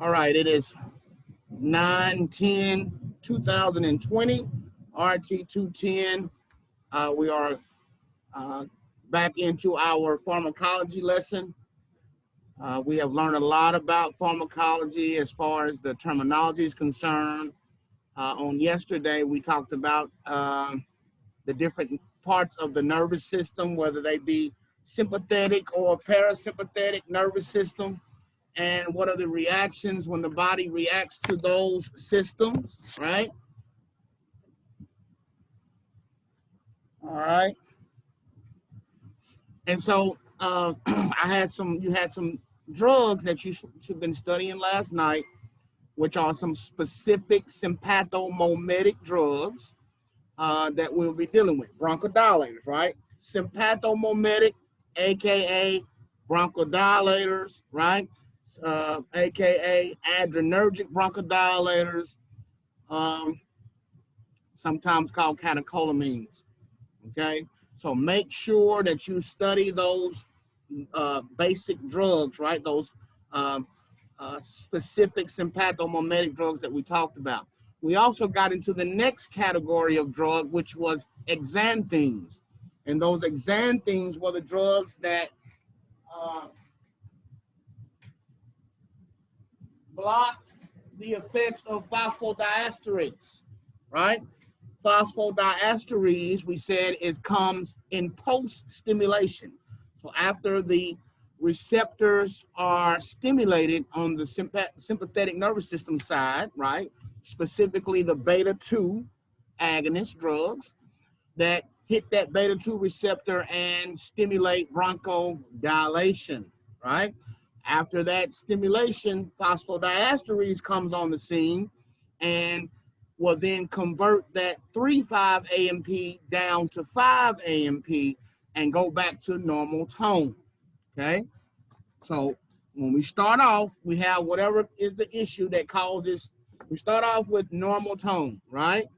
All right, it is 9/10/2020, RT210. We are back into our pharmacology lesson. We have learned a lot about pharmacology as far as the terminology is concerned. On yesterday, we talked about the different parts of the nervous system, whether they be sympathetic or parasympathetic nervous system, and what are the reactions when the body reacts to those systems, right? All right. And so you had some drugs that you should have been studying last night, which are some specific sympathomimetic drugs that we'll be dealing with. Bronchodilators, right? Sympathomimetic, AKA bronchodilators, right? AKA adrenergic bronchodilators, sometimes called catecholamines, okay? So make sure that you study those basic drugs, right? Those specific sympathomimetic drugs that we talked about. We also got into the next category of drug, which was xanthines. And those xanthines were the drugs that blocked the effects of phosphodiesterase, right? Phosphodiesterase, we said, comes in post-stimulation. So after the receptors are stimulated on the sympathetic nervous system side, right? Specifically the beta-2 agonist drugs that hit that beta-2 receptor and stimulate bronchodilation, right? After that stimulation, phosphodiesterase comes on the scene and will then convert that 3,5-AMP down to 5-AMP and go back to normal tone, okay? So when we start off, we have whatever is the issue that causes, we start off with normal tone, right?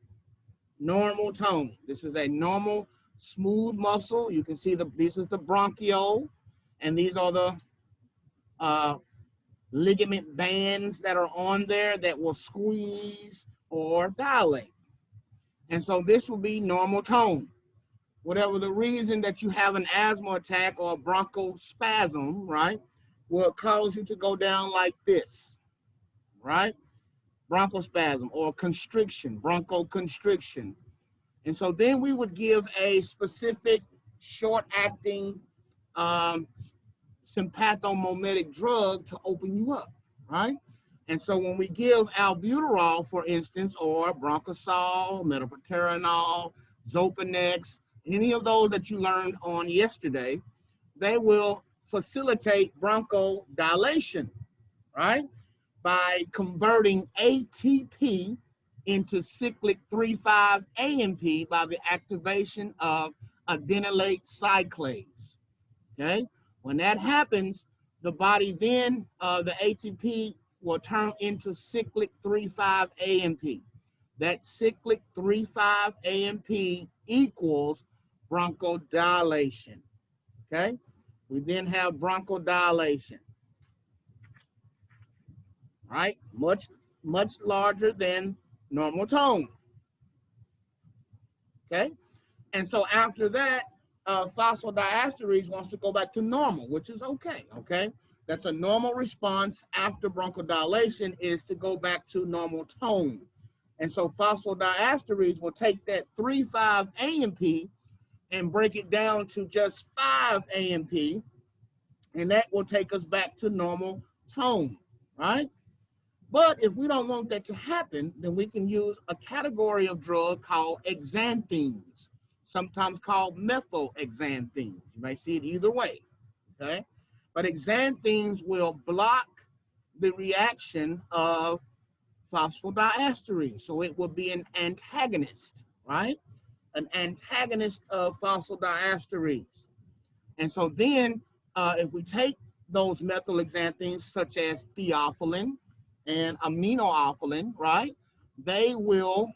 Normal tone. This is a normal smooth muscle. You can see this is the bronchiole, and these are the ligament bands that are on there that will squeeze or dilate. And so this will be normal tone. Whatever the reason that you have an asthma attack or a bronchospasm, right, will cause you to go down like this, right? Bronchospasm or constriction, bronchoconstriction. And so then we would give a specific short-acting sympathomimetic drug to open you up, right? And so when we give albuterol, for instance, or Bronchosol, metoprolol, Xopenex, any of those that you learned on yesterday, they will facilitate bronchodilation, right? By converting ATP into cyclic 3,5-AMP by the activation of adenylate cyclase, okay? When that happens, the body then, the ATP will turn into cyclic 3,5-AMP. That cyclic 3,5-AMP equals bronchodilation, okay? We then have bronchodilation, right? Much larger than normal tone, okay? And so after that, phosphodiesterase wants to go back to normal, which is okay, okay? That's a normal response after bronchodilation is to go back to normal tone. And so phosphodiesterase will take that 3,5-AMP and break it down to just 5-AMP, and that will take us back to normal tone, right? But if we don't want that to happen, then we can use a category of drug called xanthines, sometimes called methylxanthines. You may see it either way, okay? But xanthines will block the reaction of phosphodiesterase. So it will be an antagonist, right? An antagonist of phosphodiesterase. And so then if we take those methylxanthines such as theophylline and aminophylline, right? They will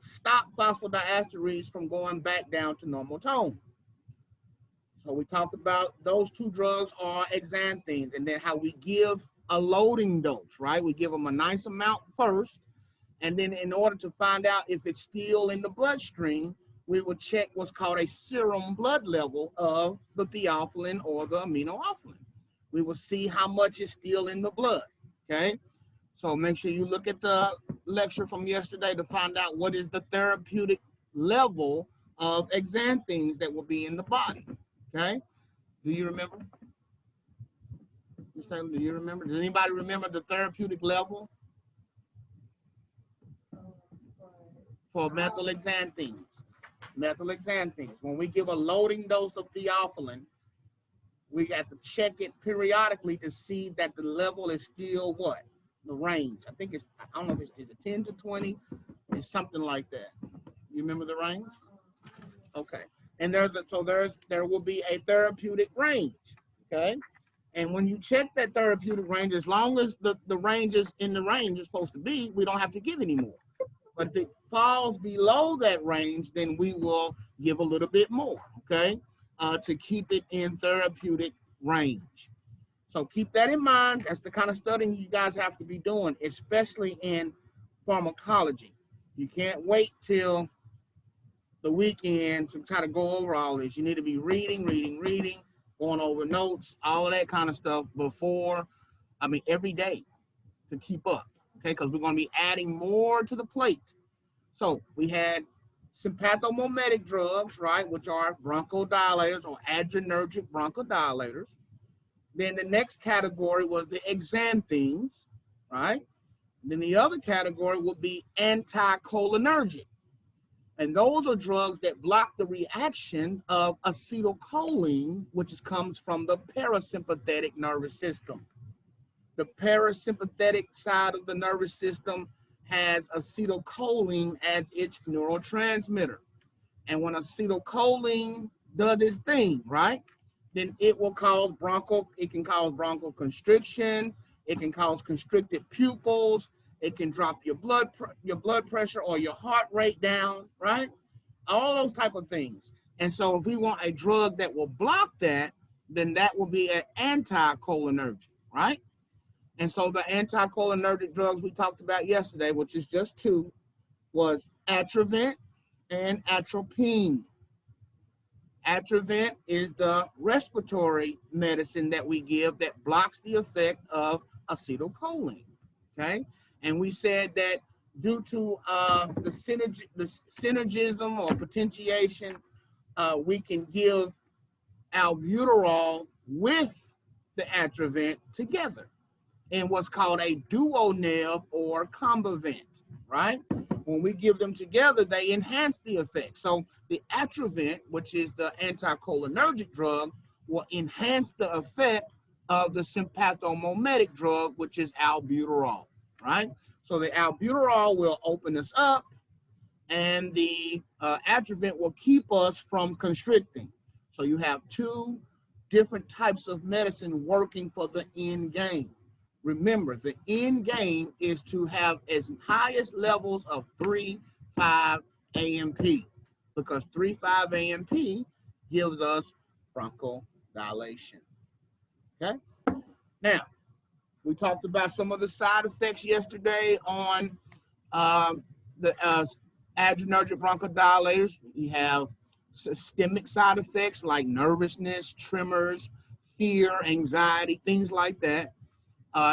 stop phosphodiesterase from going back down to normal tone. So we talked about those two drugs are xanthines, and then how we give a loading dose, right? We give them a nice amount first, and then in order to find out if it's still in the bloodstream, we will check what's called a serum blood level of the theophylline or the aminophylline. We will see how much is still in the blood, okay? So make sure you look at the lecture from yesterday to find out what is the therapeutic level of xanthines that will be in the body, okay? Do you remember? Ms. Taylor, do you remember? Does anybody remember the therapeutic level for methylxanthines? Methylxanthines. When we give a loading dose of theophylline, we have to check it periodically to see that the level is still what? The range. I think it's, I don't know if it's, is it 10 to 20? It's something like that. You remember the range? Okay. And there will be a therapeutic range, okay? And when you check that therapeutic range, as long as the range is in the range it's supposed to be, we don't have to give any more. But if it falls below that range, then we will give a little bit more, okay, to keep it in therapeutic range. So keep that in mind. That's the kind of studying you guys have to be doing, especially in pharmacology. You can't wait till the weekend to try to go over all this. You need to be reading, going over notes, all of that kind of stuff before, every day to keep up, okay? Because we're going to be adding more to the plate. So we had sympathomimetic drugs, right, which are bronchodilators or adrenergic bronchodilators. Then the next category was the xanthines, right? Then the other category would be anticholinergic. And those are drugs that block the reaction of acetylcholine, which comes from the parasympathetic nervous system. The parasympathetic side of the nervous system has acetylcholine as its neurotransmitter. And when acetylcholine does its thing, right, then it will cause bronchoconstriction, it can cause constricted pupils, it can drop your blood pressure or your heart rate down, right? All those type of things. And so if we want a drug that will block that, then that will be an anticholinergic, right? And so the anticholinergic drugs we talked about yesterday, which is just two, was Atrovent and atropine. Atrovent is the respiratory medicine that we give that blocks the effect of acetylcholine, okay? And we said that due to the synergism or potentiation, we can give albuterol with the Atrovent together in what's called a duo-neb or combivent, right? When we give them together, they enhance the effect. So the Atrovent, which is the anticholinergic drug, will enhance the effect of the sympathomimetic drug, which is albuterol, right? So the albuterol will open us up, and the Atrovent will keep us from constricting. So you have two different types of medicine working for the end game. Remember, the end game is to have as highest levels of 3,5-AMP, because 3,5-AMP gives us bronchodilation. Okay? Now, we talked about some of the side effects yesterday on the adrenergic bronchodilators. We have systemic side effects like nervousness, tremors, fear, anxiety, things like that.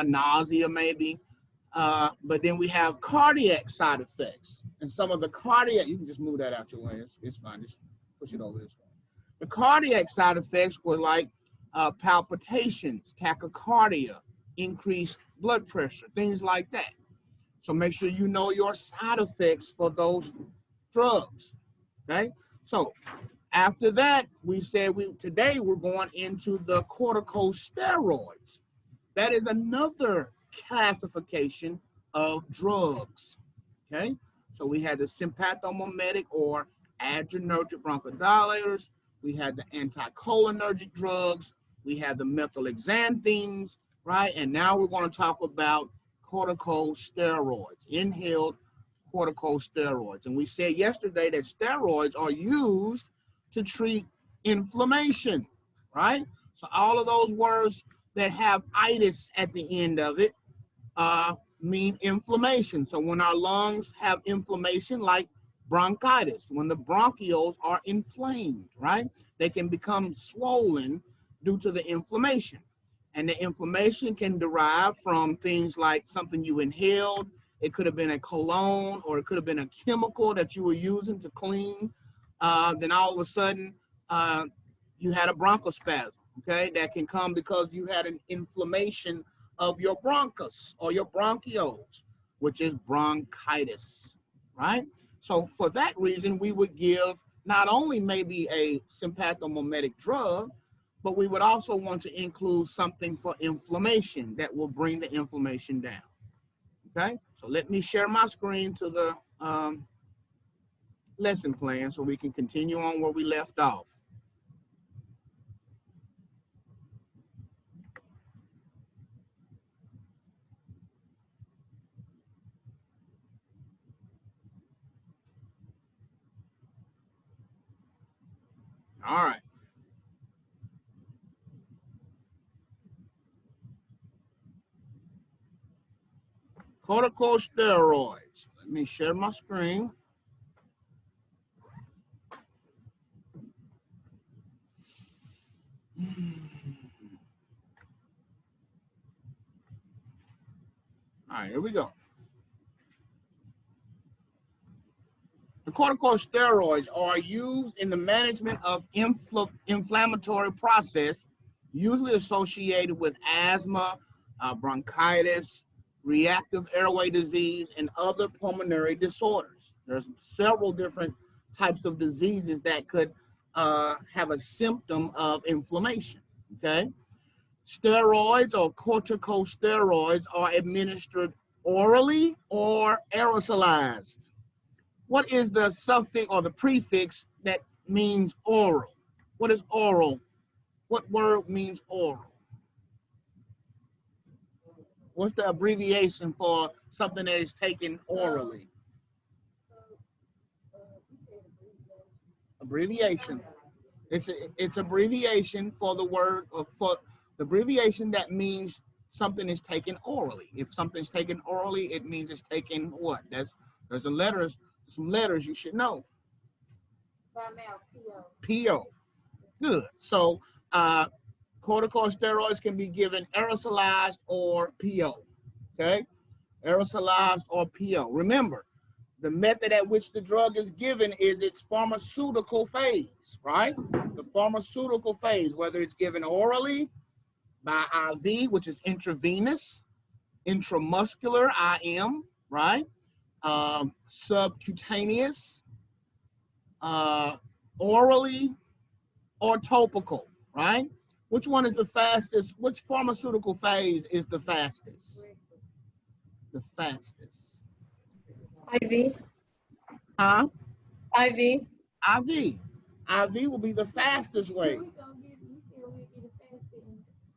Nausea maybe, but then we have cardiac side effects, and some of the cardiac, you can just move that out your way, it's fine, just push it over this way. The cardiac side effects were like palpitations, tachycardia, increased blood pressure, things like that. So make sure you know your side effects for those drugs, okay? So after that, we said today we're going into the corticosteroids. That is another classification of drugs, okay? So we had the sympathomimetic or adrenergic bronchodilators, we had the anticholinergic drugs, we had the methylxanthines, right? And now we're going to talk about corticosteroids, inhaled corticosteroids. And we said yesterday that steroids are used to treat inflammation, right? So all of those words that have itis at the end of it mean inflammation. So when our lungs have inflammation, like bronchitis, when the bronchioles are inflamed, right, they can become swollen due to the inflammation. And the inflammation can derive from things like something you inhaled. It could have been a cologne, or it could have been a chemical that you were using to clean. Then all of a sudden, you had a bronchospasm, okay? That can come because you had an inflammation of your bronchus or your bronchioles, which is bronchitis, right? So for that reason, we would give not only maybe a sympathomimetic drug, but we would also want to include something for inflammation that will bring the inflammation down, okay? So let me share my screen to the lesson plan so we can continue on where we left off. All right. Corticosteroids. Let me share my screen. All right, here we go. The corticosteroids are used in the management of inflammatory process, usually associated with asthma, bronchitis, reactive airway disease, and other pulmonary disorders. There's several different types of diseases that could have a symptom of inflammation, okay? Steroids or corticosteroids are administered orally or aerosolized. What is the suffix or the prefix that means oral? What is oral? What word means oral? What's the abbreviation for something that is taken orally? Abbreviation. It's abbreviation for the word, or for the abbreviation that means something is taken orally. If something's taken orally, it means it's taken what? There's some letters you should know. By mouth, P-O. Good. So corticosteroids can be given aerosolized or PO. Okay? Aerosolized or PO. Remember, the method at which the drug is given is its pharmaceutical phase, right? The pharmaceutical phase, whether it's given orally, by IV, which is intravenous, intramuscular, IM, right? Subcutaneous, orally, or topical, right? Which one is the fastest? Which pharmaceutical phase is the fastest? The fastest. IV. Huh? IV. IV. IV will be the fastest way.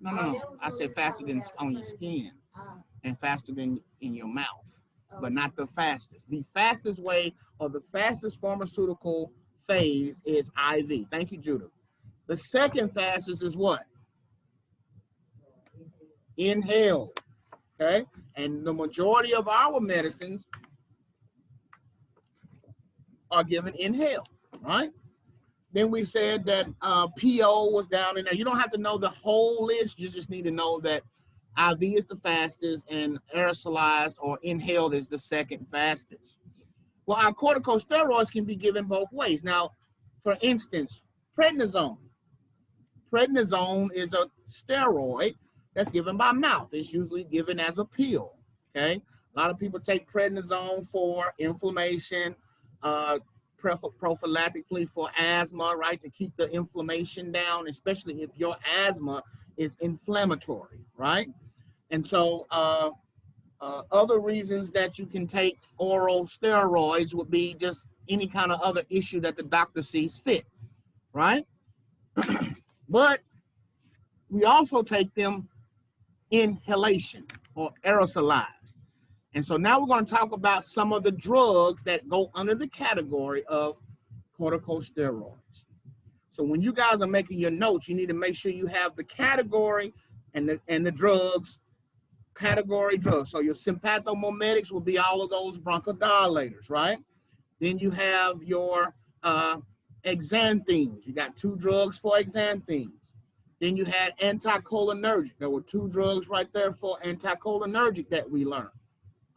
No. I said faster than on your skin and faster than in your mouth, but not the fastest. The fastest way, or the fastest pharmaceutical phase, is IV. Thank you, Judith. The second fastest is what? Inhale. Okay? And the majority of our medicines are given inhale, right? Then we said that PO was down in there. You don't have to know the whole list. You just need to know that IV is the fastest and aerosolized or inhaled is the second fastest. Well, our corticosteroids can be given both ways. Now, for instance, prednisone. Prednisone is a steroid that's given by mouth. It's usually given as a pill, okay? A lot of people take prednisone for inflammation, prophylactically for asthma, right, to keep the inflammation down, especially if your asthma is inflammatory, right? And so other reasons that you can take oral steroids would be just any kind of other issue that the doctor sees fit, right? But we also take them inhalation or aerosolized. And so now we're going to talk about some of the drugs that go under the category of corticosteroids. So when you guys are making your notes, you need to make sure you have the category and the drugs, category drugs. So your sympathomimetics will be all of those bronchodilators, right? Then you have your exanthemes. You got 2 drugs for exanthemes. Then you had anticholinergic. There were 2 drugs right there for anticholinergic that we learned.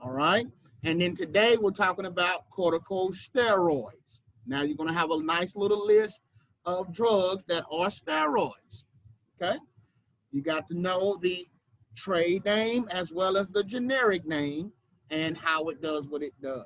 All right. And then today we're talking about corticosteroids. Now you're going to have a nice little list of drugs that are steroids. Okay. You got to know the trade name as well as the generic name and how it does what it does.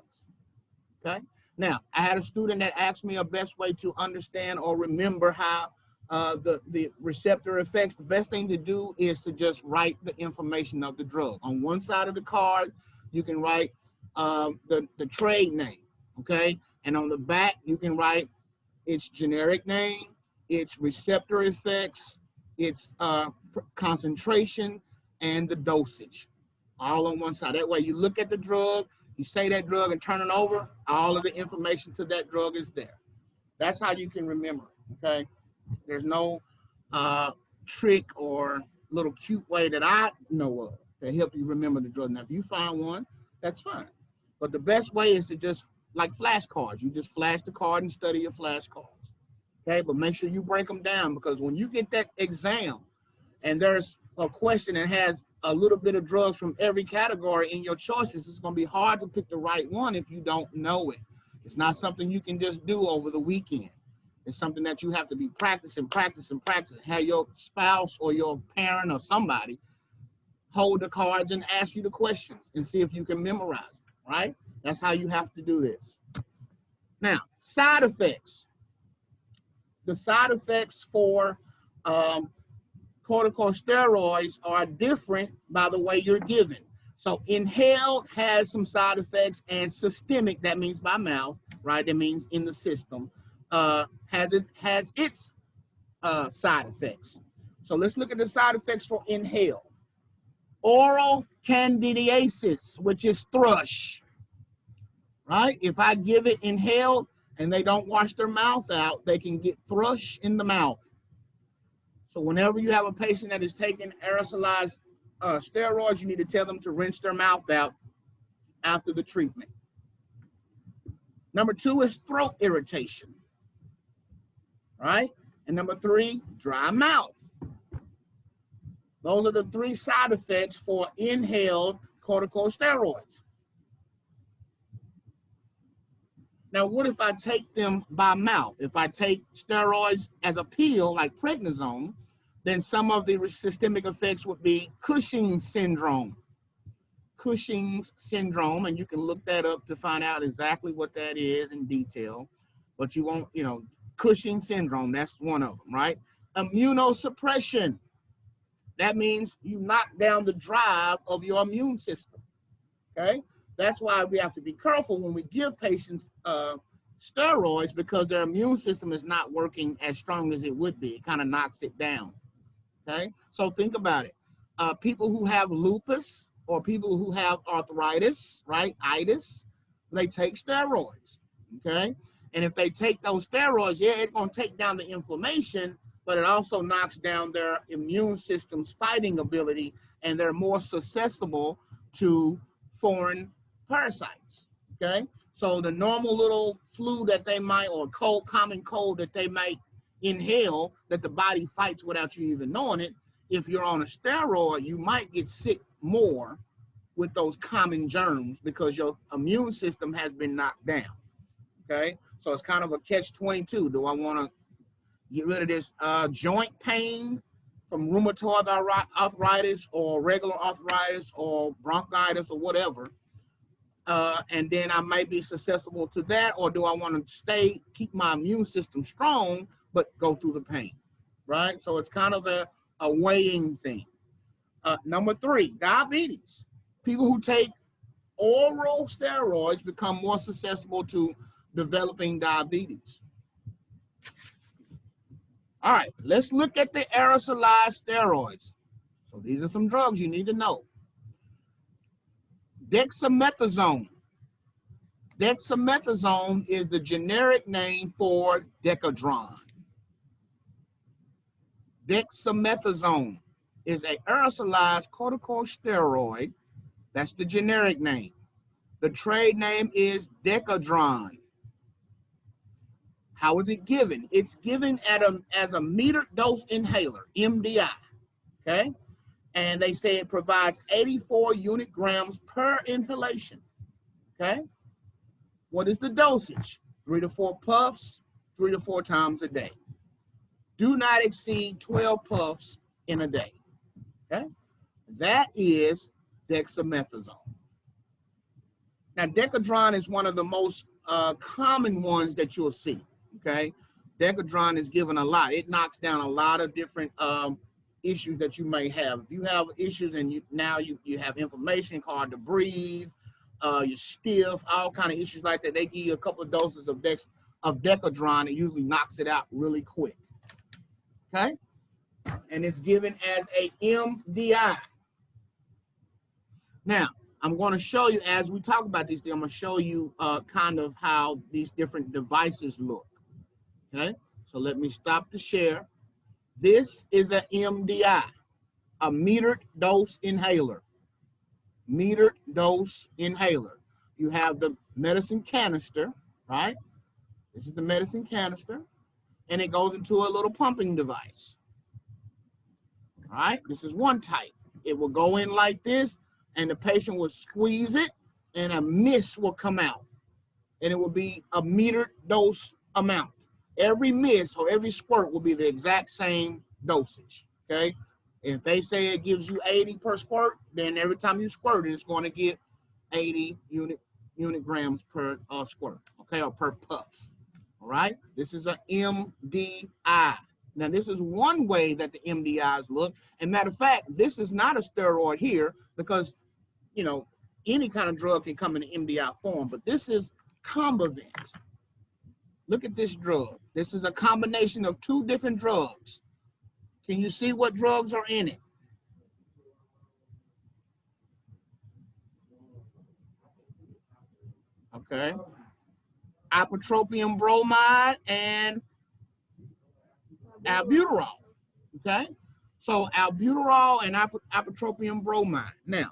Okay. Now, I had a student that asked me a best way to understand or remember how the receptor effects. The best thing to do is to just write the information of the drug. On one side of the card, you can write the trade name, okay? And on the back, you can write its generic name, its receptor effects, its concentration, and the dosage, all on one side. That way you look at the drug, you say that drug and turn it over, all of the information to that drug is there. That's how you can remember, okay? There's no trick or little cute way that I know of to help you remember the drug. Now, if you find one, that's fine. But the best way is to just, like flashcards, you just flash the card and study your flashcards, okay? But make sure you break them down, because when you get that exam and there's a question that has a little bit of drugs from every category in your choices, it's going to be hard to pick the right one if you don't know it. It's not something you can just do over the weekend. It's something that you have to be practicing. Have your spouse or your parent or somebody hold the cards and ask you the questions and see if you can memorize them, right? That's how you have to do this. Now, side effects. The side effects for corticosteroids are different by the way you're given. So inhaled has some side effects, and systemic, that means by mouth, right? That means in the system, has its side effects. So let's look at the side effects for inhaled. Oral candidiasis, which is thrush, right? If I give it inhaled and they don't wash their mouth out, they can get thrush in the mouth. So whenever you have a patient that is taking aerosolized steroids, you need to tell them to rinse their mouth out after the treatment. Number 2 is throat irritation, right? And number 3, dry mouth. Those are the 3 side effects for inhaled corticosteroids. Now, what if I take them by mouth? If I take steroids as a pill, like prednisone, then some of the systemic effects would be Cushing Syndrome. Cushing Syndrome, and you can look that up to find out exactly what that is in detail. But you won't, Cushing Syndrome, that's one of them, right? Immunosuppression. That means you knock down the drive of your immune system, okay? That's why we have to be careful when we give patients steroids, because their immune system is not working as strong as it would be. It kind of knocks it down, okay? So think about it. People who have lupus or people who have arthritis, right, itis, they take steroids, okay? And if they take those steroids, yeah, it's going to take down the inflammation, but it also knocks down their immune system's fighting ability, and they're more susceptible to foreign parasites, okay? So the normal little flu that they might, or common cold that they might inhale, that the body fights without you even knowing it, if you're on a steroid, you might get sick more with those common germs because your immune system has been knocked down, okay? So it's kind of a catch-22. Do I want to get rid of this joint pain from rheumatoid arthritis or regular arthritis or bronchitis or whatever, and then I might be susceptible to that, or do I want to keep my immune system strong, but go through the pain, right? So it's kind of a weighing thing. Number 3, diabetes. People who take oral steroids become more susceptible to developing diabetes. All right, let's look at the aerosolized steroids. So these are some drugs you need to know. Dexamethasone. Dexamethasone is the generic name for Decadron. Dexamethasone. is a aerosolized corticosteroid. That's the generic name. The trade name is Decadron. How is it given? It's given as a metered dose inhaler, MDI, okay? And they say it provides 84 unit grams per inhalation, okay? What is the dosage? 3 to 4 puffs, 3 to 4 times a day. Do not exceed 12 puffs in a day, okay? That is dexamethasone. Now, Decadron is one of the most common ones that you'll see, okay? Decadron is given a lot. It knocks down a lot of different issues that you may have. If you have issues and you have inflammation, hard to breathe, you're stiff, all kind of issues like that, they give you a couple of doses of Decadron. It usually knocks it out really quick, okay? And it's given as a MDI. Now, I'm going to show you, as we talk about these things, I'm going to show you kind of how these different devices look, okay? So let me stop the share. This is an MDI, a metered dose inhaler. Metered dose inhaler. You have the medicine canister, right? This is the medicine canister, and it goes into a little pumping device, all right? This is one type. It will go in like this, and the patient will squeeze it, and a mist will come out, and it will be a metered dose amount. Every mist or every squirt will be the exact same dosage, okay? If they say it gives you 80 per squirt, then every time you squirt it, it's going to get 80 unit grams per squirt, okay, or per puff, all right? This is a MDI. Now, this is one way that the MDIs look. And matter of fact, this is not a steroid here because, you know, any kind of drug can come in the MDI form, but this is Combivent. Look at this drug. This is a combination of 2 different drugs. Can you see what drugs are in it? Okay. Ipratropium bromide and albuterol. Okay. So albuterol and ipratropium bromide. Now,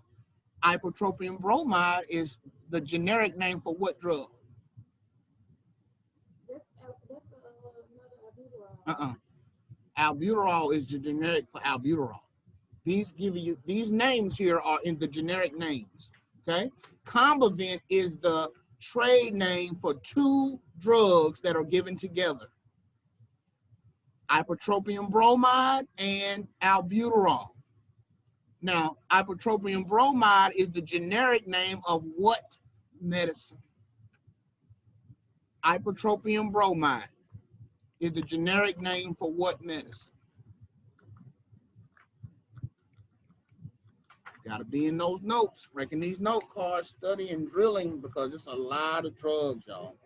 ipratropium bromide is the generic name for what drug? Albuterol is the generic for albuterol. These names here are in the generic names, okay? Combivent is the trade name for 2 drugs that are given together. Ipratropium bromide and albuterol. Now, ipratropium bromide is the generic name of what medicine? Ipratropium bromide is the generic name for what medicine? Got to be in those notes, breaking these note cards, studying, drilling, because it's a lot of drugs, y'all.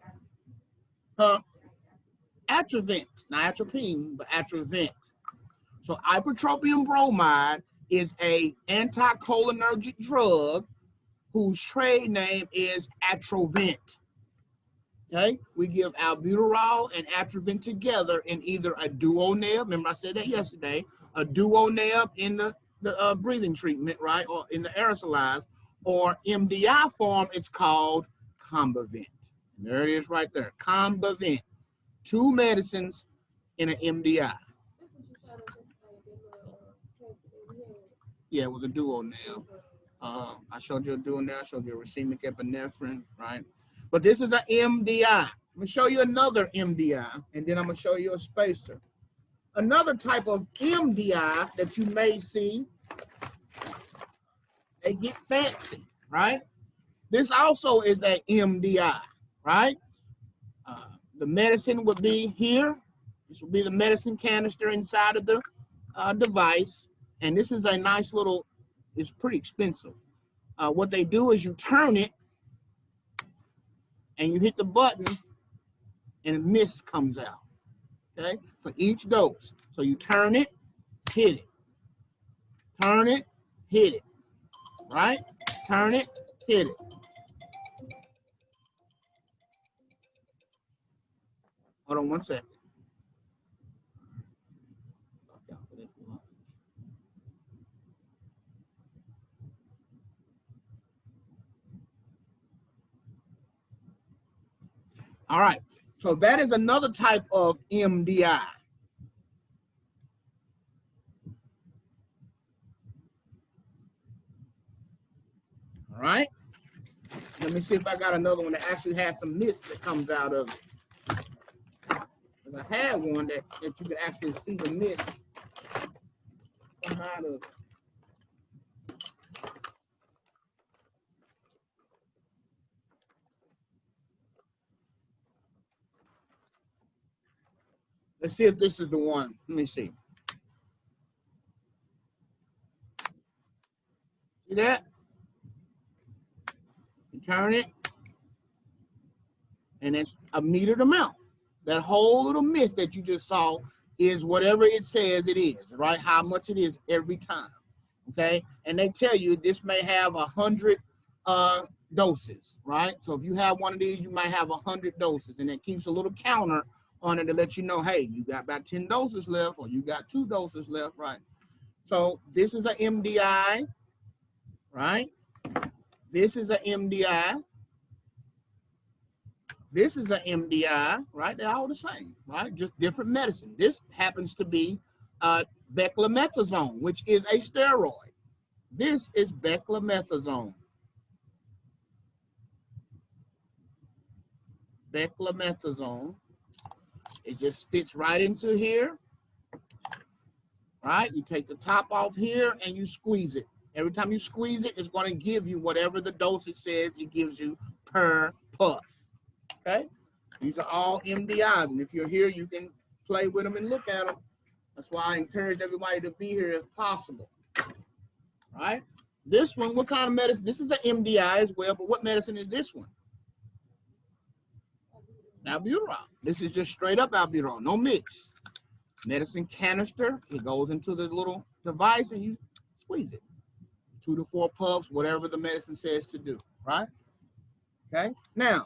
Atrovent, not atropine, but Atrovent. So ipratropium bromide is a anticholinergic drug whose trade name is Atrovent. Okay, we give albuterol and Atrovent together in either a duo-neb, remember I said that yesterday, a duo-neb in the breathing treatment, right, or in the aerosolized, or MDI form, it's called Combivent. There it is right there, Combivent. 2 medicines in an MDI. Yeah, it was a duo-neb. I showed you a duo-neb, I showed you a racemic epinephrine, right? But this is an MDI. I'm going to show you another MDI, and then I'm going to show you a spacer. Another type of MDI that you may see, they get fancy, right? This also is a MDI, right? The medicine would be here. This would be the medicine canister inside of the device. And this is a nice little, it's pretty expensive. What they do is you turn it and you hit the button and a mist comes out, okay, for each dose. So you turn it, hit it, turn it, hit it, right? Turn it, hit it. Hold on one second. All right, so that is another type of MDI. All right, let me see if I got another one that actually has some mist that comes out of it. I had one that you could actually see the mist come out of it. Let's see if this is the one. Let me see. See that? You turn it, and it's a metered amount. That whole little mist that you just saw is whatever it says it is, right? How much it is every time, okay? And they tell you this may have 100 doses, right? So if you have one of these, you might have 100 doses, and it keeps a little counter on it to let you know, hey, you got about 10 doses left, or you got 2 doses left, right? So this is an MDI, right? This is an MDI. This is an MDI, right? They're all the same, right? Just different medicine. This happens to be Beclo Methazone, which is a steroid. This is Beclo Methazone. Beclo Methazone. It just fits right into here, right? You take the top off here and you squeeze it. Every time you squeeze it, it's going to give you whatever the dosage says it gives you per puff. Okay, these are all MDIs, and if you're here, you can play with them and look at them. That's why I encourage everybody to be here if possible. All right, this one, what kind of medicine? This is an MDI as well, but what medicine is this one? Albuterol. This is just straight up albuterol, no mix. Medicine canister, it goes into the little device and you squeeze it. 2 to 4 puffs, whatever the medicine says to do, right? Okay, now,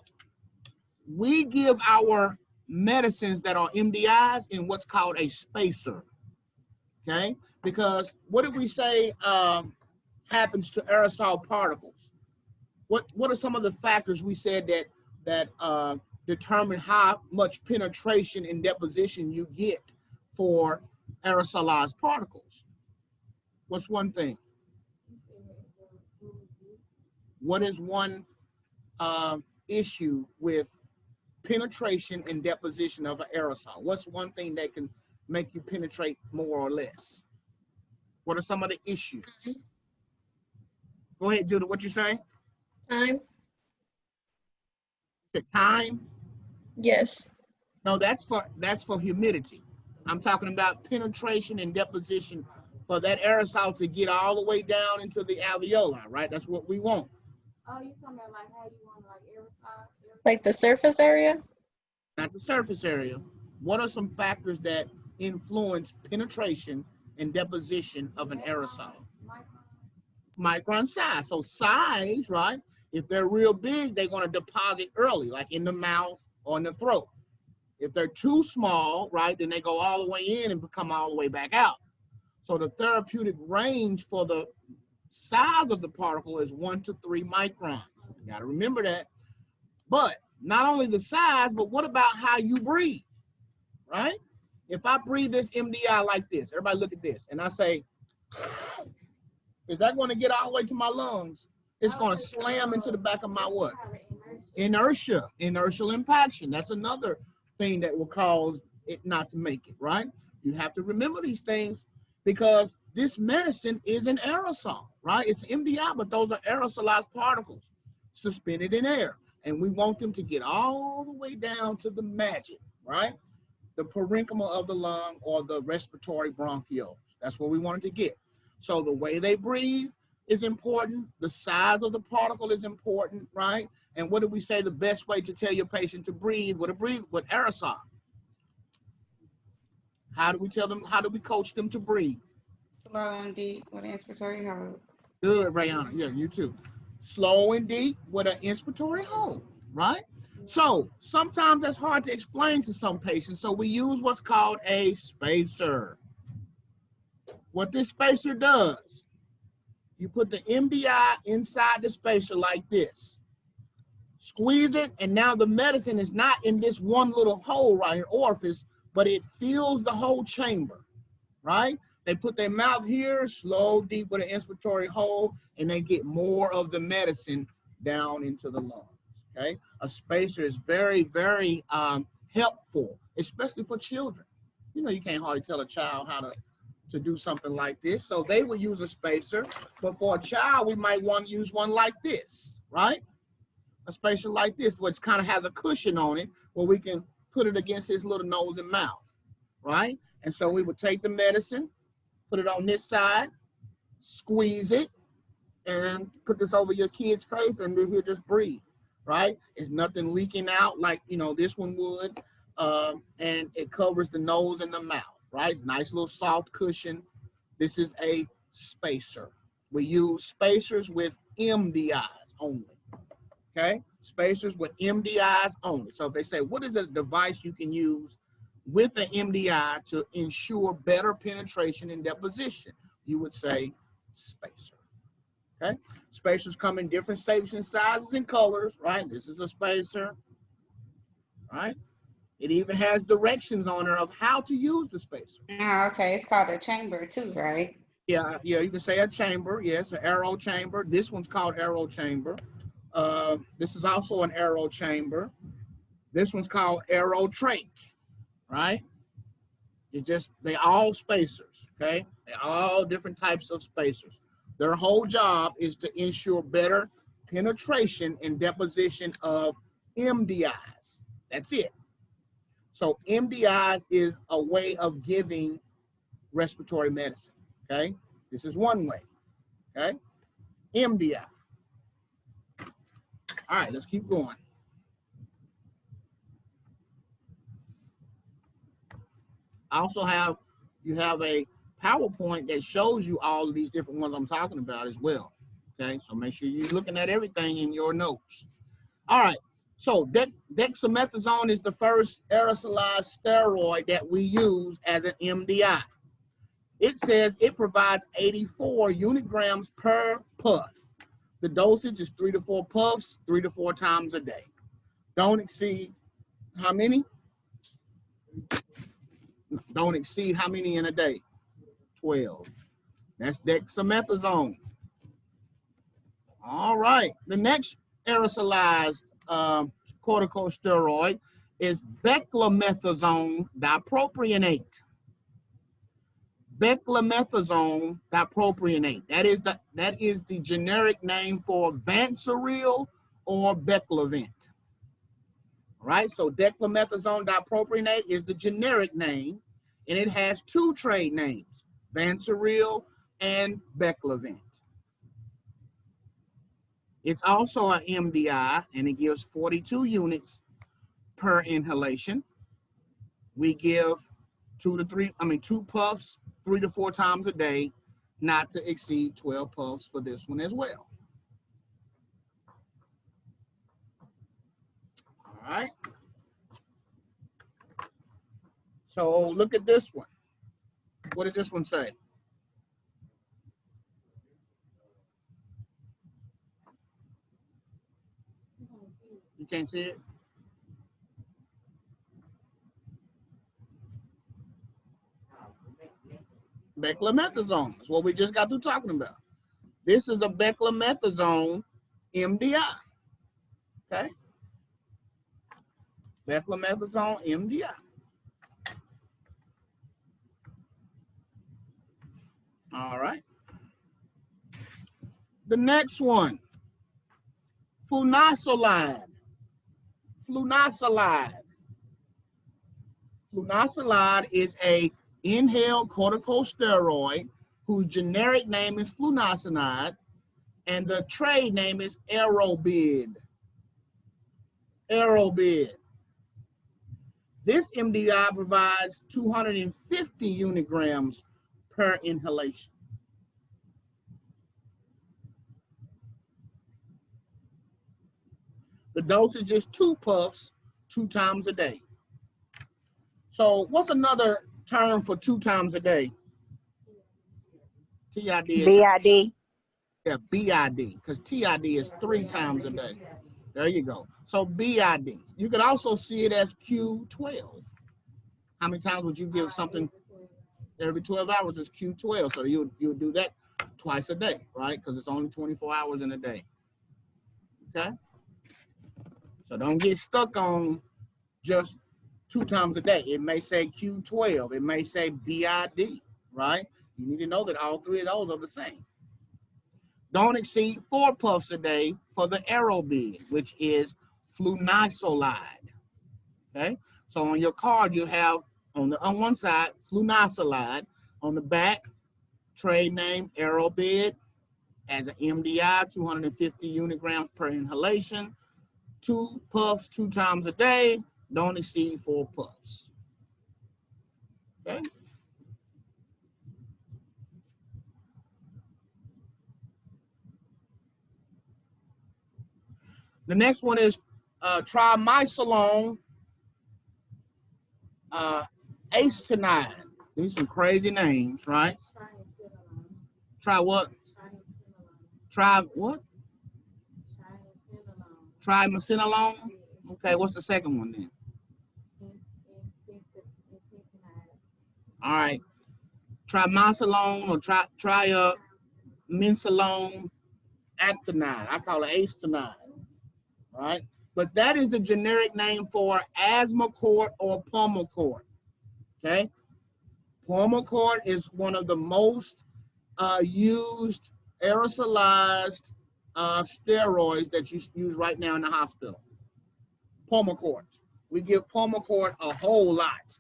we give our medicines that are MDIs in what's called a spacer, okay? Because what did we say happens to aerosol particles? What are some of the factors we said that determine how much penetration and deposition you get for aerosolized particles? What's one thing? What is one issue with penetration and deposition of an aerosol? What's one thing that can make you penetrate more or less? What are some of the issues? Go ahead, Judith, what you saying? Time. The time? Yes. No, that's for humidity. I'm talking about penetration and deposition for that aerosol to get all the way down into the alveoli, right? That's what we want. Oh, you talking about like how you want like aerosol? Like the surface area? Not the surface area. What are some factors that influence penetration and deposition of an aerosol? Micron size. So size, right? If they're real big, they're going to deposit early, like in the mouth or in the throat. If they're too small, right, then they go all the way in and come all the way back out. So the therapeutic range for the size of the particle is 1 to 3 microns. You got to remember that. But not only the size, but what about how you breathe, right? If I breathe this MDI like this, everybody look at this, and I say, is that going to get all the way to my lungs? It's going to slam into the back of my what? Inertia, inertial impaction. That's another thing that will cause it not to make it, right? You have to remember these things because this medicine is an aerosol, right? It's MDI, but those are aerosolized particles suspended in air. And we want them to get all the way down to the magic, right? The parenchyma of the lung or the respiratory bronchioles. That's where we want it to get. So the way they breathe is important. The size of the particle is important, right? And what do we say the best way to tell your patient to breathe? With aerosol. How do we tell them, how do we coach them to breathe? Slow and deep with inspiratory hold. Good, Rayana. Yeah, you too. Slow and deep with an inspiratory hold, right? So sometimes that's hard to explain to some patients. So we use what's called a spacer. What this spacer does, you put the MDI inside the spacer like this. Squeeze it, and now the medicine is not in this one little hole right here, orifice, but it fills the whole chamber, right? They put their mouth here, slow, deep with an inspiratory hole, and they get more of the medicine down into the lungs, okay? A spacer is very, very helpful, especially for children. You know, you can't hardly tell a child how to do something like this, so they would use a spacer, but for a child, we might want to use one like this, right? A spacer like this, which kind of has a cushion on it, where we can put it against his little nose and mouth, right? And so we would take the medicine, put it on this side, squeeze it, and put this over your kid's face, and then he'll just breathe, right? It's nothing leaking out like, you know, this one would, and it covers the nose and the mouth, right? Nice little soft cushion. This is a spacer. We use spacers with MDIs only, okay? Spacers with MDIs only. So if they say, what is a device you can use with an MDI to ensure better penetration and deposition? You would say spacer, okay? Spacers come in different shapes and sizes and colors, right? This is a spacer, right? It even has directions on it of how to use the spacer. Oh, okay, it's called a chamber too, right? Yeah, you can say a chamber, yes, an aero chamber. This one's called aero chamber. This is also an aero chamber. This one's called aero trach, right? They all spacers, okay? They're all different types of spacers. Their whole job is to ensure better penetration and deposition of MDIs. That's it. So MDIs is a way of giving respiratory medicine, okay? This is one way, okay? MDI. All right, let's keep going. I also you have a PowerPoint that shows you all of these different ones I'm talking about as well, okay? So make sure you're looking at everything in your notes. All right. So dexamethasone is the first aerosolized steroid that we use as an MDI. It says it provides 84 unigrams per puff. The dosage is 3 to 4 puffs, 3 to 4 times a day. Don't exceed how many? Don't exceed how many in a day? 12. That's dexamethasone. All right. The next aerosolized corticosteroid is Beclo Methazone dipropionate. Beclo Methazone dipropionate. That is the generic name for Vanseril or Beclovent. All right, so dexamethasone dipropionate is the generic name, and it has 2 trade names, Vanseril and Beclovent. It's also an MDI, and it gives 42 units per inhalation. We give 2 puffs, 3 to 4 times a day, not to exceed 12 puffs for this one as well. All right. So look at this one. What does this one say? You can't see it? Beclo Methazone. That's what we just got through talking about. This is a Beclo Methazone MDI. Okay? Beclo Methazone MDI. All right. The next one, Flunocylide. Flunocylide. Flunocylide is a inhaled corticosteroid whose generic name is flunocylide and the trade name is Aerobid. Aerobid. This MDI provides 250 unigrams per inhalation. The dosage is 2 puffs, 2 times a day. So what's another term for 2 times a day? TID. BID. Yeah, BID, because TID is 3 times a day. There you go. So BID. You could also see it as Q12. How many times would you give something every 12 hours is Q12? So you do that twice a day, right? Because it's only 24 hours in a day. Okay? So don't get stuck on just 2 times a day. It may say Q12. It may say BID, right? You need to know that all 3 of those are the same. Don't exceed 4 puffs a day for the Aerobid, which is flunisolide. Okay? So on your card, you have on one side, flunisolide. On the back, trade name Aerobid as an MDI, 250 unigrams per inhalation. 2 puffs 2 times a day. Don't exceed 4 puffs. Okay? The next one is trimisolone acetonide. These some crazy names, right? Try what? Try what? Trimisolone. Okay, what's the second one then? All right. Trimisolone or triminsolone actinide. I call it acetonide. All right. But that is the generic name for Asmacort or Pulmicort. Okay. Pulmicort is one of the most used aerosolized steroids that you use right now in the hospital. Pulmicort. We give Pulmicort a whole lot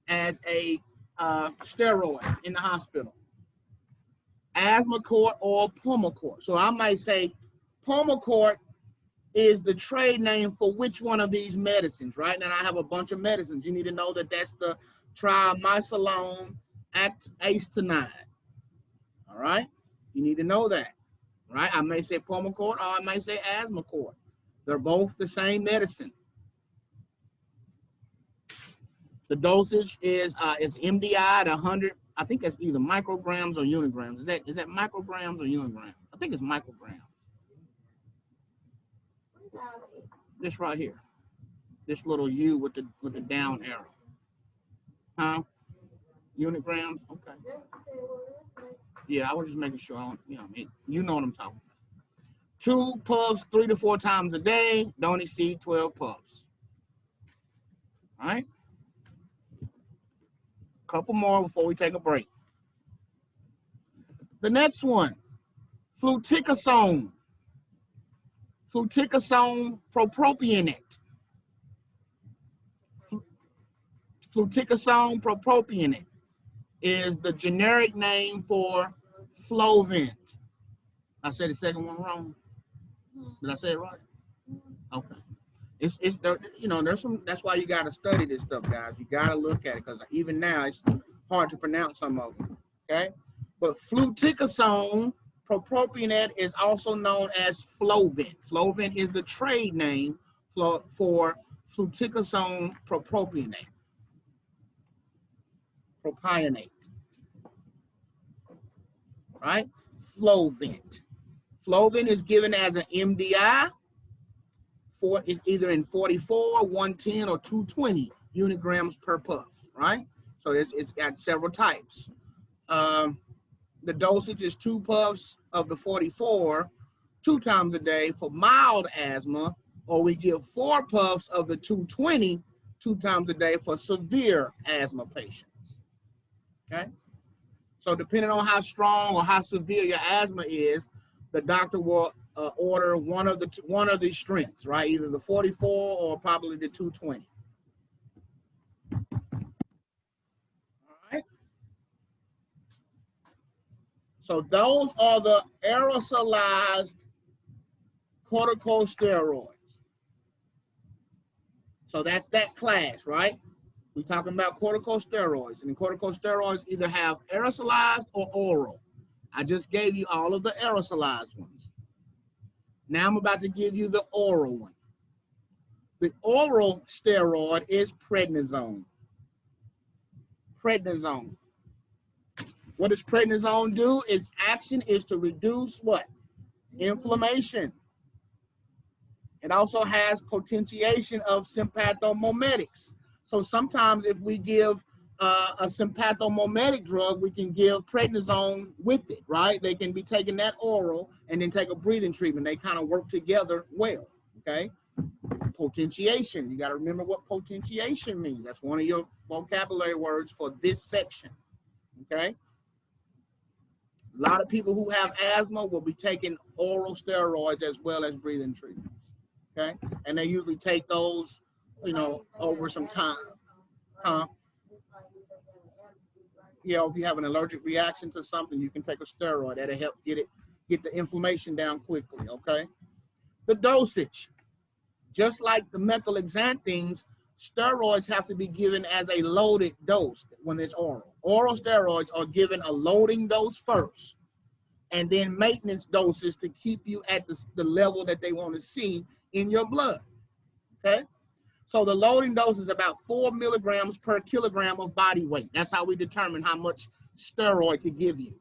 as a steroid in the hospital. Asmacort or Pulmicort. So I might say Pulmicort is the trade name for which one of these medicines, right? Now I have a bunch of medicines. You need to know that that's the trimisolone acetonide. All right? You need to know that, right? I may say Pulmicort or I may say Asmacort. They're both the same medicine. The dosage is MDI at 100. I think that's either micrograms or unigrams. Is that micrograms or unigrams? I think it's micrograms. This right here, this little U with the down arrow. Huh? Unigrams. Okay. Yeah, I was just making sure. You know what I'm talking about. 2 puffs 3 to 4 times a day. Don't exceed 12 puffs. All right. Couple more before we take a break. The next one, fluticasone. Fluticasone propropionate. Fluticasone propropionate is the generic name for Flovent. I said the second one wrong. Did I say it right? Okay. It's there, there's some. That's why you got to study this stuff, guys. You got to look at it because even now it's hard to pronounce some of them. Okay, but fluticasone propropionate is also known as Flovent. Flovent is the trade name for fluticasone propropionate. Proprionate. Right? Flovent. Flovent is given as an MDI. It's either in 44, 110, or 220 unigrams per puff, right? So it's got several types. The dosage is 2 puffs of the 44 2 times a day for mild asthma, or we give 4 puffs of the 220 2 times a day for severe asthma patients. Okay? So depending on how strong or how severe your asthma is, the doctor will order one of these strengths, right? Either the 44 or probably the 220. All right. So those are the aerosolized corticosteroids. So that's that class, right? We're talking about corticosteroids, and the corticosteroids either have aerosolized or oral. I just gave you all of the aerosolized ones. Now I'm about to give you the oral one. The oral steroid is prednisone. Prednisone. What does prednisone do? Its action is to reduce what? Inflammation. It also has potentiation of sympathomimetics. So sometimes if we give a sympathomimetic drug, we can give prednisone with it, right? They can be taking that oral and then take a breathing treatment. They kind of work together well, okay? Potentiation, you got to remember what potentiation means. That's one of your vocabulary words for this section, okay? A lot of people who have asthma will be taking oral steroids as well as breathing treatments, okay? And they usually take those, you know, over some time. Huh? Yeah, if you have an allergic reaction to something, you can take a steroid. That'll help get the inflammation down quickly, okay? The dosage. Just like the methylxanthines, steroids have to be given as a loaded dose when it's oral. Oral steroids are given a loading dose first, and then maintenance doses to keep you at the level that they want to see in your blood, okay? So the loading dose is about 4 milligrams per kilogram of body weight. That's how we determine how much steroid to give you,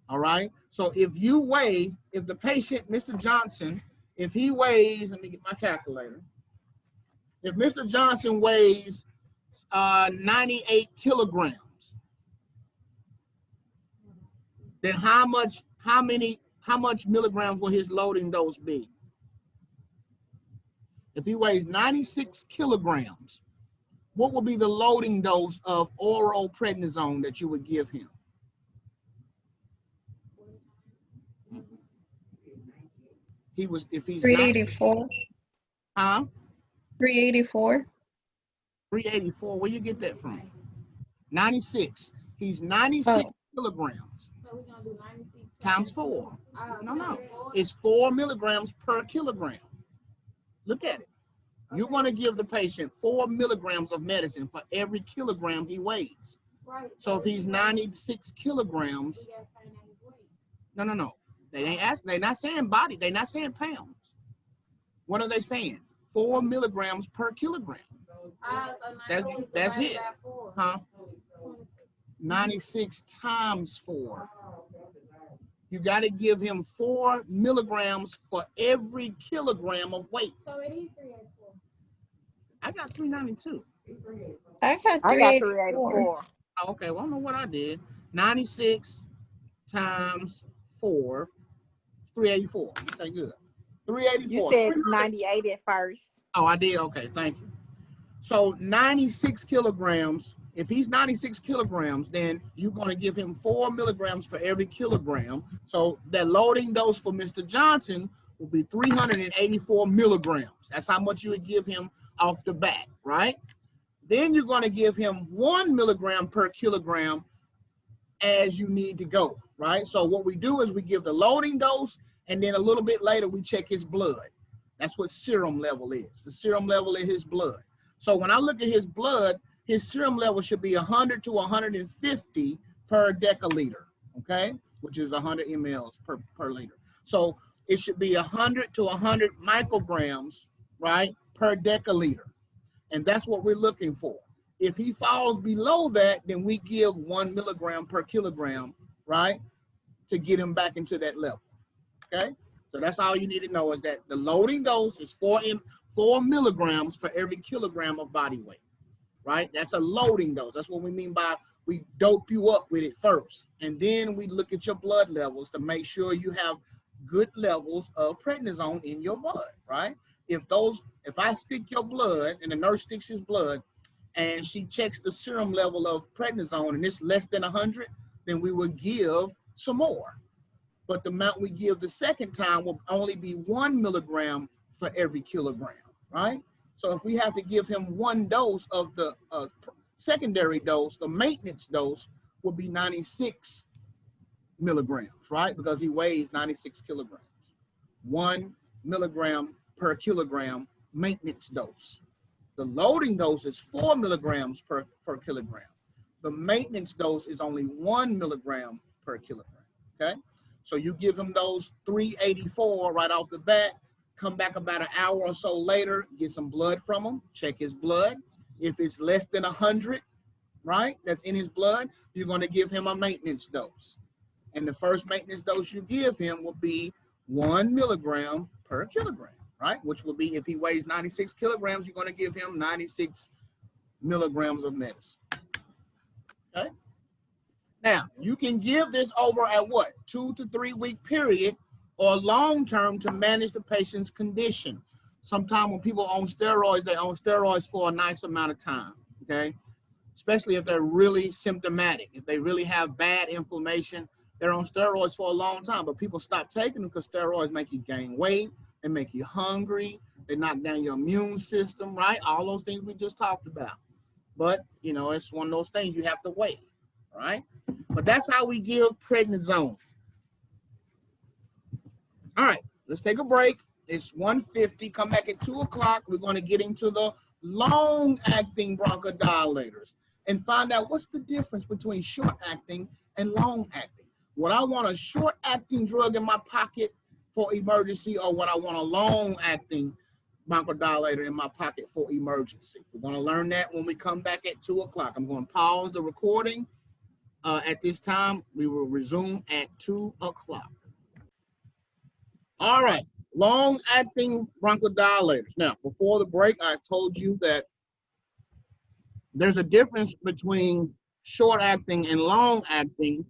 all right? So if the patient, Mr. Johnson, if he weighs, let me get my calculator. If Mr. Johnson weighs 98 kilograms, then how much milligrams will his loading dose be? If he weighs 96 kilograms, what will be the loading dose of oral prednisone that you would give him? If he's 384. Huh? 384. 384, where you get that from? 96. He's 96 kilograms. So we're gonna do 96 Times 4. No. Four. It's 4 milligrams per kilogram. Look at it. You're going to give the patient 4 milligrams of medicine for every kilogram he weighs. Right. So if he's 96 kilograms, We gotta find out his weight. no. They ain't asking. They're not saying body. They're not saying pounds. What are they saying? 4 milligrams per kilogram. So That's 96 it. divided by 4. Huh? 26. 96 times 4. You got to give him 4 milligrams for every kilogram of weight. So it is 384. I got 392. I got I got 384. 384. Oh, okay, well, I don't know what I did. 96 times 4, 384. Okay, good. 384. You said 98 at first. Oh, I did? Okay, thank you. So 96 kilograms, if he's 96 kilograms, then you're going to give him 4 milligrams for every kilogram. So that loading dose for Mr. Johnson will be 384 milligrams. That's how much you would give him off the bat, right? Then you're going to give him 1 milligram per kilogram as you need to go, right? So what we do is we give the loading dose, and then a little bit later we check his blood. That's what serum level is, the serum level in his blood. So when I look at his blood, his serum level should be 100 to 150 per deciliter, okay? Which is 100 mLs per liter. So it should be 100 to 100 micrograms, right, per deciliter. And that's what we're looking for. If he falls below that, then we give 1 milligram per kilogram, right, to get him back into that level, okay? So that's all you need to know, is that the loading dose is 4 milligrams for every kilogram of body weight, right? That's a loading dose. That's what we mean by we dope you up with it first. And then we look at your blood levels to make sure you have good levels of prednisone in your blood, right? If I stick your blood and the nurse sticks his blood and she checks the serum level of prednisone and it's less than 100, then we will give some more. But the amount we give the second time will only be 1 milligram for every kilogram, right? So if we have to give him 1 dose of the secondary dose, the maintenance dose will be 96 milligrams, right? Because he weighs 96 kilograms. 1 milligram per kilogram maintenance dose. The loading dose is 4 milligrams per kilogram. The maintenance dose is only 1 milligram per kilogram, okay? So you give him those 384 right off the bat, come back about an hour or so later, get some blood from him, check his blood. If it's less than 100, right, that's in his blood, you're going to give him a maintenance dose. And the first maintenance dose you give him will be 1 milligram per kilogram. right? Which will be, if he weighs 96 kilograms, you're going to give him 96 milligrams of medicine. Okay. Now, you can give this over at what? 2 to 3 week period or long term to manage the patient's condition. Sometimes when people on steroids, they on steroids for a nice amount of time, okay? Especially if they're really symptomatic. If they really have bad inflammation, they're on steroids for a long time, but people stop taking them because steroids make you gain weight, they make you hungry, they knock down your immune system, right? All those things we just talked about. But, you know, it's one of those things you have to wait, right? But that's how we give prednisone. All right, let's take a break. It's 1:50. Come back at 2 o'clock. We're going to get into the long-acting bronchodilators and find out what's the difference between short-acting and long-acting. Would I want a short-acting drug in my pocket for emergency, or would I want a long-acting bronchodilator in my pocket for emergency? We're going to learn that when we come back at 2 o'clock. I'm going to pause the recording at this time. We will resume at 2 o'clock. All right, long-acting bronchodilators. Now, before the break, I told you that there's a difference between short-acting and long-acting,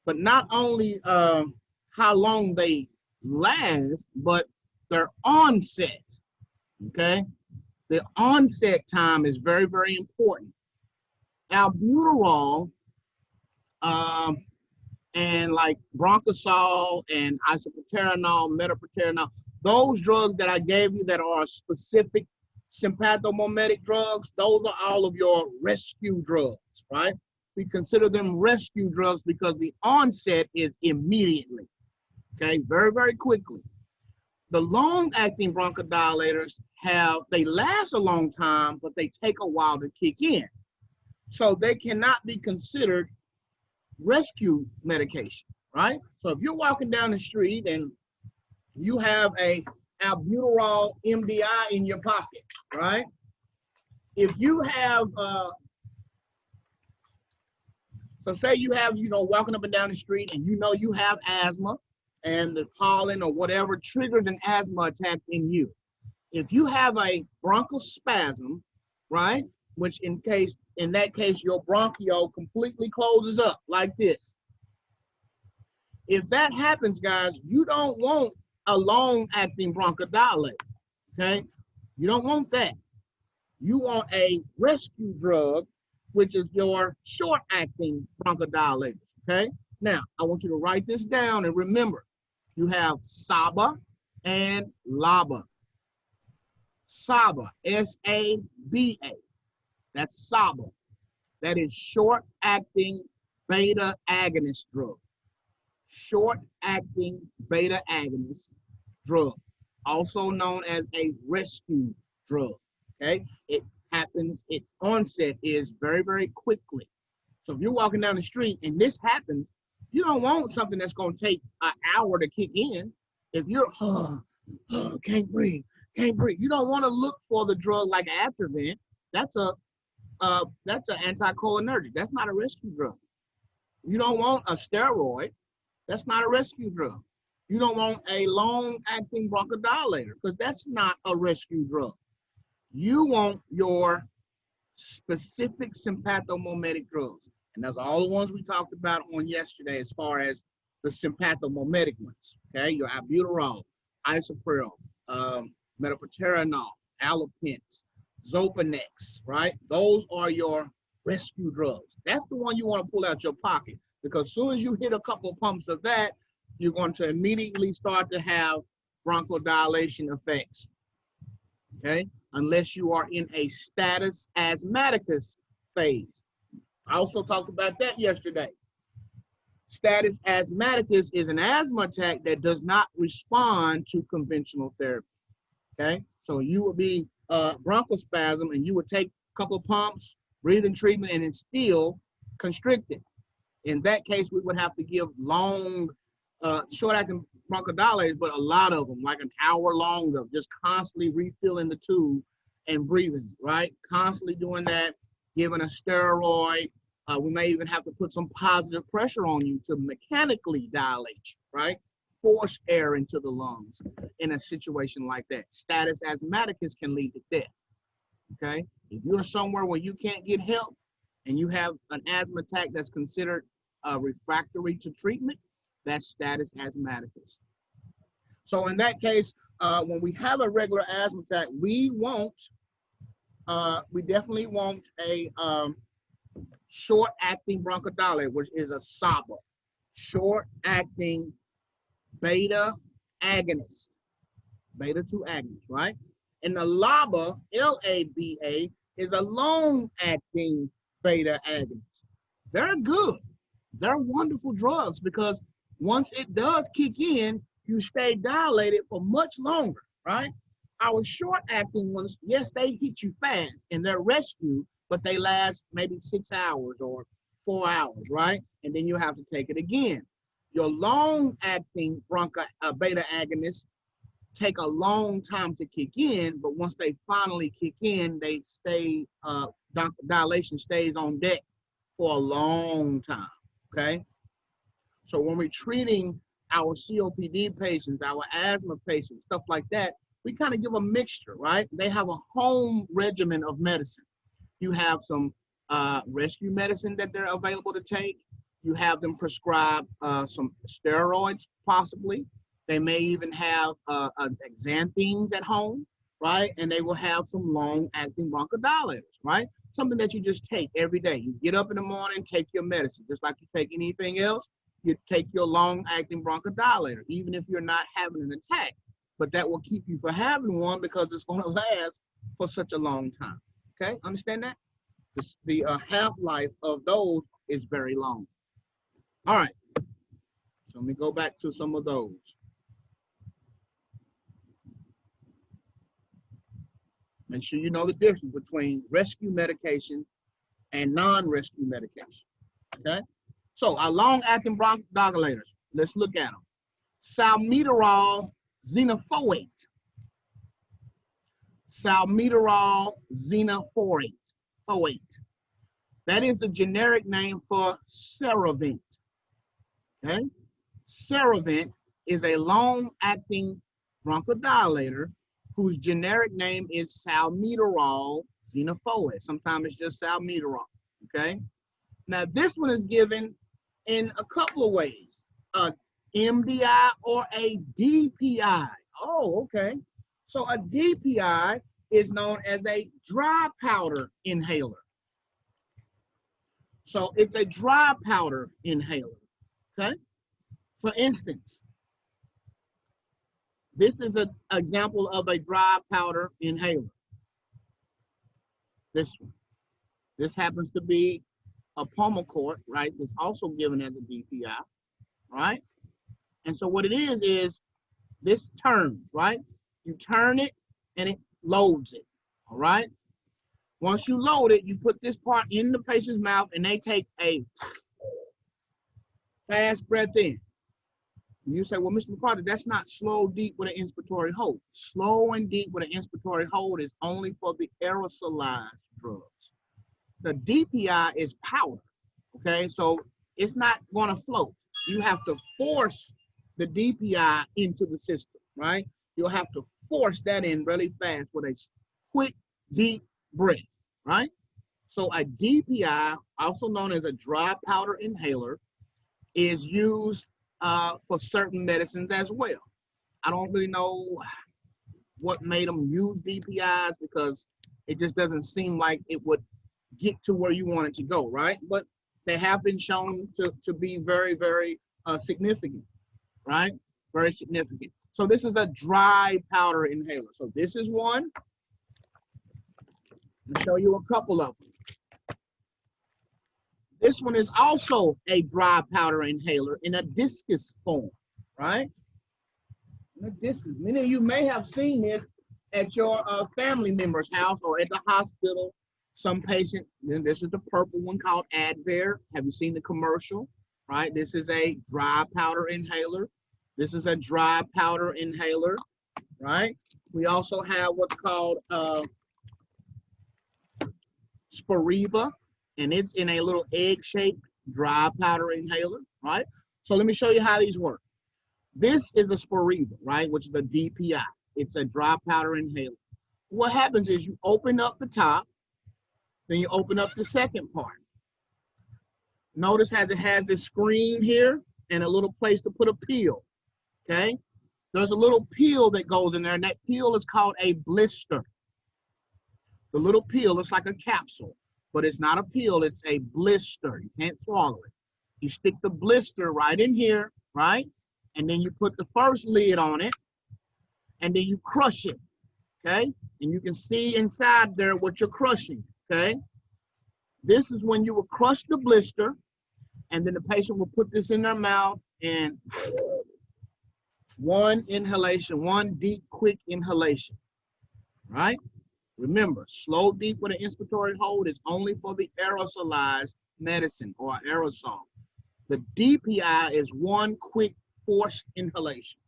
but not only how long they last, but their onset, okay? The onset time is very, very important. Albuterol and like Bronchosol and Isoproterenol, Metaproterenol, those drugs that I gave you that are specific sympathomimetic drugs, those are all of your rescue drugs, right? We consider them rescue drugs because the onset is immediately, okay, very, very quickly. The long-acting bronchodilators they last a long time, but they take a while to kick in. So they cannot be considered rescue medication, right? So if you're walking down the street and you have a albuterol MDI in your pocket, right? If you have, so say you have, you know, walking up and down the street and you know you have asthma and the pollen or whatever triggers an asthma attack in you. If you have a bronchospasm, right, which in that case, your bronchiole completely closes up like this. If that happens, guys, you don't want a long-acting bronchodilator, okay? You don't want that. You want a rescue drug, which is your short-acting bronchodilators, okay? Now, I want you to write this down and remember, you have SABA and LABA. SABA, S-A-B-A. That's SABA. That is short-acting beta agonist drug. Short-acting beta agonist drug, also known as a rescue drug, okay? It happens, its onset is very, very quickly. So if you're walking down the street and this happens, you don't want something that's going to take an hour to kick in. If you're, can't breathe, you don't want to look for the drug like Atrovent. That's an anticholinergic. That's not a rescue drug. You don't want a steroid. That's not a rescue drug. You don't want a long-acting bronchodilator because that's not a rescue drug. You want your specific sympathomimetic drugs. And that's all the ones we talked about on yesterday as far as the sympathomimetic ones, okay? Your albuterol, isopril, metaproterenol, allopurinol, Xopenex, right? Those are your rescue drugs. That's the one you want to pull out your pocket because as soon as you hit a couple of pumps of that, you're going to immediately start to have bronchodilation effects, okay? Unless you are in a status asthmaticus phase. I also talked about that yesterday. Status asthmaticus is an asthma attack that does not respond to conventional therapy, okay? So you would be bronchospasm and you would take a couple of pumps, breathing treatment, and it's still constricted. In that case, we would have to give long, short-acting bronchodilators, but a lot of them, like an hour long of just constantly refilling the tube and breathing, right? Constantly doing that, giving a steroid. We may even have to put some positive pressure on you to mechanically dilate you, right? force air into the lungs in a situation like that. Status asthmaticus can lead to death, okay? If you're somewhere where you can't get help and you have an asthma attack that's considered refractory to treatment, that's status asthmaticus. So in that case, when we have a regular asthma attack, we definitely want a short-acting bronchodilator, which is a SABA, short-acting beta agonist, beta-2 agonist, right? And the LABA, L-A-B-A, is a long-acting beta agonist. They're good. They're wonderful drugs because once it does kick in, you stay dilated for much longer, right? Our short-acting ones, yes, they hit you fast and they're rescue, but they last maybe 6 hours or 4 hours, right? And then you have to take it again. Your long-acting beta agonists take a long time to kick in, but once they finally kick in, they stay, dilation stays on deck for a long time, okay? So when we're treating our COPD patients, our asthma patients, stuff like that, we kind of give a mixture, right? They have a home regimen of medicine. You have some rescue medicine that they're available to take. You have them prescribe some steroids, possibly. They may even have xanthines at home, right? And they will have some long-acting bronchodilators, right? Something that you just take every day. You get up in the morning, take your medicine, just like you take anything else. You take your long-acting bronchodilator, even if you're not having an attack. But that will keep you from having one because it's going to last for such a long time. Okay, understand that? The half-life of those is very long. All right, so let me go back to some of those. Make sure you know the difference between rescue medication and non-rescue medication, okay? So our long-acting bronchodilators, let's look at them. Salmeterol xenophorate. Salmeterol xenophorate. That is the generic name for Ceravent, okay? Ceravent is a long-acting bronchodilator whose generic name is salmeterol xenophorate. Sometimes it's just salmeterol, okay? Now this one is given in a couple of ways, a MDI or a DPI. Oh, okay. So a DPI is known as a dry powder inhaler. So it's a dry powder inhaler, okay? For instance, this is an example of a dry powder inhaler. This one. This happens to be a Pulmicort, right? It's also given as a DPI, right? And so what it is this turns, right? You turn it and it loads it, all right? Once you load it, you put this part in the patient's mouth and they take a fast breath in. And you say, well, Mr. McCarty, that's not slow, deep with an inspiratory hold. Slow and deep with an inspiratory hold is only for the aerosolized drugs. The DPI is powder, okay? So it's not gonna float. You have to force the DPI into the system, right? You'll have to force that in really fast with a quick, deep breath, right? So a DPI, also known as a dry powder inhaler, is used for certain medicines as well. I don't really know what made them use DPIs because it just doesn't seem like it would get to where you want it to go, right? But they have been shown to be very, very significant, right? Very significant. So this is a dry powder inhaler. So this is one. I'll show you a couple of them. This one is also a dry powder inhaler in a discus form, right? In a discus. Many of you may have seen this at your family member's house or at the hospital. Some patient, this is the purple one called Advair. Have you seen the commercial, right? This is a dry powder inhaler. This is a dry powder inhaler, right? We also have what's called Spiriva, and it's in a little egg-shaped dry powder inhaler, right? So let me show you how these work. This is a Spiriva, right, which is a DPI. It's a dry powder inhaler. What happens is you open up the top, then you open up the second part. Notice as it has this screen here and a little place to put a peel, okay? There's a little peel that goes in there, and that peel is called a blister. The little peel looks like a capsule, but it's not a peel, it's a blister. You can't swallow it. You stick the blister right in here, right? And then you put the first lid on it, and then you crush it, okay? And you can see inside there what you're crushing, okay? This is when you will crush the blister, and then the patient will put this in their mouth and one inhalation, one deep, quick inhalation, right? Remember, slow, deep with an inspiratory hold is only for the aerosolized medicine or aerosol. The DPI is one quick forced inhalation,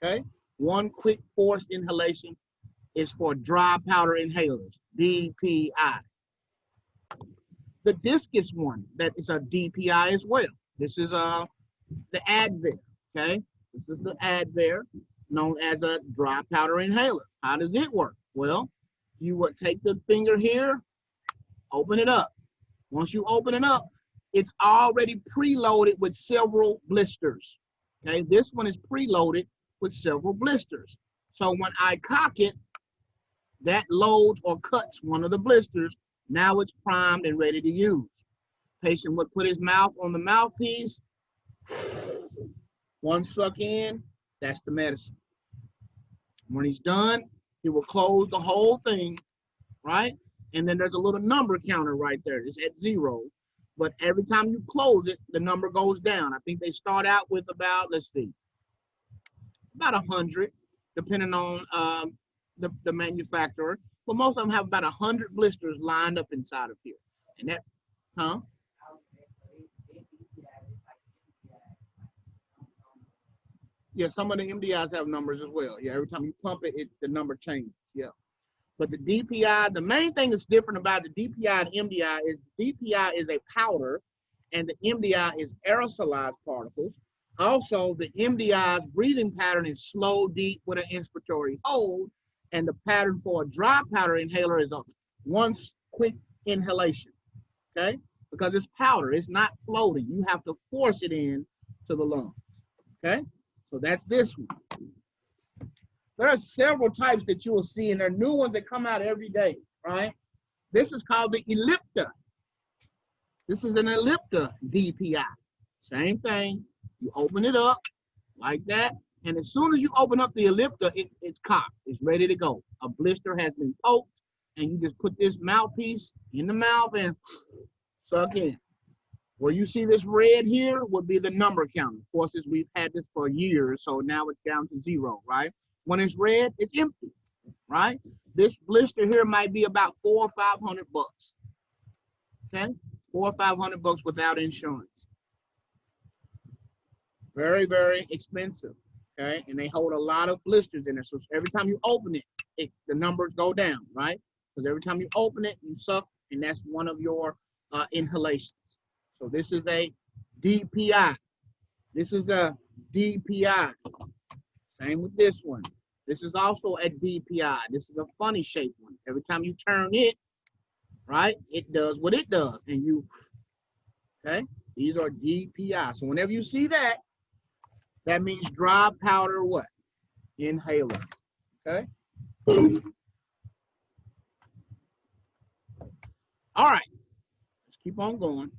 okay? One quick forced inhalation is for dry powder inhalers, DPI. The discus one, that is a DPI as well. This is the Advair, okay? This is the Advair, known as a dry powder inhaler. How does it work? Well, you would take the finger here, open it up. Once you open it up, it's already preloaded with several blisters, okay? This one is preloaded with several blisters. So when I cock it, that loads or cuts one of the blisters. Now it's primed and ready to use. Patient would put his mouth on the mouthpiece. One suck in, that's the medicine. When he's done, he will close the whole thing, right? And then there's a little number counter right there. It's at 0. But every time you close it, the number goes down. I think they start out with about, let's see, about 100, depending on the manufacturer. But most of them have about 100 blisters lined up inside of here. And that, huh? Yeah, some of the MDIs have numbers as well. Yeah, every time you pump it, the number changes. Yeah. But the DPI, the main thing that's different about the DPI and MDI is the DPI is a powder and the MDI is aerosolized particles. Also, the MDI's breathing pattern is slow, deep with an inspiratory hold. And the pattern for a dry powder inhaler is a one quick inhalation, okay? Because it's powder, it's not floating. You have to force it in to the lungs, okay? So that's this one. There are several types that you will see, and there are new ones that come out every day, right? This is called the Ellipta. This is an Ellipta DPI. Same thing. You open it up like that. And as soon as you open up the Ellipta, it's cocked. It's ready to go. A blister has been poked, and you just put this mouthpiece in the mouth and suck in. Where you see this red here would be the number counter. Of course, we've had this for years, so now it's down to 0, right? When it's red, it's empty, right? This blister here might be about $400 or $500, okay? $400 or $500 without insurance. Very, very expensive. Okay, and they hold a lot of blisters in there. So every time you open it, the numbers go down, right? Because every time you open it, you suck, and that's one of your inhalations. So this is a DPI. This is a DPI. Same with this one. This is also a DPI. This is a funny shaped one. Every time you turn it, right, it does what it does. And you, okay, these are DPI. So whenever you see that, that means dry powder what? Inhaler, okay? All right, let's keep on going.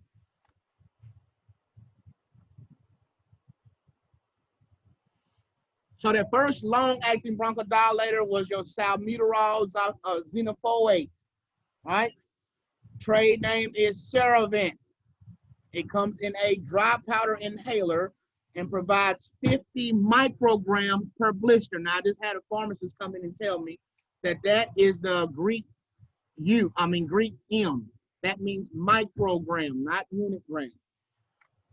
So that first long-acting bronchodilator was your salmeterol xenophoate, right? Trade name is Ceravent. It comes in a dry powder inhaler and provides 50 micrograms per blister. Now, I just had a pharmacist come in and tell me that that is the Greek M. That means microgram, not unit gram.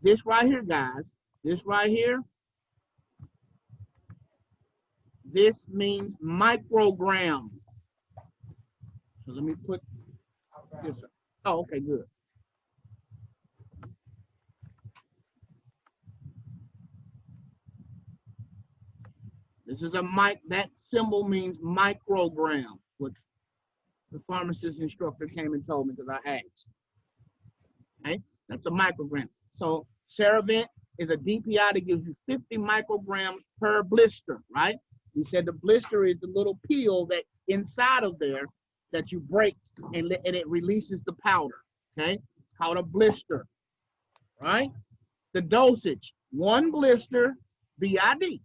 This right here, guys, this right here, this means microgram. So let me put this up. Oh, okay, good. This is that symbol means microgram, which the pharmacist instructor came and told me because I asked. Okay, that's a microgram. So Ceravent is a DPI that gives you 50 micrograms per blister, right? We said the blister is the little peel that's inside of there that you break and it releases the powder, okay? It's called a blister, right? The dosage, 1 blister BID.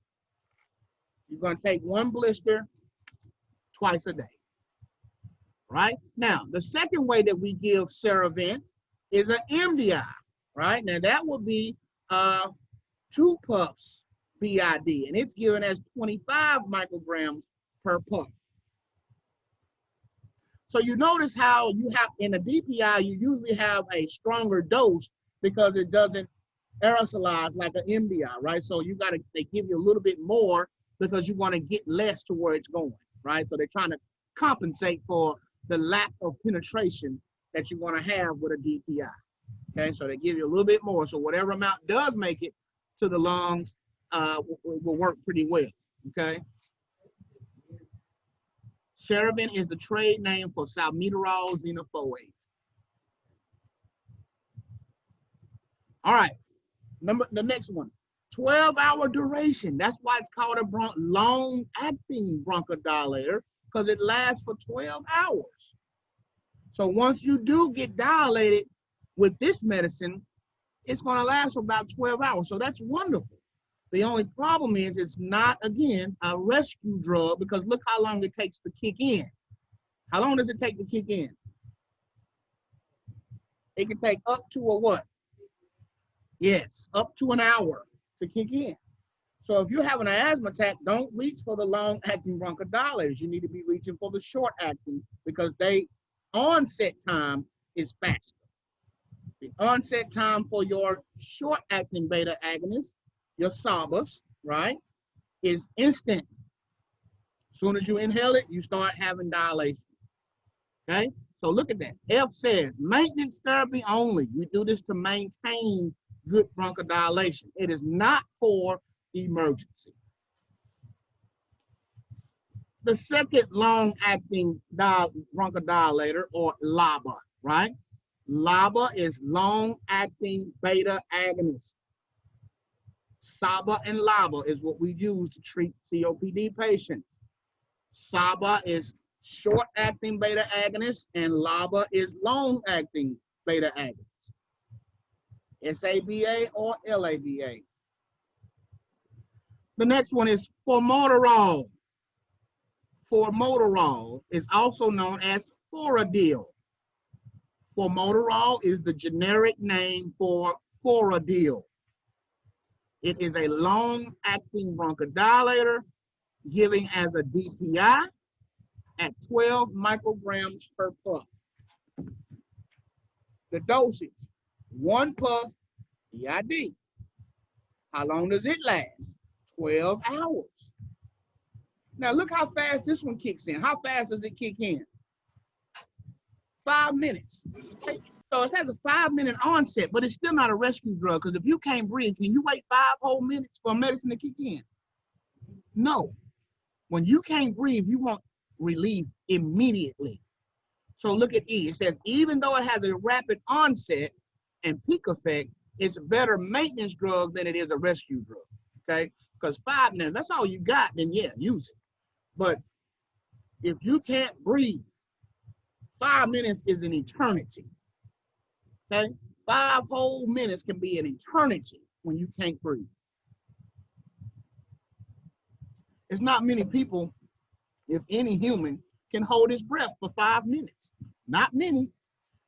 You're going to take 1 blister twice a day, right? Now, the second way that we give Ceravent is an MDI, right? Now, that would be 2 puffs BID, and it's given as 25 micrograms per puff. So you notice how you have, in a DPI, you usually have a stronger dose because it doesn't aerosolize like an MDI, right? So they give you a little bit more because you want to get less to where it's going, right? So they're trying to compensate for the lack of penetration that you want to have with a DPI, okay? So they give you a little bit more. So whatever amount does make it to the lungs will work pretty well, okay? Ceravent is the trade name for salmeterol xenophosphate. All right, the next one, 12-hour duration. That's why it's called a long-acting bronchodilator, because it lasts for 12 hours. So once you do get dilated with this medicine, it's going to last for about 12 hours. So that's wonderful. The only problem is it's not, again, a rescue drug because look how long it takes to kick in. How long does it take to kick in? It can take up to a what? Yes, up to an hour to kick in. So if you're having an asthma attack, don't reach for the long-acting bronchodilators. You need to be reaching for the short-acting because onset time is faster. The onset time for your short-acting beta agonist, your SABAs, right, is instant. As soon as you inhale it, you start having dilation, okay? So look at that. F says, maintenance therapy only. We do this to maintain good bronchodilation. It is not for emergency. The second long-acting bronchodilator, or LABA, right? LABA is long-acting beta agonist. SABA and LABA is what we use to treat COPD patients. SABA is short-acting beta agonist, and LABA is long-acting beta agonist. SABA or LABA. The next one is formoterol. Formoterol is also known as Foradil. Formoterol is the generic name for Foradil. It is a long-acting bronchodilator giving as a DPI at 12 micrograms per puff. The dosage, 1 puff BID. How long does it last? 12 hours. Now look how fast this one kicks in. How fast does it kick in? 5 minutes. Okay. So it has a 5-minute onset, but it's still not a rescue drug because if you can't breathe, can you wait 5 whole minutes for medicine to kick in? No. When you can't breathe, you want relief immediately. So look at E. It says, even though it has a rapid onset and peak effect, it's a better maintenance drug than it is a rescue drug, okay? Because 5 minutes, that's all you got, then yeah, use it. But if you can't breathe, 5 minutes is an eternity, okay? 5 whole minutes can be an eternity when you can't breathe. It's not many people, if any human, can hold his breath for 5 minutes. Not many.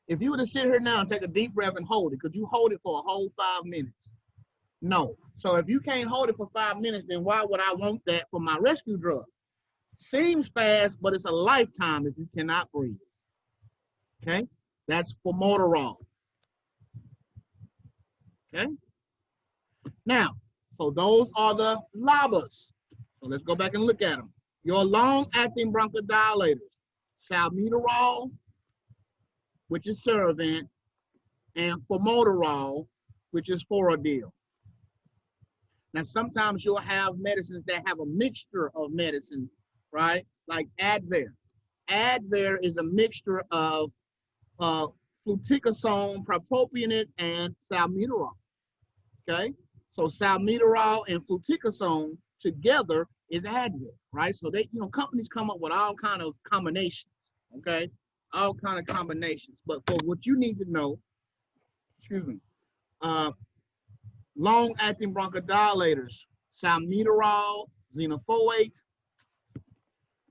If you were to sit here now and take a deep breath and hold it, could you hold it for a whole 5 minutes? No. So if you can't hold it for 5 minutes, then why would I want that for my rescue drug? Seems fast, but it's a lifetime if you cannot breathe. Okay? That's formoterol. Okay? Now, so those are the LABAs. So let's go back and look at them. Your long-acting bronchodilators, salmeterol, which is Ceravent, and formoterol, which is Foradil. Now, sometimes you'll have medicines that have a mixture of medicines, right? Like Advair. Advair is a mixture of fluticasone, proprionate, and salmeterol. Okay, so salmeterol and fluticasone together is Advair, right? So they, companies come up with all kind of combinations. Okay, all kind of combinations. But for what you need to know, excuse me, long-acting bronchodilators, salmeterol, xenophorate,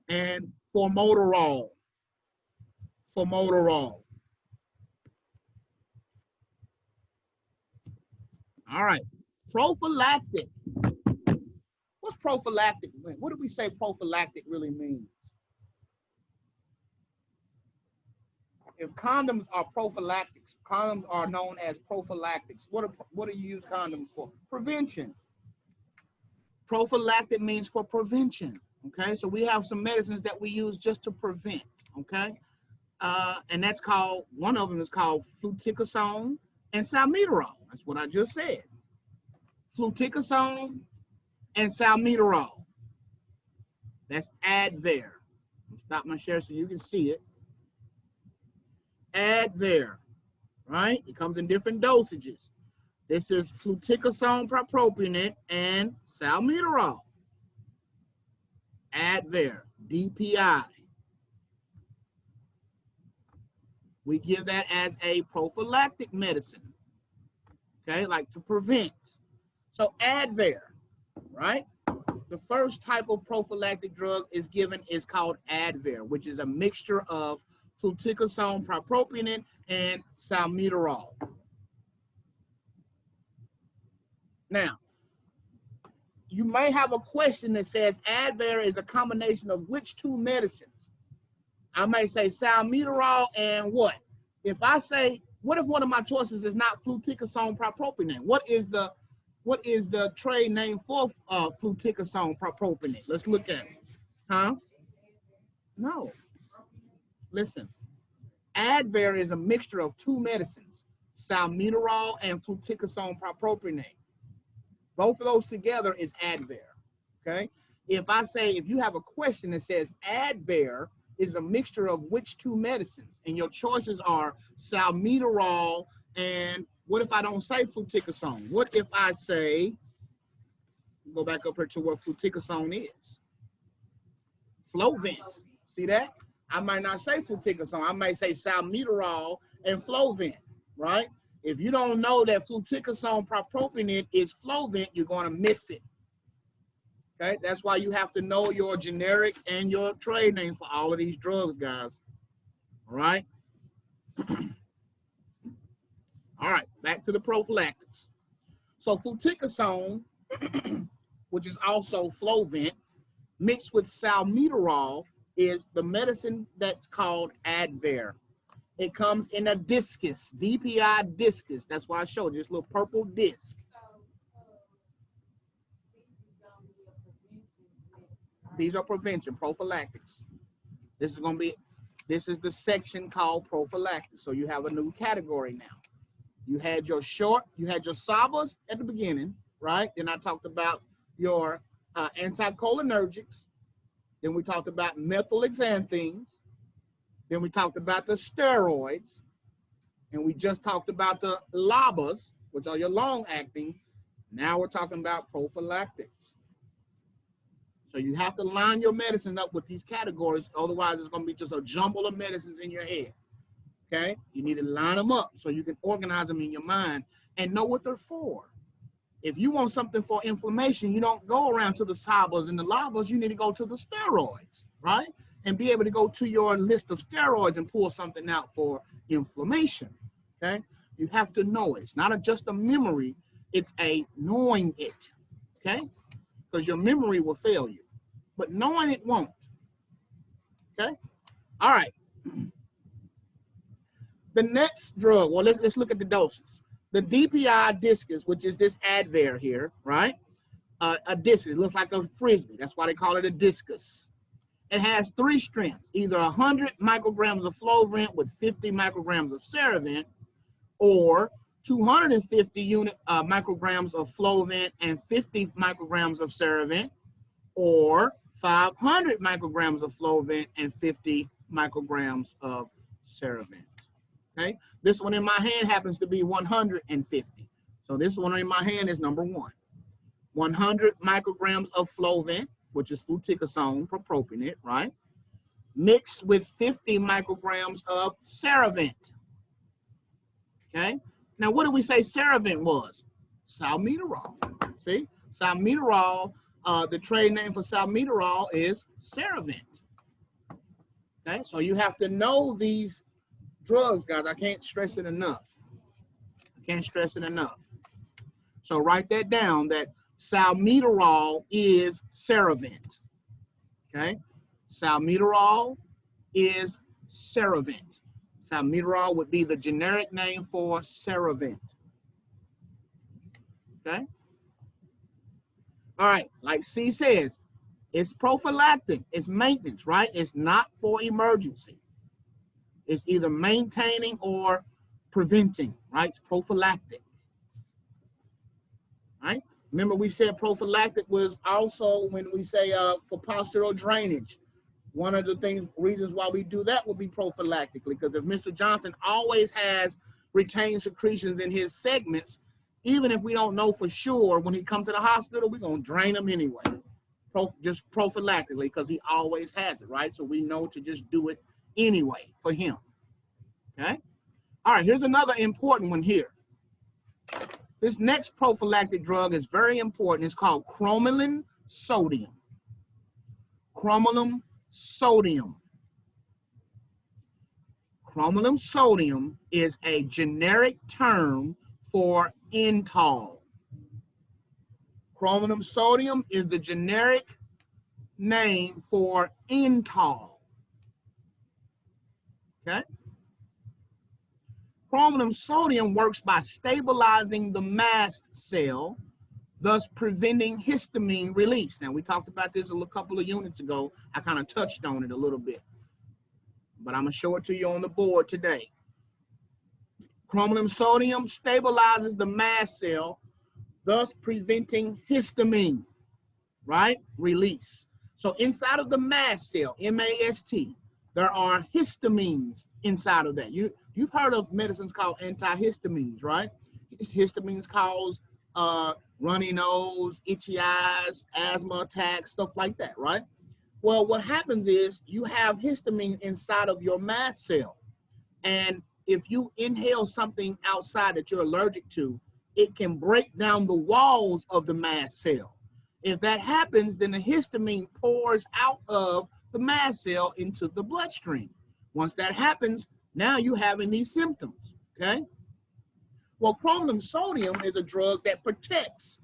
and formoterol. Formoterol. All right, prophylactic. What's prophylactic? What do we say prophylactic really means? If condoms are prophylactics, condoms are known as prophylactics. What do you use condoms for? Prevention. Prophylactic means for prevention. Okay, so we have some medicines that we use just to prevent. Okay, and that's called, one of them is called fluticasone and salmeterol. That's what I just said. Fluticasone and salmeterol. That's Advair. Stop my share so you can see it. Advair, right? It comes in different dosages. This is fluticasone propionate and salmeterol. Advair, DPI. We give that as a prophylactic medicine, okay, like to prevent. So Advair, right? The first type of prophylactic drug is called Advair, which is a mixture of fluticasone propionate and salmeterol. Now, you may have a question that says Advair is a combination of which two medicines? I may say salmeterol and what? If I say, what if one of my choices is not fluticasone propionate? What is the trade name for fluticasone propionate? Let's look at it. Huh? No. Listen, Advair is a mixture of two medicines, salmeterol and fluticasone propionate. Both of those together is Advair, okay? If you have a question that says Advair is a mixture of which two medicines, and your choices are salmeterol and what if I don't say fluticasone? What if I say, go back up here to where fluticasone is? Flovent, see that? I might not say fluticasone, I might say salmeterol and flovent, right? If you don't know that fluticasone propionate is flovent, you're going to miss it. Okay, that's why you have to know your generic and your trade name for all of these drugs, guys. All right. All right, back to the prophylactics. So fluticasone, which is also flovent, mixed with salmeterol, is the medicine that's called Advair. It comes in a discus, Dpi Discus. That's why I showed you this little purple disc. These are prevention, prophylactics. This is the section called prophylactics. So you have a new category now. You had your SABAs at the beginning, right? Then I talked about your anticholinergics. Then we talked about methylxanthines. Then we talked about the steroids. And we just talked about the LABAs, which are your long-acting. Now we're talking about prophylactics. So you have to line your medicine up with these categories. Otherwise, it's going to be just a jumble of medicines in your head. Okay? You need to line them up so you can organize them in your mind and know what they're for. If you want something for inflammation, you don't go around to the SABAs and the LABAs. You need to go to the steroids, right? And be able to go to your list of steroids and pull something out for inflammation, okay? You have to know it. It's not just a memory. It's a knowing it, okay? Because your memory will fail you, but knowing it won't, okay? All right. The next drug, well, let's look at the doses. The Dpi Discus, which is this Advair here, right? A discus, it looks like a frisbee. That's why they call it a discus. It has three strengths, either 100 micrograms of flovent with 50 micrograms of ceravent, or 250 micrograms of Flovent and 50 micrograms of Ceravent, or 500 micrograms of Flovent and 50 micrograms of Ceravent. Okay, this one in my hand happens to be 150. So this one in my hand is number 1. 100 micrograms of Flovent, which is fluticasone proprionate, right? Mixed with 50 micrograms of Ceravent. Okay, now what did we say Ceravent was? Salmeterol. See, salmeterol, the trade name for salmeterol is Ceravent. Okay, so you have to know these drugs, guys. I can't stress it enough. I can't stress it enough. So write that down, that salmeterol is Ceravent. Okay, salmeterol is Ceravent. Salmeterol would be the generic name for Ceravent. Okay. All right, like C says, it's prophylactic, it's maintenance, right? It's not for emergency. It's either maintaining or preventing, right? It's prophylactic, right? Remember we said prophylactic was also when we say for postural drainage. One of the reasons why we do that would be prophylactically, because if Mr. Johnson always has retained secretions in his segments, even if we don't know for sure, when he comes to the hospital, we're going to drain them anyway, just prophylactically, because he always has it, right? So we know to just do it anyway for him, okay? All right, here's another important one here. This next prophylactic drug is very important. It's called Chromium Sodium. Chromium Sodium. Chromium Sodium is a generic term for Intol. Chromium Sodium is the generic name for Intol. Okay? Chromium Sodium works by stabilizing the mast cell, thus preventing histamine release. Now, we talked about this a couple of units ago. I kind of touched on it a little bit, but I'm going to show it to you on the board today. Chromium Sodium stabilizes the mast cell, thus preventing histamine, right? Release. So inside of the mast cell, M-A-S-T, there are histamines inside of that. You've heard of medicines called antihistamines, right? Histamines cause runny nose, itchy eyes, asthma attacks, stuff like that, right? Well, what happens is you have histamine inside of your mast cell. And if you inhale something outside that you're allergic to, it can break down the walls of the mast cell. If that happens, then the histamine pours out of the mast cell into the bloodstream. Once that happens, now you're having these symptoms, okay? Well, chromium sodium is a drug that protects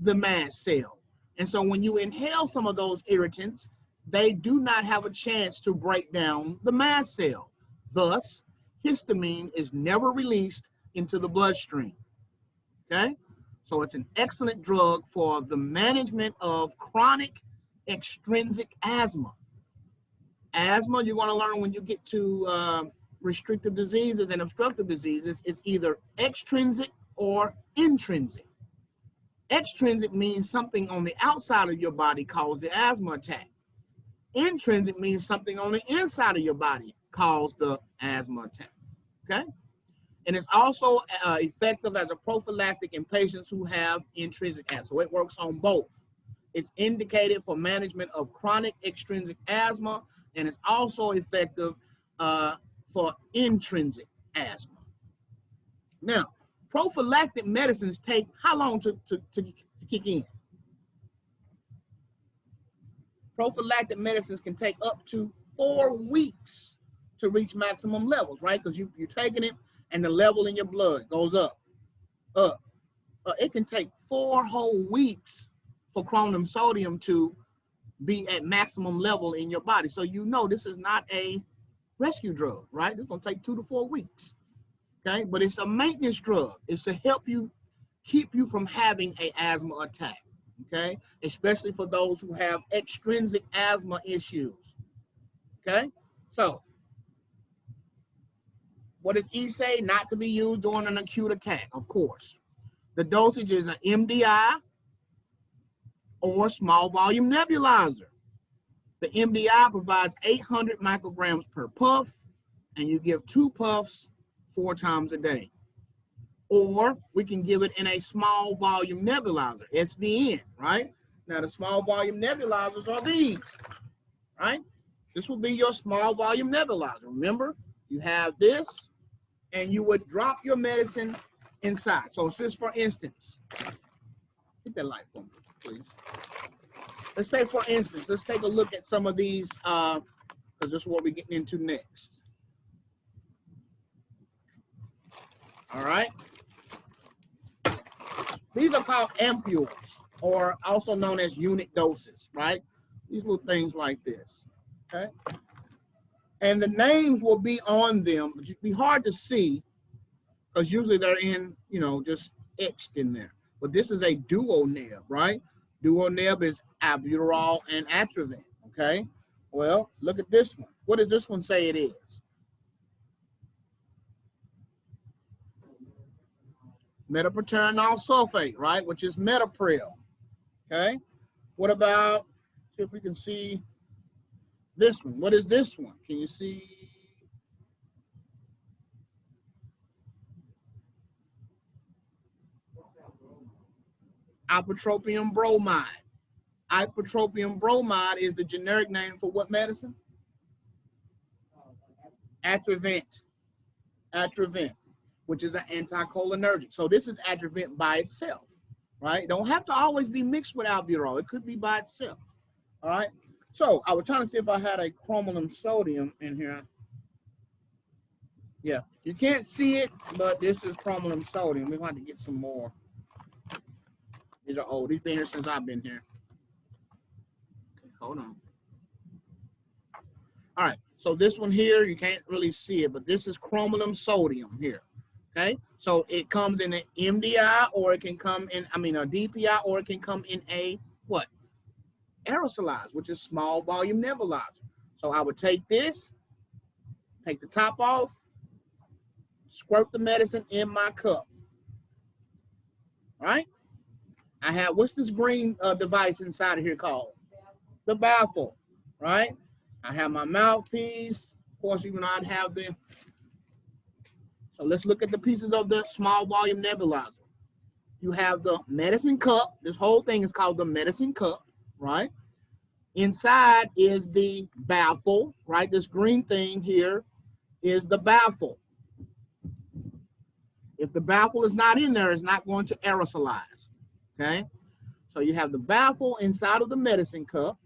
the mast cell. And so when you inhale some of those irritants, they do not have a chance to break down the mast cell. Thus, histamine is never released into the bloodstream, okay? So it's an excellent drug for the management of chronic extrinsic asthma. Asthma, you're going to learn when you get to restrictive diseases and obstructive diseases, it's either extrinsic or intrinsic. Extrinsic means something on the outside of your body caused the asthma attack. Intrinsic means something on the inside of your body caused the asthma attack, okay? And it's also effective as a prophylactic in patients who have intrinsic asthma. So it works on both. It's indicated for management of chronic extrinsic asthma, and it's also effective for intrinsic asthma. Now, prophylactic medicines take how long to kick in? Prophylactic medicines can take up to 4 weeks to reach maximum levels, right? Because you're taking it and the level in your blood goes up. It can take 4 whole weeks for chromium sodium to be at maximum level in your body. So you know this is not a rescue drug, right? It's gonna take 2 to 4 weeks, okay? But it's a maintenance drug. It's to help you, keep you from having an asthma attack, okay? Especially for those who have extrinsic asthma issues, okay? So What does E say? Not to be used during an acute attack, of course. The dosage is an MDI or small volume nebulizer. The MDI provides 800 micrograms per puff, and you give 2 puffs 4 times a day. Or we can give it in a small volume nebulizer, SVN, right? Now the small volume nebulizers are these, right? This will be your small volume nebulizer. Remember, you have this, and you would drop your medicine inside. So just for instance, hit that light for me, please. Let's say, for instance, let's take a look at some of these, because this is what we're getting into next. All right. These are called ampules, or also known as unit doses, right? These little things like this, okay? And the names will be on them, but it'd be hard to see because usually they're in, you know, just etched in there. But this is a duo neb, right? Duo neb is albuterol and Atrovent, okay? Well, look at this one. What does this one say it is? Metaproterenol sulfate, right? Which is Metapril, okay? What about, see if we can see this one. What is this one? Can you see? Ipratropium bromide. Ipratropium bromide is the generic name for what medicine? Atrovent. Atrovent, which is an anticholinergic. So this is Atrovent by itself, right? Don't have to always be mixed with albuterol. It could be by itself, all right? So I was trying to see if I had a Chromium Sodium in here. Yeah, you can't see it, but this is Chromium Sodium. We're going to get some more. These are old. These been here since I've been here. Okay, hold on. All right, so this one here, you can't really see it, but this is Chromium Sodium here, okay? So it comes in an MDI, or it can come in, a DPI, or it can come in a, what? Aerosolized, which is small volume nebulizer. So I would take this, take the top off, squirt the medicine in my cup, all right? I have, what's this green device inside of here called? The baffle, right? I have my mouthpiece. Of course, even I'd have the, so let's look at the pieces of the small volume nebulizer. You have the medicine cup. This whole thing is called the medicine cup, right? Inside is the baffle, right? This green thing here is the baffle. If the baffle is not in there, it's not going to aerosolize, okay? So you have the baffle inside of the medicine cup.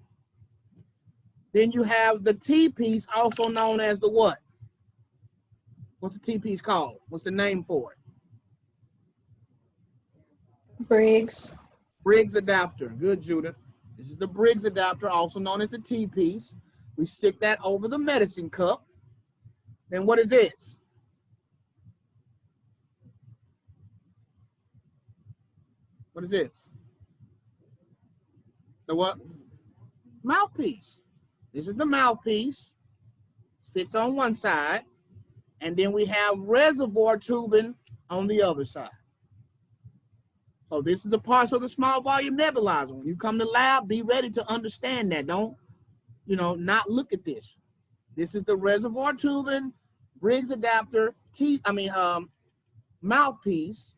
Then you have the T-piece, also known as the what? What's the T-piece called? What's the name for it? Briggs. Briggs adapter. Good, Judith. This is the Briggs adapter, also known as the T-piece. We stick that over the medicine cup. Then what is this? What is this? The what? Mouthpiece. This is the mouthpiece. Fits on one side. And then we have reservoir tubing on the other side. So this is the parts of the small volume nebulizer. When you come to lab, be ready to understand that. Don't, not look at this. This is the reservoir tubing, Briggs adapter, mouthpiece.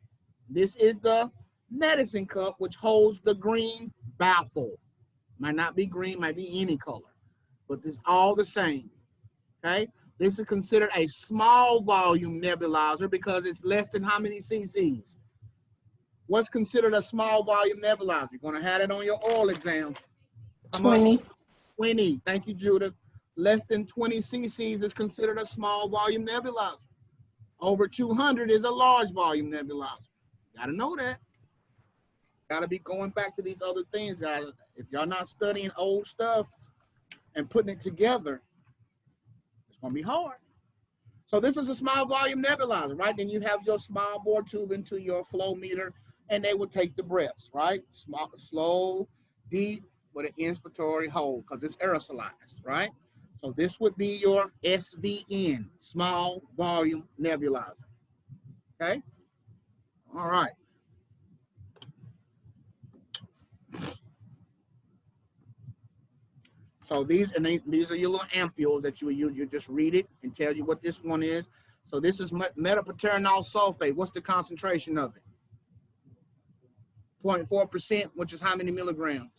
This is the medicine cup, which holds the green baffle. Might not be green, might be any color, but it's all the same, okay? This is considered a small volume nebulizer because it's less than how many cc's? What's considered a small volume nebulizer? You're gonna have it on your oral exam. 20. 20, thank you, Judith. Less than 20 cc's is considered a small volume nebulizer. Over 200 is a large volume nebulizer. You gotta know that. Gotta be going back to these other things, guys. If y'all not studying old stuff and putting it together, it's gonna be hard. So this is a small volume nebulizer, right? Then you have your small bore tube into your flow meter, and they will take the breaths, right? Small, slow, deep, with an inspiratory hold, because it's aerosolized, right? So this would be your SVN, small volume nebulizer. Okay? All right. So these are your little ampules that you would use. You just read it and tell you what this one is. So this is metapaterenol sulfate. What's the concentration of it? 0.4%, which is how many milligrams?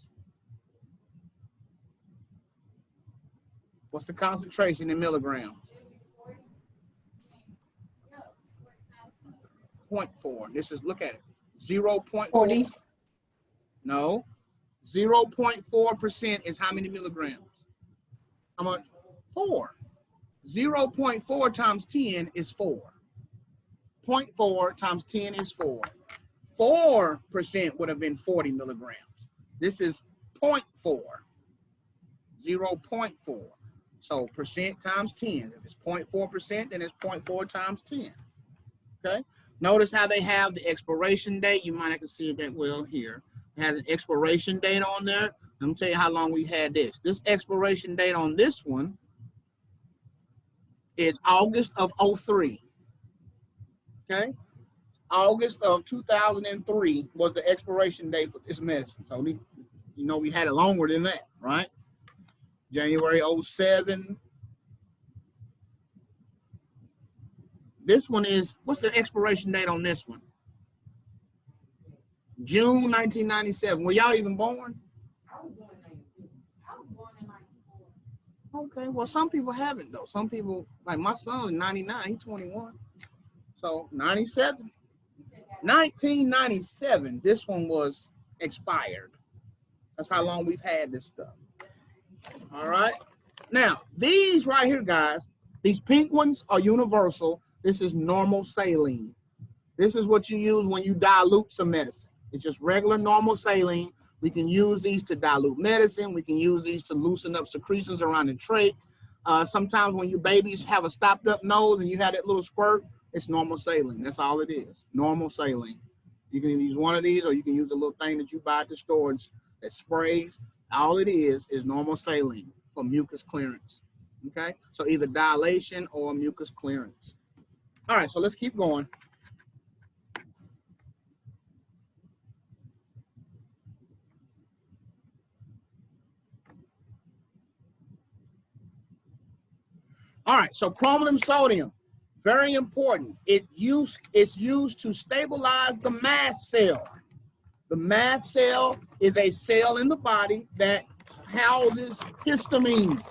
What's the concentration in milligrams? 0.4. This is, look at it. 0.4. 40. No. 0.4% is how many milligrams? How much? 4. 0.4 times 10 is 4. 0.4 times 10 is 4. 4% would have been 40 milligrams. This is 0.4. 0.4. So percent times 10. If it's 0.4%, then it's 0.4 times 10. Okay? Notice how they have the expiration date. You might not can see it that well here. It has an expiration date on there. Let me tell you how long we had this. This expiration date on this one is August of 03. Okay? August of 2003 was the expiration date for this medicine. So we had it longer than that, right? January 07. This one is, what's the expiration date on this one? June 1997. Were y'all even born? I was born in 94. Okay, well, some people haven't, though. Some people, like my son is 99, he's 21. So 97. 1997, this one was expired. That's how long we've had this stuff. All right. Now, these right here, guys, these pink ones are universal. This is normal saline. This is what you use when you dilute some medicine. It's just regular normal saline. We can use these to dilute medicine. We can use these to loosen up secretions around the trach. Sometimes when your babies have a stopped up nose and you have that little squirt, it's normal saline. That's all it is, normal saline. You can use one of these or you can use a little thing that you buy at the store that sprays. All it is normal saline for mucus clearance, okay? So either dilation or mucus clearance. All right, so let's keep going. All right, so chromium sodium, very important. It's used to stabilize the mast cell. The mast cell is a cell in the body that houses histamine.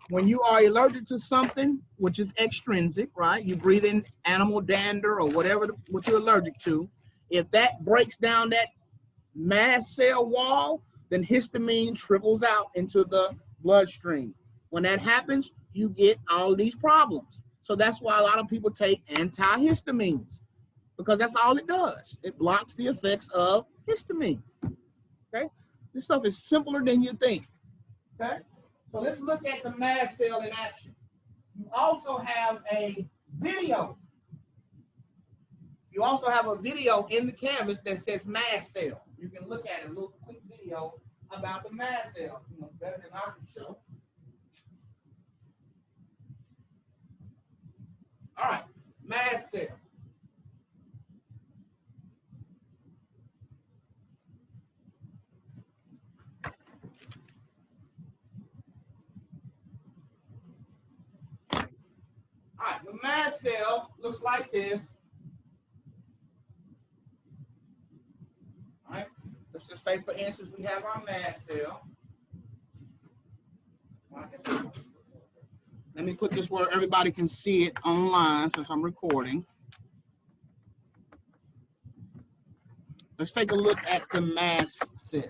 When you are allergic to something, which is extrinsic, right? You breathe in animal dander or whatever what you're allergic to. If that breaks down that mast cell wall, then histamine triples out into the bloodstream. When that happens, you get all these problems. So that's why a lot of people take antihistamines, because that's all it does. It blocks the effects of histamine. Okay? This stuff is simpler than you think. Okay? So let's look at the mast cell in action. You also have a video. You also have a video in the canvas that says mast cell. You can look at it, a little quick video about the mast cell. Better than I can show. All right, mast cell. All right, the mast cell looks like this. All right, let's just say, for instance, we have our mast cell. Let me put this where everybody can see it online since I'm recording. Let's take a look at the mast cell.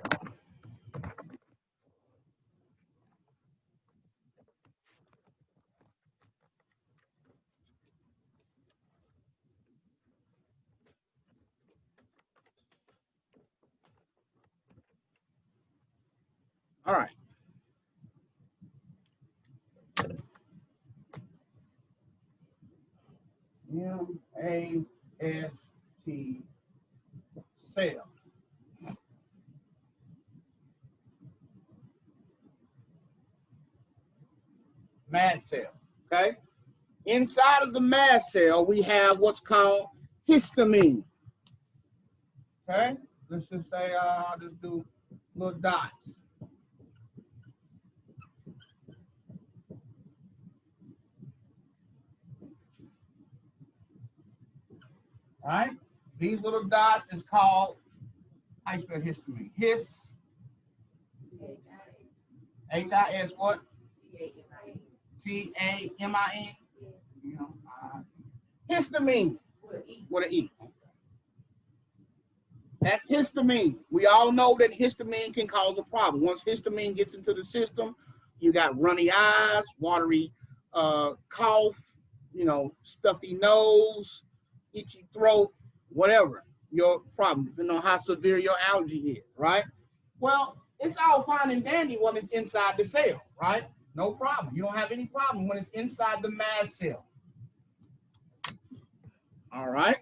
All right. M-A-S-T cell. mast cell, okay? Inside of the mast cell, we have what's called histamine, okay? Let's just say, I'll just do little dots. All right? These little dots is called, how you spell histamine? H-I-S what? T-A-M-I-N? You know, histamine with an E. That's histamine. We all know that histamine can cause a problem. Once histamine gets into the system, you got runny eyes, watery cough, you know, stuffy nose, itchy throat, whatever your problem, depending on how severe your allergy is, right? Well, it's all fine and dandy when it's inside the cell, right? No problem. You don't have any problem when it's inside the mast cell. All right.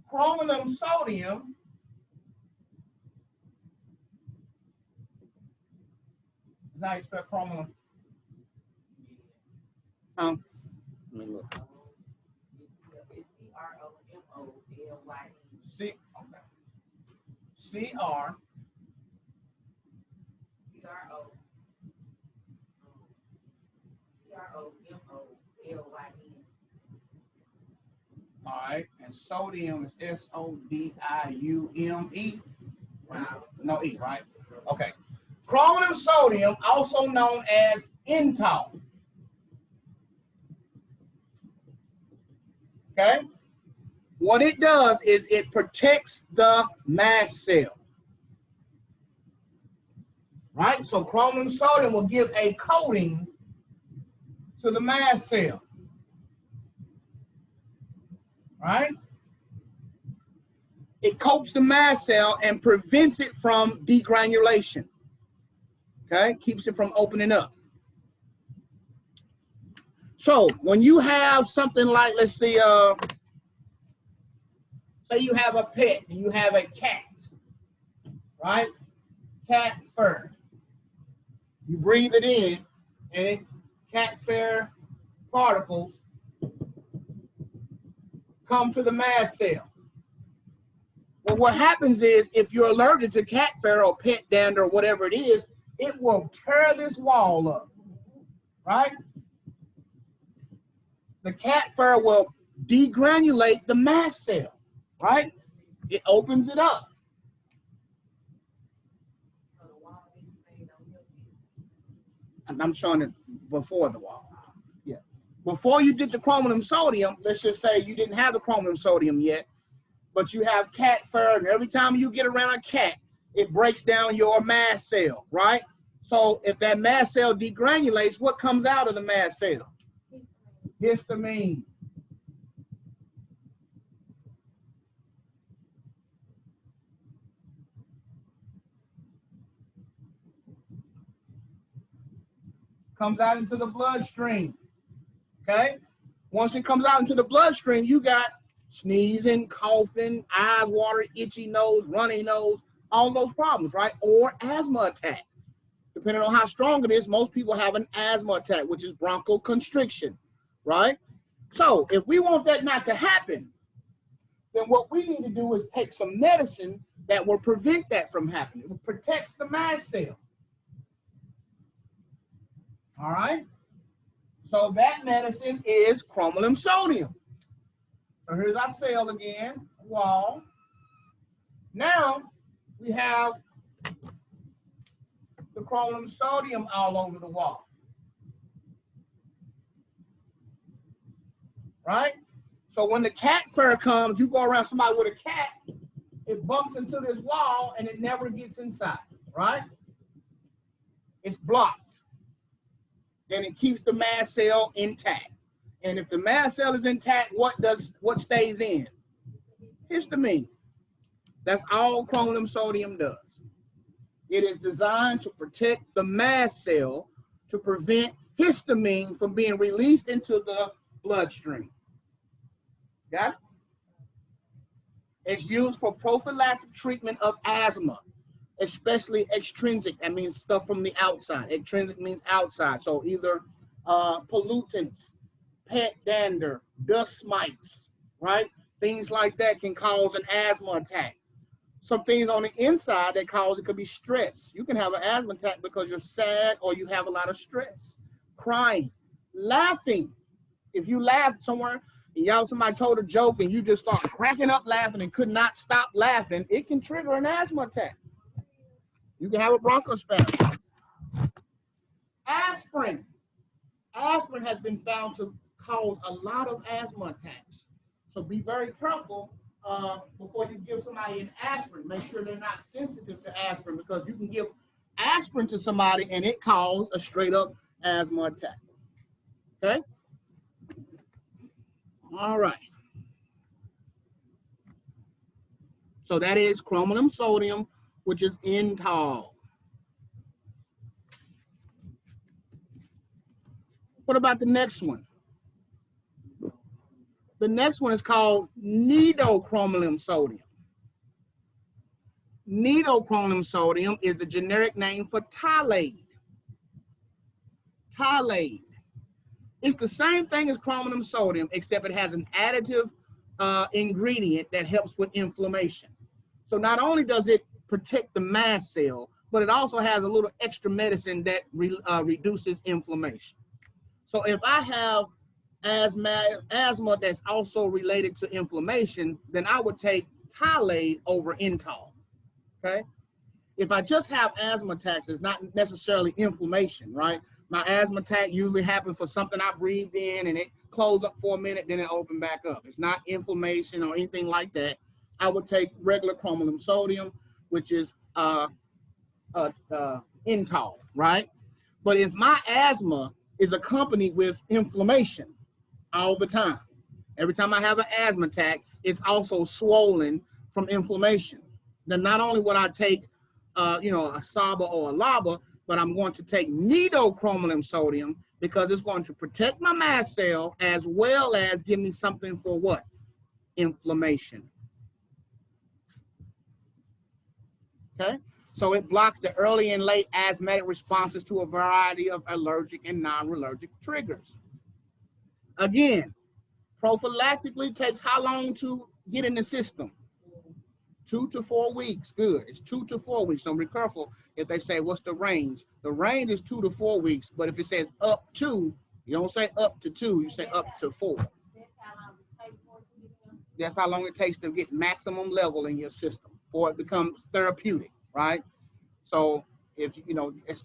Chromium sodium is how you spell chromium. Let me look. C-R. All right, and sodium is S-O-D-I-U-M-E. Wow. No E, right? Okay. Chromium sodium, also known as Intol. Okay? What it does is it protects the mast cell. Right? So chromium sodium will give a coating to the mast cell. Right? It coats the mast cell and prevents it from degranulation. Okay? Keeps it from opening up. So when you have something like, let's see, say you have a pet and you have a cat, right? Cat fur. You breathe it in and cat fur particles come to the mast cell. Well, what happens is if you're allergic to cat fur or pet dander or whatever it is, it will tear this wall up, right? The cat fur will degranulate the mast cell, right? It opens it up. And I'm showing it before the wall. Yeah. Before you did the chromium sodium, let's just say you didn't have the chromium sodium yet, but you have cat fur, and every time you get around a cat, it breaks down your mast cell, right? So if that mast cell degranulates, what comes out of the mast cell? Histamine. Comes out into the bloodstream. Okay? Once it comes out into the bloodstream, you got sneezing, coughing, eyes watering, itchy nose, runny nose, all those problems, right? Or asthma attack. Depending on how strong it is, most people have an asthma attack, which is bronchoconstriction, right? So if we want that not to happen, then what we need to do is take some medicine that will prevent that from happening. It protects the mast cell. All right? So that medicine is chromium sodium. So here's our cell again, wall. Now we have the chromium sodium all over the wall. Right? So when the cat fur comes, you go around somebody with a cat, it bumps into this wall and it never gets inside, right? It's blocked. Then it keeps the mast cell intact. And if the mast cell is intact, what stays in? Histamine. That's all chromium sodium does. It is designed to protect the mast cell to prevent histamine from being released into the bloodstream. Got it? It's used for prophylactic treatment of asthma, especially extrinsic. That means stuff from the outside. Extrinsic means outside. So either pollutants, pet dander, dust mites, right? Things like that can cause an asthma attack. Some things on the inside that cause it could be stress. You can have an asthma attack because you're sad or you have a lot of stress. Crying, laughing. If you laugh somewhere, and somebody told a joke and you just start cracking up laughing and could not stop laughing, it can trigger an asthma attack. You can have a bronchospasm. Aspirin. Aspirin has been found to cause a lot of asthma attacks. So be very careful before you give somebody an aspirin. Make sure they're not sensitive to aspirin, because you can give aspirin to somebody and it causes a straight up asthma attack. Okay? All right. So that is chromium sodium, which is Intol. What about the next one? The next one is called nidochromium sodium. Nidochromium sodium is the generic name for Tolade. Tolade. It's the same thing as chromium sodium, except it has an additive ingredient that helps with inflammation. So not only does it protect the mast cell, but it also has a little extra medicine that reduces inflammation. So if I have asthma that's also related to inflammation, then I would take Tolade over Intol, okay? If I just have asthma attacks, it's not necessarily inflammation, right? My asthma attack usually happens for something I breathed in and it closed up for a minute, then it opened back up. It's not inflammation or anything like that. I would take regular chromium sodium, which is Intol, right? But if my asthma is accompanied with inflammation all the time, every time I have an asthma attack, it's also swollen from inflammation, then not only would I take a Saba or a Laba, but I'm going to take nidochromium sodium because it's going to protect my mast cell as well as give me something for what? Inflammation. Okay? So it blocks the early and late asthmatic responses to a variety of allergic and non-allergic triggers. Again, prophylactically takes how long to get in the system? 2 to 4 weeks. Good. It's 2 to 4 weeks. So be careful if they say, what's the range? The range is 2 to 4 weeks, but if it says up to, you don't say up to 2, you say up to 4. That's how long it takes to get maximum level in your system before it becomes therapeutic, right? So if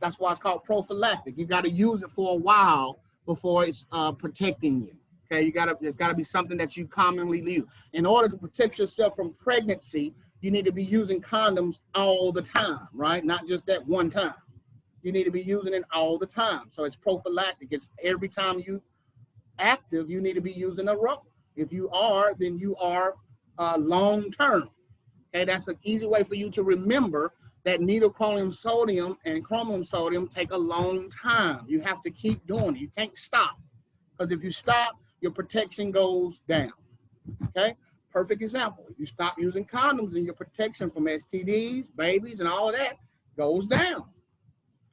that's why it's called prophylactic. You got to use it for a while before it's protecting you. Okay, there's got to be something that you commonly use. In order to protect yourself from pregnancy, you need to be using condoms all the time, right? Not just that one time. You need to be using it all the time. So it's prophylactic. It's every time you active, you need to be using a rubber. If you are, then you are long term. Okay, that's an easy way for you to remember that nidochromium sodium and chromium sodium take a long time. You have to keep doing it. You can't stop, because if you stop, your protection goes down. Okay, perfect example. If you stop using condoms, and your protection from STDs, babies, and all of that goes down.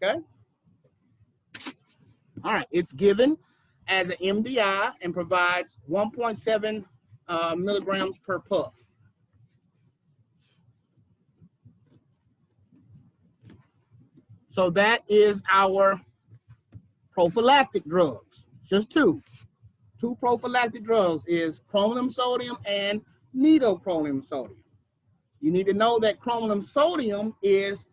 Okay. All right, it's given as an MDI and provides 1.7 milligrams per puff. So that is our prophylactic drugs, just two. Two prophylactic drugs is chromium sodium and nidochromium sodium. You need to know that chromium sodium is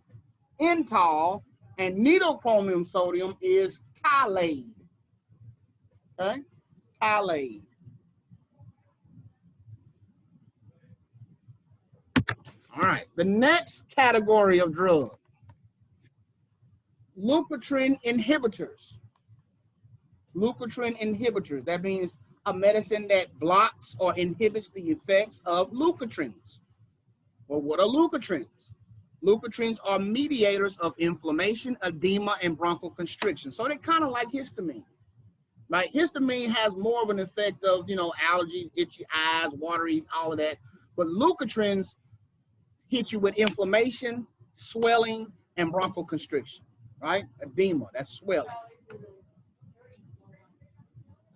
Intol and nidochromium sodium is Tolade. Okay, Tolade. All right, the next category of drug, leukotriene inhibitors. Leukotriene inhibitors, that means a medicine that blocks or inhibits the effects of leukotrienes. Well, what are leukotrienes? Leukotrienes are mediators of inflammation, edema, and bronchoconstriction. So they're kind of like histamine. Right? Histamine has more of an effect of, allergies, itchy eyes, watery, all of that. But leukotrienes hit you with inflammation swelling, and bronchoconstriction, right? Edema, that's swelling.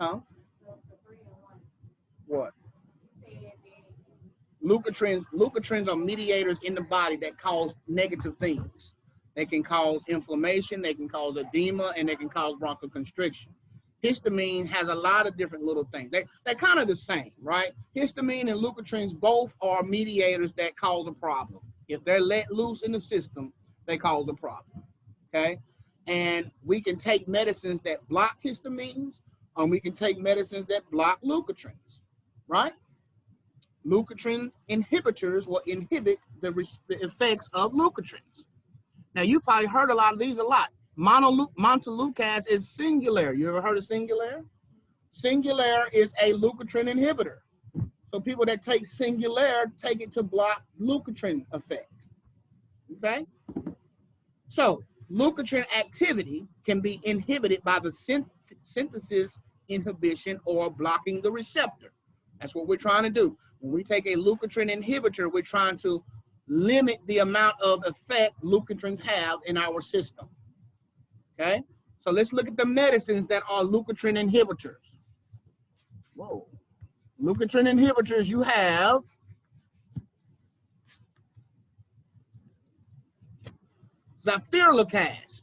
Huh? What? Leukotrienes are mediators in the body that cause negative things. They can cause inflammation, they can cause edema, and they can cause bronchoconstriction. Histamine has a lot of different little things. They're kind of the same, right? Histamine and leukotrienes both are mediators that cause a problem. If they're let loose in the system, they cause a problem, okay? And we can take medicines that block histamines, or we can take medicines that block leukotrienes, right? Leukotriene inhibitors will inhibit the effects of leukotrienes. Now, you probably heard a lot of these a lot. Montelukast is Singular. You ever heard of Singular? Singular is a leukotriene inhibitor. So people that take Singular take it to block leukotriene effect, okay? So leukotriene activity can be inhibited by the synthesis inhibition or blocking the receptor. That's what we're trying to do. When we take a leukotriene inhibitor, we're trying to limit the amount of effect leukotrienes have in our system. Okay, so let's look at the medicines that are leukotriene inhibitors. Whoa, leukotriene inhibitors, you have Zafirlukast.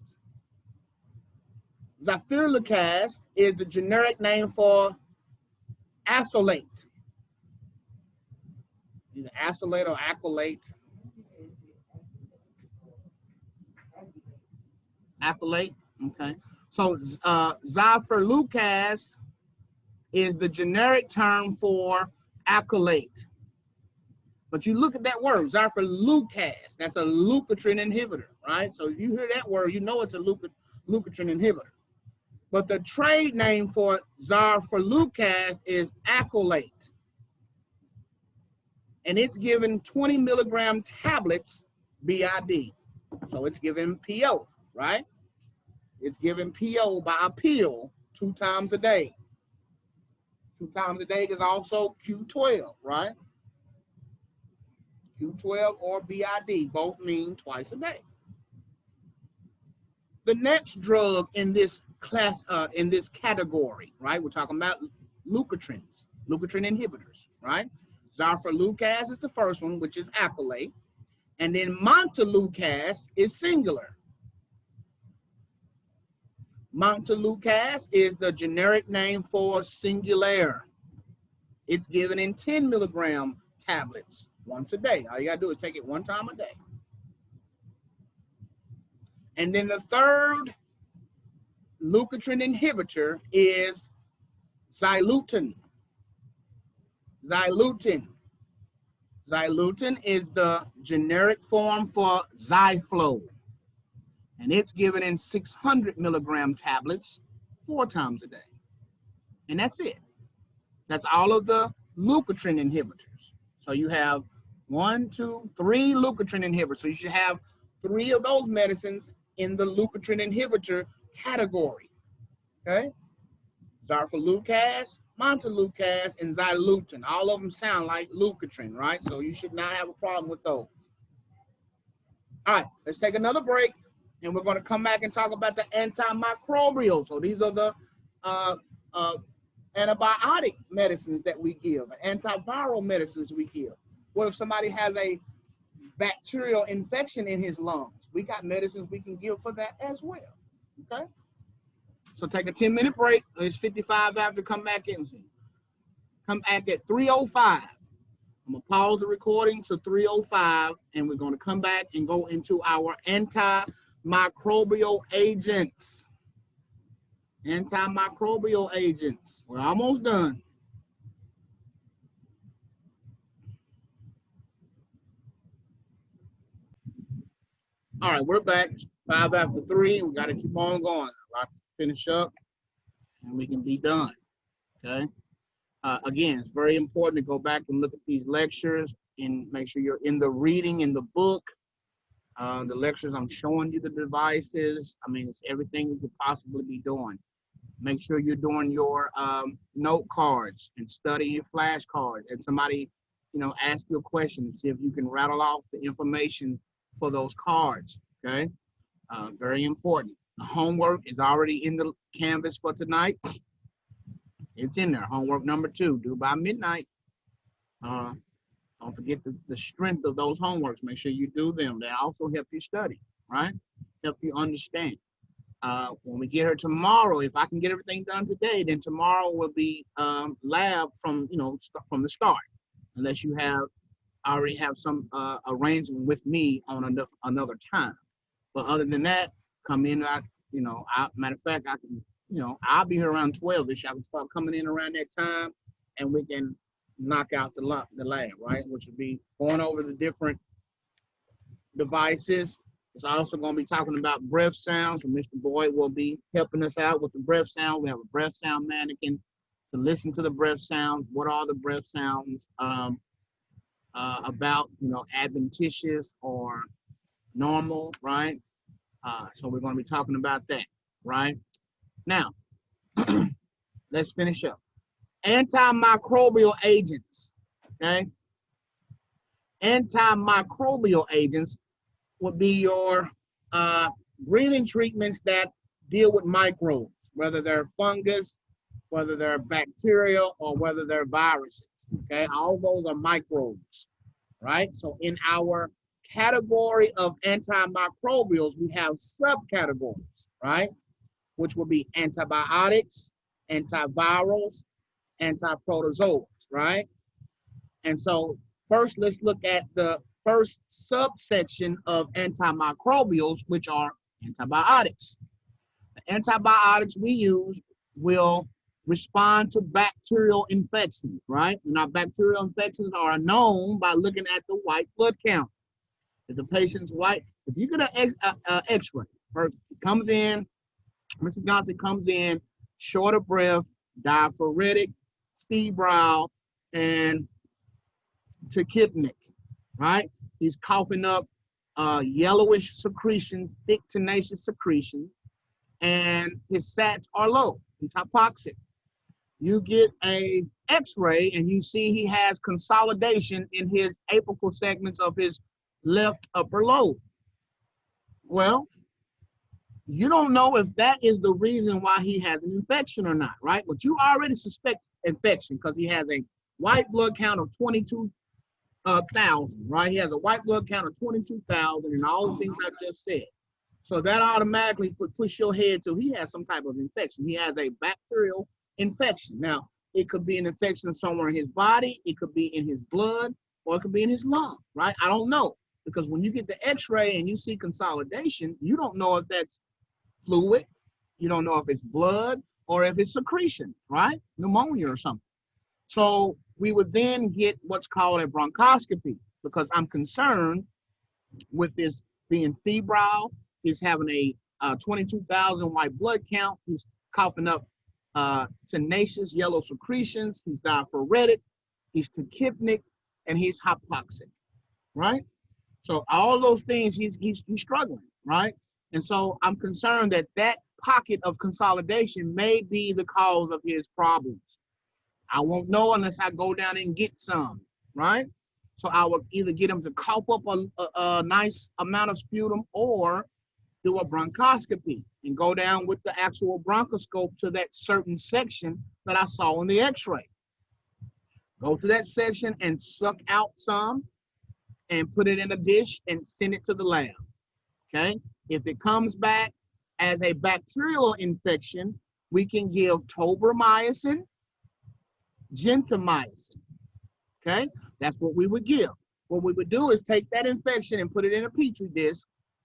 Zafirlukast is the generic name for Aerosolate. Either Aerosolate or Accolate. Accolate, okay. So Zafirlukast is the generic term for Accolate. But you look at that word, Zafirlukast, that's a leukotriene inhibitor, right? So if you hear that word, you know it's a leukotriene inhibitor. But the trade name for Zafirlukast is Accolate. And it's given 20 milligram tablets BID. So it's given PO, right? It's given PO by a pill 2 times a day. 2 times a day is also Q12, right? Q12 or BID both mean twice a day. The next drug in this class, in this category, right? We're talking about leukotrienes, leukotriene inhibitors, right? Zafirlukast is the first one, which is Accolate. And then Montelukast is Singular. Montelukast is the generic name for Singular. It's given in 10 milligram tablets once a day. All you gotta do is take it 1 time a day. And then the third leukotriene inhibitor is Xylutin. Xylutin. Xylutin is the generic form for Zyflo. And it's given in 600 milligram tablets 4 times a day. And that's it. That's all of the leukotriene inhibitors. So you have 1, 2, 3 leukotriene inhibitors. So you should have 3 of those medicines in the leukotriene inhibitor category. Okay? Zafirlukast, Montelukast, and Xylutin. All of them sound like leukotriene, right? So you should not have a problem with those. All right, let's take another break. And we're going to come back and talk about the antimicrobial. So these are the antibiotic medicines that we give, antiviral medicines we give. What if somebody has a bacterial infection in his lungs? We got medicines we can give for that as well, okay? So take a 10-minute break. It's 55 after, come back in. Come back at 3:05. I'm going to pause the recording to 3:05, and we're going to come back and go into our antimicrobial agents. Antimicrobial agents. We're almost done. All right, we're back. 5 after 3. We got to keep on going. I'll finish up, and we can be done. Okay. Again, it's very important to go back and look at these lectures and make sure you're in the reading in the book. The lectures, I'm showing you the devices. I mean, it's everything you could possibly be doing. Make sure you're doing your note cards and studying your flashcards. And somebody, ask you a question and see if you can rattle off the information for those cards, okay? Very important. The homework is already in the canvas for tonight. It's in there. Homework number 2, due by midnight. Don't forget the strength of those homeworks. Make sure you do them. They also help you study, right? Help you understand. When we get her tomorrow, if I can get everything done today, then tomorrow will be lab from from the start, unless you already have some arrangement with me on another time. But other than that, come in. Matter of fact, I can, I'll be here around 12ish. I can start coming in around that time, and we can knock out the lab, right? Which would be going over the different devices. It's also going to be talking about breath sounds, and Mr. Boyd will be helping us out with the breath sound. We have a breath sound mannequin to listen to the breath sounds. What are the breath sounds about, adventitious or normal, right? So we're going to be talking about that, right? Now, let's finish up. Antimicrobial agents, okay? Antimicrobial agents would be your breathing treatments that deal with microbes, whether they're fungus, whether they're bacterial, or whether they're viruses, okay? All those are microbes, right? So in our category of antimicrobials, we have subcategories, right? Which will be antibiotics, antivirals, anti-protozoas, right? And so first, let's look at the first subsection of antimicrobials, which are antibiotics. The antibiotics we use will respond to bacterial infections, right? And our bacterial infections are known by looking at the white blood count. If the patient's white, if you get an x-ray, comes in, Mr. Johnson comes in, short of breath, diaphoretic, febrile, and tachypnic, right? He's coughing up yellowish secretions, thick tenacious secretions, and his SATs are low. He's hypoxic. You get a x-ray and you see he has consolidation in his apical segments of his left upper lobe. Well, you don't know if that is the reason why he has an infection or not, right? But you already suspect infection because he has a white blood count of 22,000, right? He has a white blood count of 22,000 and all the things I just said. So that automatically push your head to he has some type of infection. He has a bacterial infection. Now, it could be an infection somewhere in his body, it could be in his blood, or it could be in his lung, right? I don't know. Because when you get the x-ray and you see consolidation, you don't know if that's fluid, you don't know if it's blood, or if it's secretion, right? Pneumonia or something. So we would then get what's called a bronchoscopy because I'm concerned with this being febrile. He's having a 22,000 white blood count. He's coughing up tenacious yellow secretions. He's diaphoretic. He's tachypnic, and he's hypoxic, right? So all those things he's struggling, right? And so I'm concerned that that pocket of consolidation may be the cause of his problems. I won't know unless I go down and get some, right? So I will either get him to cough up a nice amount of sputum or do a bronchoscopy and go down with the actual bronchoscope to that certain section that I saw in the x-ray. Go to that section and suck out some and put it in a dish and send it to the lab, okay? If it comes back as a bacterial infection, we can give tobramycin, gentamicin, okay? That's what we would give. What we would do is take that infection and put it in a petri dish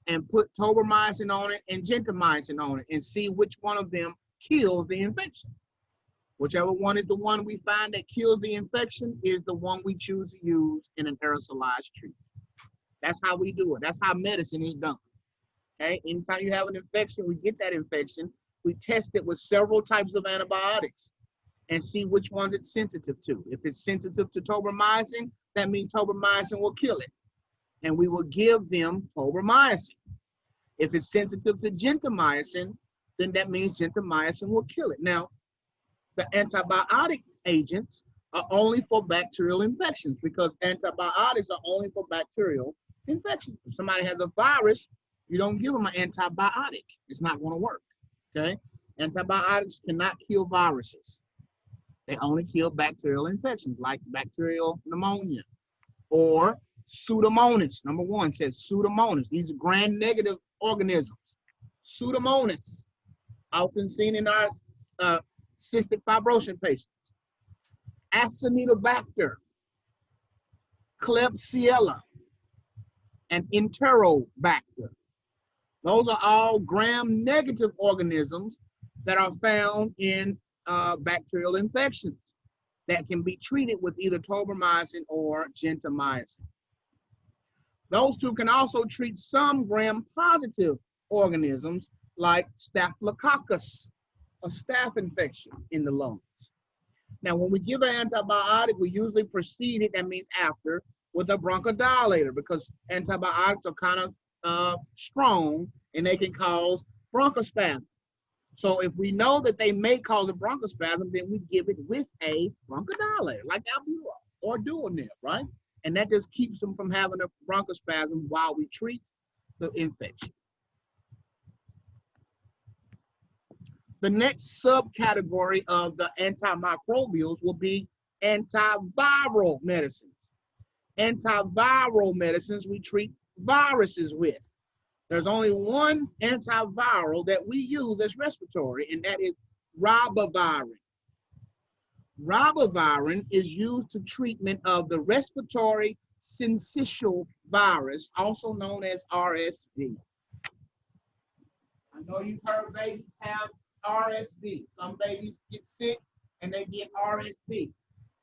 and put tobramycin on it and gentamicin on it and see which one of them kills the infection. Whichever one is the one we find that kills the infection is the one we choose to use in an aerosolized treatment. That's how we do it. That's how medicine is done. Okay, anytime you have an infection, we get that infection, we test it with several types of antibiotics and see which ones it's sensitive to. If it's sensitive to tobramycin, that means tobramycin will kill it. And we will give them tobramycin. If it's sensitive to gentamicin, then that means gentamicin will kill it. Now, the antibiotic agents are only for bacterial infections because antibiotics are only for bacterial infections. If somebody has a virus, you don't give them an antibiotic. It's not going to work, okay? Antibiotics cannot kill viruses. They only kill bacterial infections like bacterial pneumonia or Pseudomonas. Number one says Pseudomonas. These are gram-negative organisms. Pseudomonas, often seen in our cystic fibrosis patients. Acinetobacter, Klebsiella, and Enterobacter. Those are all gram-negative organisms that are found in bacterial infections that can be treated with either tobramycin or gentamicin. Those two can also treat some gram-positive organisms like Staphylococcus, a staph infection in the lungs. Now, when we give an antibiotic, we usually precede it, that means after, with a bronchodilator because antibiotics are kind of strong and they can cause bronchospasm. So if we know that they may cause a bronchospasm, then we give it with a bronchodilator, like albuterol or Duoneb, right? And that just keeps them from having a bronchospasm while we treat the infection. The next subcategory of the antimicrobials will be antiviral medicines. Antiviral medicines we treat viruses with. There's only one antiviral that we use as respiratory, and that is ribavirin. Ribavirin is used to treatment of the respiratory syncytial virus, also known as RSV. I know you've heard babies have RSV. Some babies get sick and they get RSV.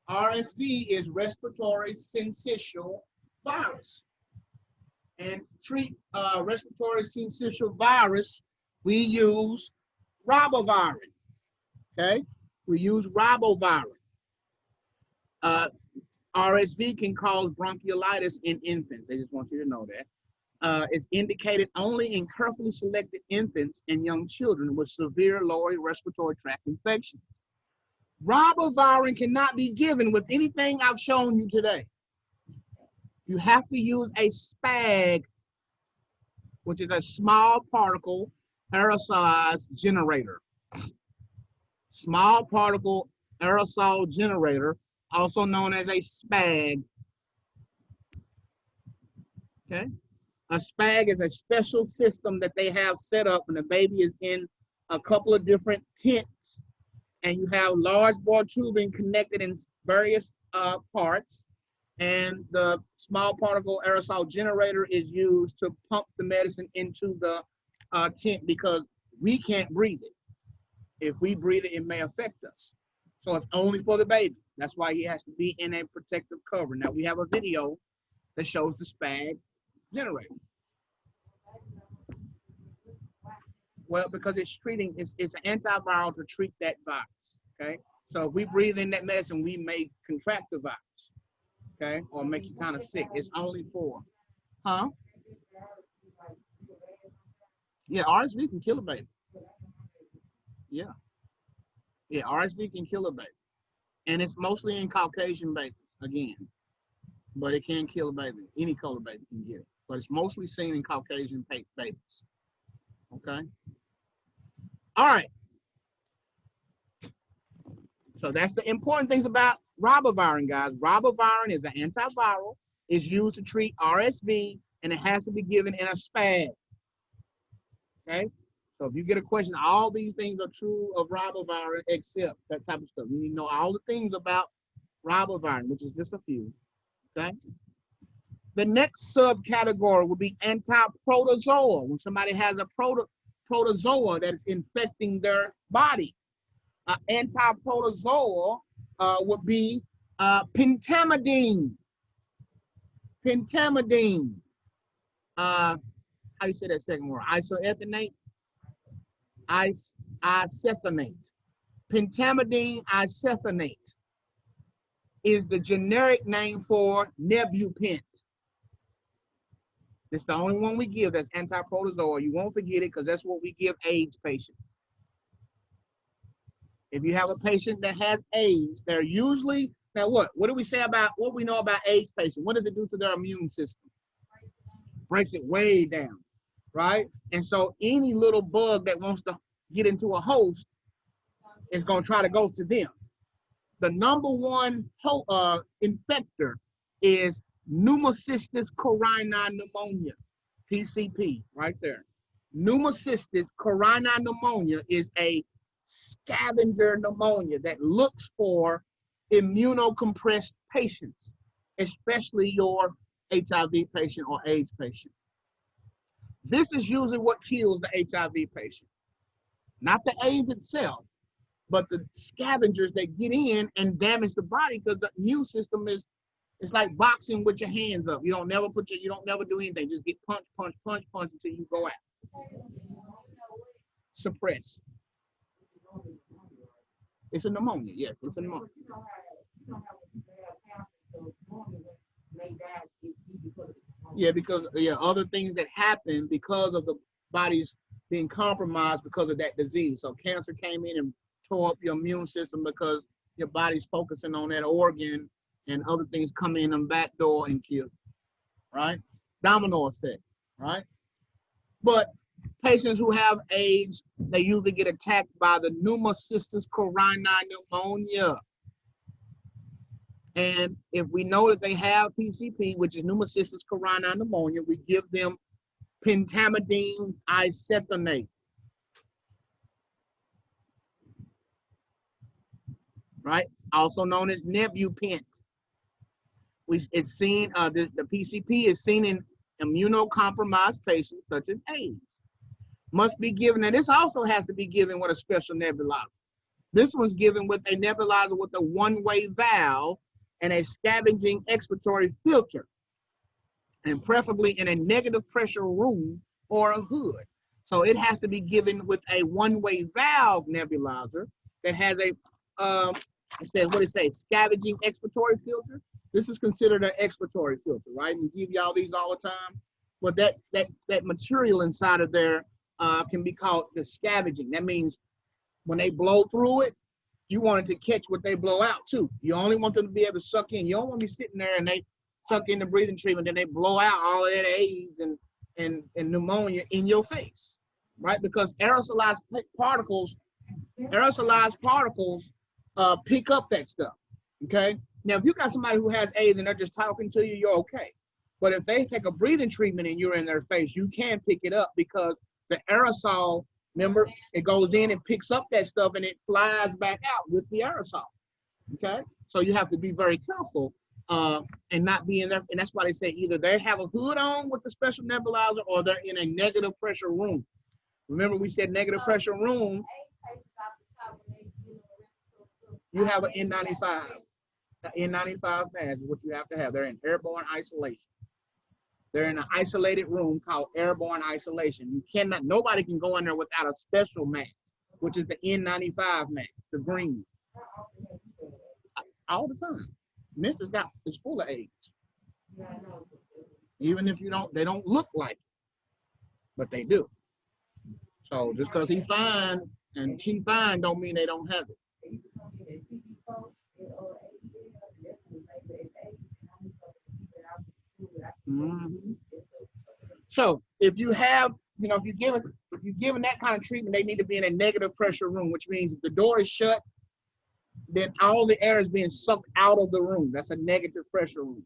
RSV is respiratory syncytial virus. And to treat respiratory syncytial virus, we use ribavirin, okay? We use ribavirin. RSV can cause bronchiolitis in infants. I just want you to know that. It's indicated only in carefully selected infants and young children with severe lower respiratory tract infections. Ribavirin cannot be given with anything I've shown you today. You have to use a SPAG, which is a small particle aerosolized generator. Small particle aerosol generator, also known as a SPAG. Okay? A SPAG is a special system that they have set up when the baby is in a couple of different tents, and you have large bore tubing connected in various parts. And the small particle aerosol generator is used to pump the medicine into the tent because we can't breathe it. If we breathe it, it may affect us. So it's only for the baby. That's why he has to be in a protective cover. Now we have a video that shows the SPAG generator. Well, because it's treating, it's an antiviral to treat that virus, okay? So if we breathe in that medicine, we may contract the virus. Okay, or make you kind of sick. It's only for, huh? Yeah, RSV can kill a baby. Yeah. Yeah, RSV can kill a baby. And it's mostly in Caucasian babies, again. But it can kill a baby. Any color baby can get it. But it's mostly seen in Caucasian babies. Okay? All right. So that's the important things about ribavirin, guys. Ribavirin is an antiviral. It's used to treat RSV, and it has to be given in a SPAG. Okay? So if you get a question, all these things are true of ribavirin except that type of stuff. You need to know all the things about ribavirin, which is just a few. Okay? The next subcategory will be anti-protozoa. When somebody has a protozoa that is infecting their body. Anti-protozoa would be pentamidine. Pentamidine. How do you say that second word? Isoethanate? Acetonate. Pentamidine isotonic is the generic name for Nebupent. It's the only one we give that's anti-protozoa. You won't forget it because that's what we give AIDS patients. If you have a patient that has AIDS, they're usually, now what do we say about, what we know about AIDS patients? What does it do to their immune system? breaks it way down, right? And so any little bug that wants to get into a host is going to try to go to them. The number one infector is Pneumocystis carinii pneumonia, PCP, right there. Pneumocystis carinii pneumonia is a scavenger pneumonia that looks for immunocompressed patients, especially your HIV patient or AIDS patient. This is usually what kills the HIV patient, not the AIDS itself, but the scavengers that get in and damage the body, because the immune system is, it's like boxing with your hands up. You don't never do anything. Just get punch until you go out. Suppress. It's a pneumonia. Yes, it's a pneumonia. Yeah, because other things that happen because of the body's being compromised because of that disease. So cancer came in and tore up your immune system because your body's focusing on that organ, and other things come in and backdoor and kill, right? Domino effect, right? But patients who have AIDS, they usually get attacked by the Pneumocystis carinii pneumonia. And if we know that they have PCP, which is Pneumocystis carinii pneumonia, we give them pentamidine acetonate. Right? Also known as Nebupent. It's seen, the PCP is seen in immunocompromised patients such as AIDS. Must be given, and this also has to be given with a special nebulizer. This one's given with a nebulizer with a one-way valve and a scavenging expiratory filter, and preferably in a negative pressure room or a hood. So it has to be given with a one-way valve nebulizer that has a, it says, what it say, scavenging expiratory filter. This is considered an expiratory filter, right? And we give y'all these all the time. But that material inside of there can be called the scavenging. That means when they blow through it, you want it to catch what they blow out too. You only want them to be able to suck in. You don't want to be sitting there and they suck in the breathing treatment, then they blow out all of that AIDS and pneumonia in your face, right? Because aerosolized particles pick up that stuff, okay? Now, if you got somebody who has AIDS and they're just talking to you, you're okay. But if they take a breathing treatment and you're in their face, you can pick it up because the aerosol, remember, it goes in and picks up that stuff and it flies back out with the aerosol, okay? So you have to be very careful and not be in there. And that's why they say either they have a hood on with the special nebulizer or they're in a negative pressure room. Remember, we said negative pressure room, you have an N95. The N95 mask is what you have to have. They're in airborne isolation. They're in an isolated room called airborne isolation. You cannot, nobody can go in there without a special mask, which is the N95 mask, the green. All the time. Memphis is full of AIDS. Even if they don't look like it, but they do. So just because he fine and she fine don't mean they don't have it. Mm-hmm. So if you have, if you're given that kind of treatment, they need to be in a negative pressure room, which means if the door is shut, then all the air is being sucked out of the room. That's a negative pressure room,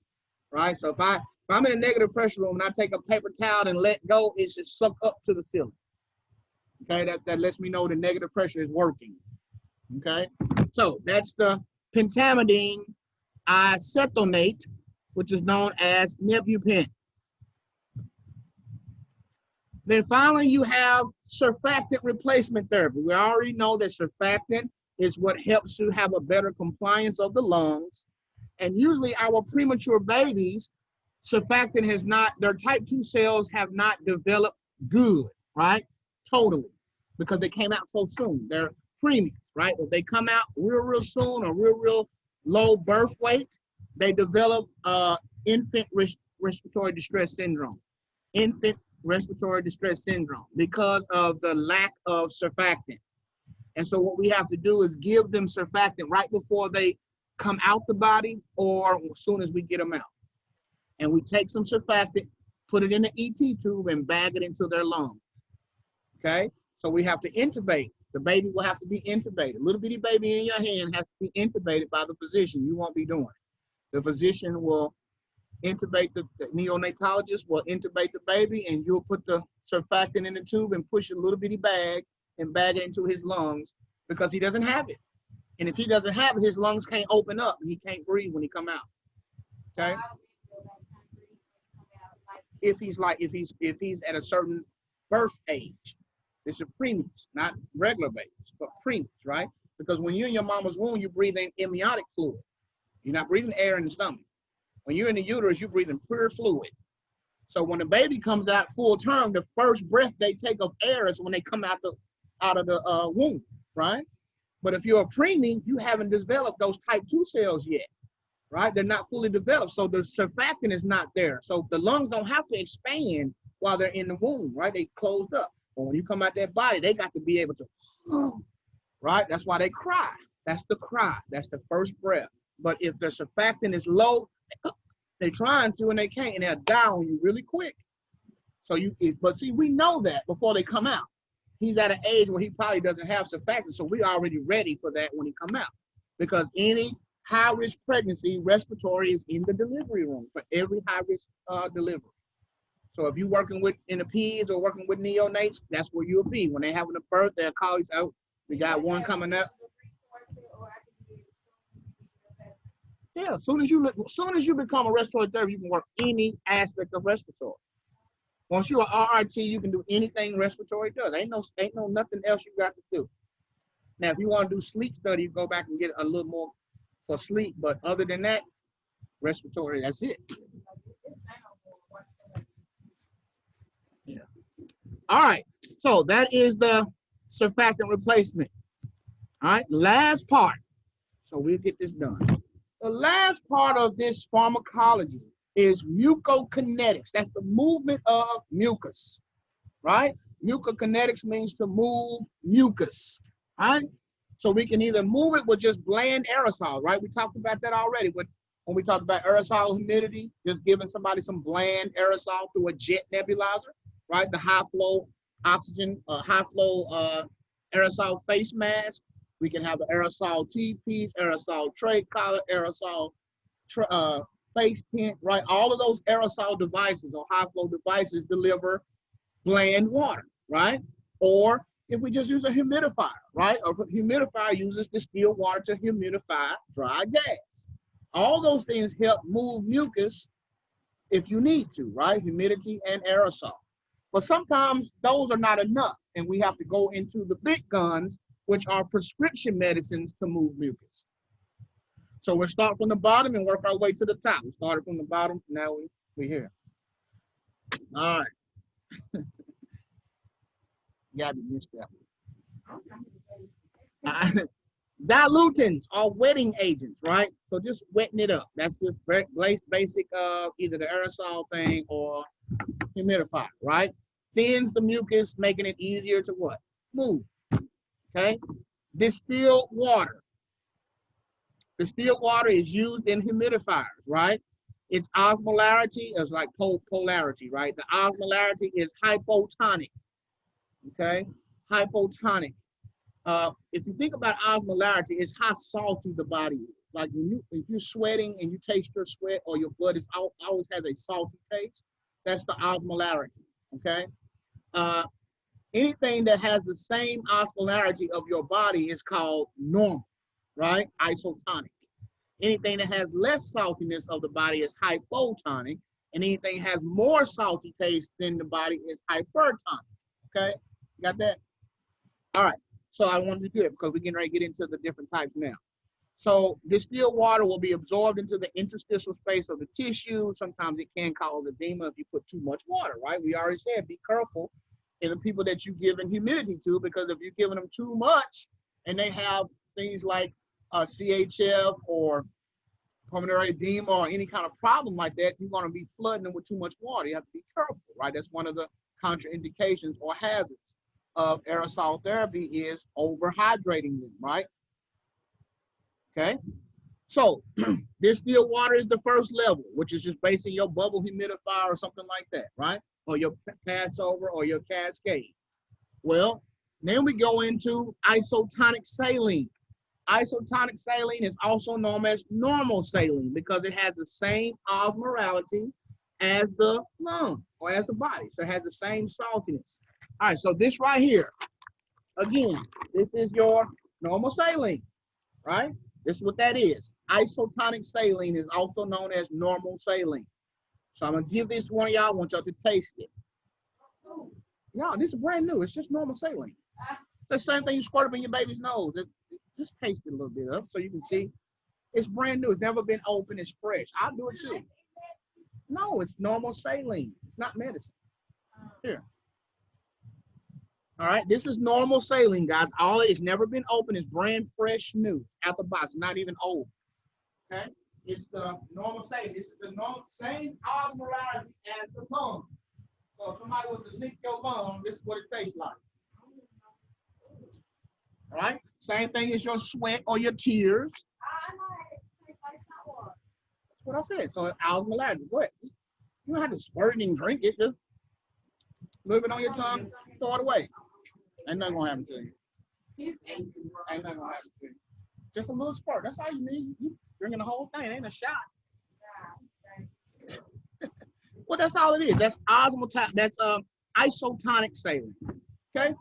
right? So if I'm in a negative pressure room and I take a paper towel and let go, it should suck up to the ceiling. Okay, that lets me know the negative pressure is working. Okay, so that's the pentamidine acetonate, which is known as Nebupent. Then finally, you have surfactant replacement therapy. We already know that surfactant is what helps you have a better compliance of the lungs. And usually our premature babies, surfactant has not, their type 2 cells have not developed good, right? Totally, because they came out so soon. They're preemies, right? If they come out real soon or real low birth weight, they develop infant respiratory distress syndrome. Infant respiratory distress syndrome because of the lack of surfactant. And so what we have to do is give them surfactant right before they come out the body or as soon as we get them out. And we take some surfactant, put it in the ET tube and bag it into their lungs. Okay, so we have to intubate. The baby will have to be intubated. Little bitty baby in your hand has to be intubated by the physician. You won't be doing it. The physician will intubate, the neonatologist will intubate the baby, and you'll put the surfactant in the tube and push a little bitty bag and bag it into his lungs because he doesn't have it. And if he doesn't have it, his lungs can't open up and he can't breathe when he come out. Okay. If he's at a certain birth age, this is preemies, not regular babies, but preemies, right? Because when you're in your mama's womb, you breathe in amniotic fluid. You're not breathing air in the stomach. When you're in the uterus, you're breathing pure fluid. So when the baby comes out full term, the first breath they take of air is when they come out of the womb, right? But if you're a preemie, you haven't developed those type 2 cells yet, right? They're not fully developed. So the surfactant is not there. So the lungs don't have to expand while they're in the womb, right? They closed up. But when you come out that body, they got to be able to, right? That's why they cry. That's the cry. That's the first breath. But if the surfactant is low, they're trying to and they can't, and they'll die on you really quick. So but see, we know that before they come out. He's at an age where he probably doesn't have surfactant, so we're already ready for that when he come out. Because any high-risk pregnancy, respiratory is in the delivery room for every high-risk delivery. So if you're working in the peds or working with neonates, that's where you'll be. When they're having a birth, they'll call you, oh, we got one coming up. Yeah, as soon as you become a respiratory therapist, you can work any aspect of respiratory. Once you're an RRT, you can do anything respiratory does. Ain't no nothing else you got to do. Now, if you want to do sleep study, you go back and get a little more for sleep. But other than that, respiratory, that's it. Yeah. All right. So that is the surfactant replacement. All right. Last part. So we'll get this done. The last part of this pharmacology is Muco Kinetics. That's the movement of mucus, right? Muco Kinetics means to move mucus, right? So we can either move it with just bland aerosol, right? We talked about that already when we talked about aerosol humidity, just giving somebody some bland aerosol through a jet nebulizer, right? The high flow oxygen, high flow aerosol face mask. We can have an aerosol T-piece, aerosol tray collar, aerosol face tint, right? All of those aerosol devices or high flow devices deliver bland water, right? Or if we just use a humidifier, right? A humidifier uses distilled water to humidify dry gas. All those things help move mucus if you need to, right? Humidity and aerosol. But sometimes those are not enough, and we have to go into the big guns, which are prescription medicines to move mucus. So we'll start from the bottom and work our way to the top. We started from the bottom, now we're here. All right. Gabby missed that one. Dilutants are wetting agents, right? So just wetting it up. That's just basic either the aerosol thing or humidifier, right? Thins the mucus, making it easier to what? Move, okay? Distilled water. Distilled water is used in humidifiers, right? Its osmolarity is like polarity, right? The osmolarity is hypotonic, okay? Hypotonic. If you think about osmolarity, it's how salty the body is. Like if you're sweating and you taste your sweat or your blood always has a salty taste, that's the osmolarity, okay? Anything that has the same osmolarity of your body is called normal, right? Isotonic. Anything that has less saltiness of the body is hypotonic, and anything that has more salty taste than the body is hypertonic, okay? Got that? All right, so I wanted to do it because we're getting ready to get into the different types now. So distilled water will be absorbed into the interstitial space of the tissue. Sometimes it can cause edema if you put too much water, right? We already said be careful in the people that you're giving humidity to, because if you're giving them too much and they have things like CHF or pulmonary edema or any kind of problem like that, you're going to be flooding them with too much water. You have to be careful, right? That's one of the contraindications or hazards of aerosol therapy is overhydrating them, right? Okay, So distilled water is the first level, which is just basically your bubble humidifier or something like that, right? Or your Passover or your Cascade. Well, then we go into isotonic saline. Isotonic saline is also known as normal saline because it has the same osmolality as the lung or as the body. So it has the same saltiness. All right, so this right here, again, this is your normal saline, right? This is what that is. Isotonic saline is also known as normal saline. So I'm gonna give this one of y'all, I want y'all to taste it. No, this is brand new. It's just normal saline. The same thing you squirt up in your baby's nose. Just taste it a little bit up so you can see. It's brand new. It's never been open. It's fresh. I'll do it too. No, it's normal saline. It's not medicine. Here. All right, this is normal saline, guys. All it's never been open. It's brand fresh, new, out the box, not even old. Okay, it's the normal saline. This is the normal, same osmolality as the lung. So if somebody was to lick your lung, this is what it tastes like. All right, same thing as your sweat or your tears. That's what I said. So it's osmolality. Go ahead. You don't have to squirt it and drink it. Just leave it on your tongue, throw it away. Ain't nothing gonna happen to you. Ain't nothing gonna happen to you. Just a little squirt. That's all you need. You drinking the whole thing. It ain't a shot. Well, that's all it is. That's osmotic. That's isotonic saline. Okay.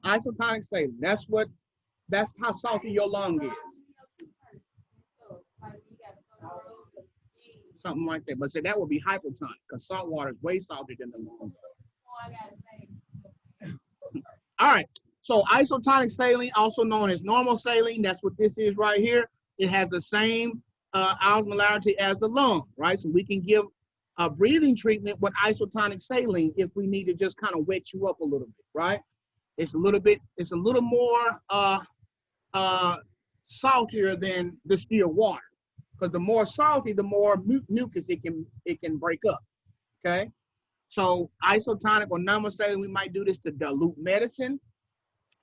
Isotonic saline. That's how salty your lung is. Something like that. But say that would be hypertonic because salt water is way saltier than the lung. All right, so isotonic saline, also known as normal saline, that's what this is right here. It has the same osmolarity as the lung, right? So we can give a breathing treatment with isotonic saline if we need to just kind of wet you up a little bit, right? It's a little more saltier than distilled water, because the more salty, the more mucus it can break up, okay? So isotonic or normal saline, we might do this to dilute medicine.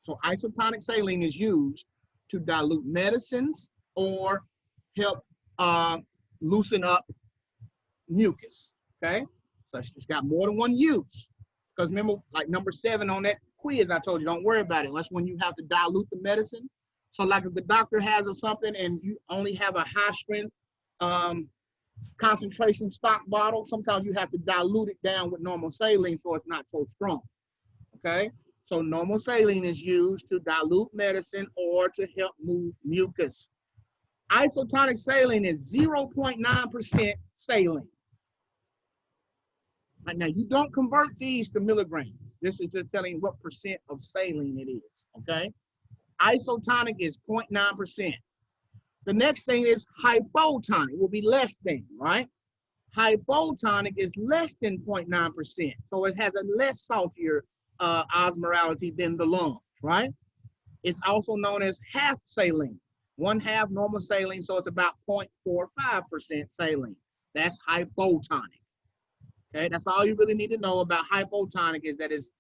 So isotonic saline is used to dilute medicines or help loosen up mucus, okay? So it's got more than one use. Because remember, like number 7 on that quiz, I told you, don't worry about it. That's when you have to dilute the medicine. So like if the doctor has something and you only have a high strength concentration stock bottle, sometimes you have to dilute it down with normal saline so it's not so strong, okay? So normal saline is used to dilute medicine or to help move mucus. Isotonic saline is 0.9% saline. Right, now you don't convert these to milligrams. This is just telling you what percent of saline it is, okay? Isotonic is 0.9%. The next thing is hypotonic, will be less than, right? Hypotonic is less than 0.9%. So it has a less saltier osmolality than the lungs, right? It's also known as half saline, 1/2 normal saline, so it's about 0.45% saline. That's hypotonic. Okay, that's all you really need to know about hypotonic is that it's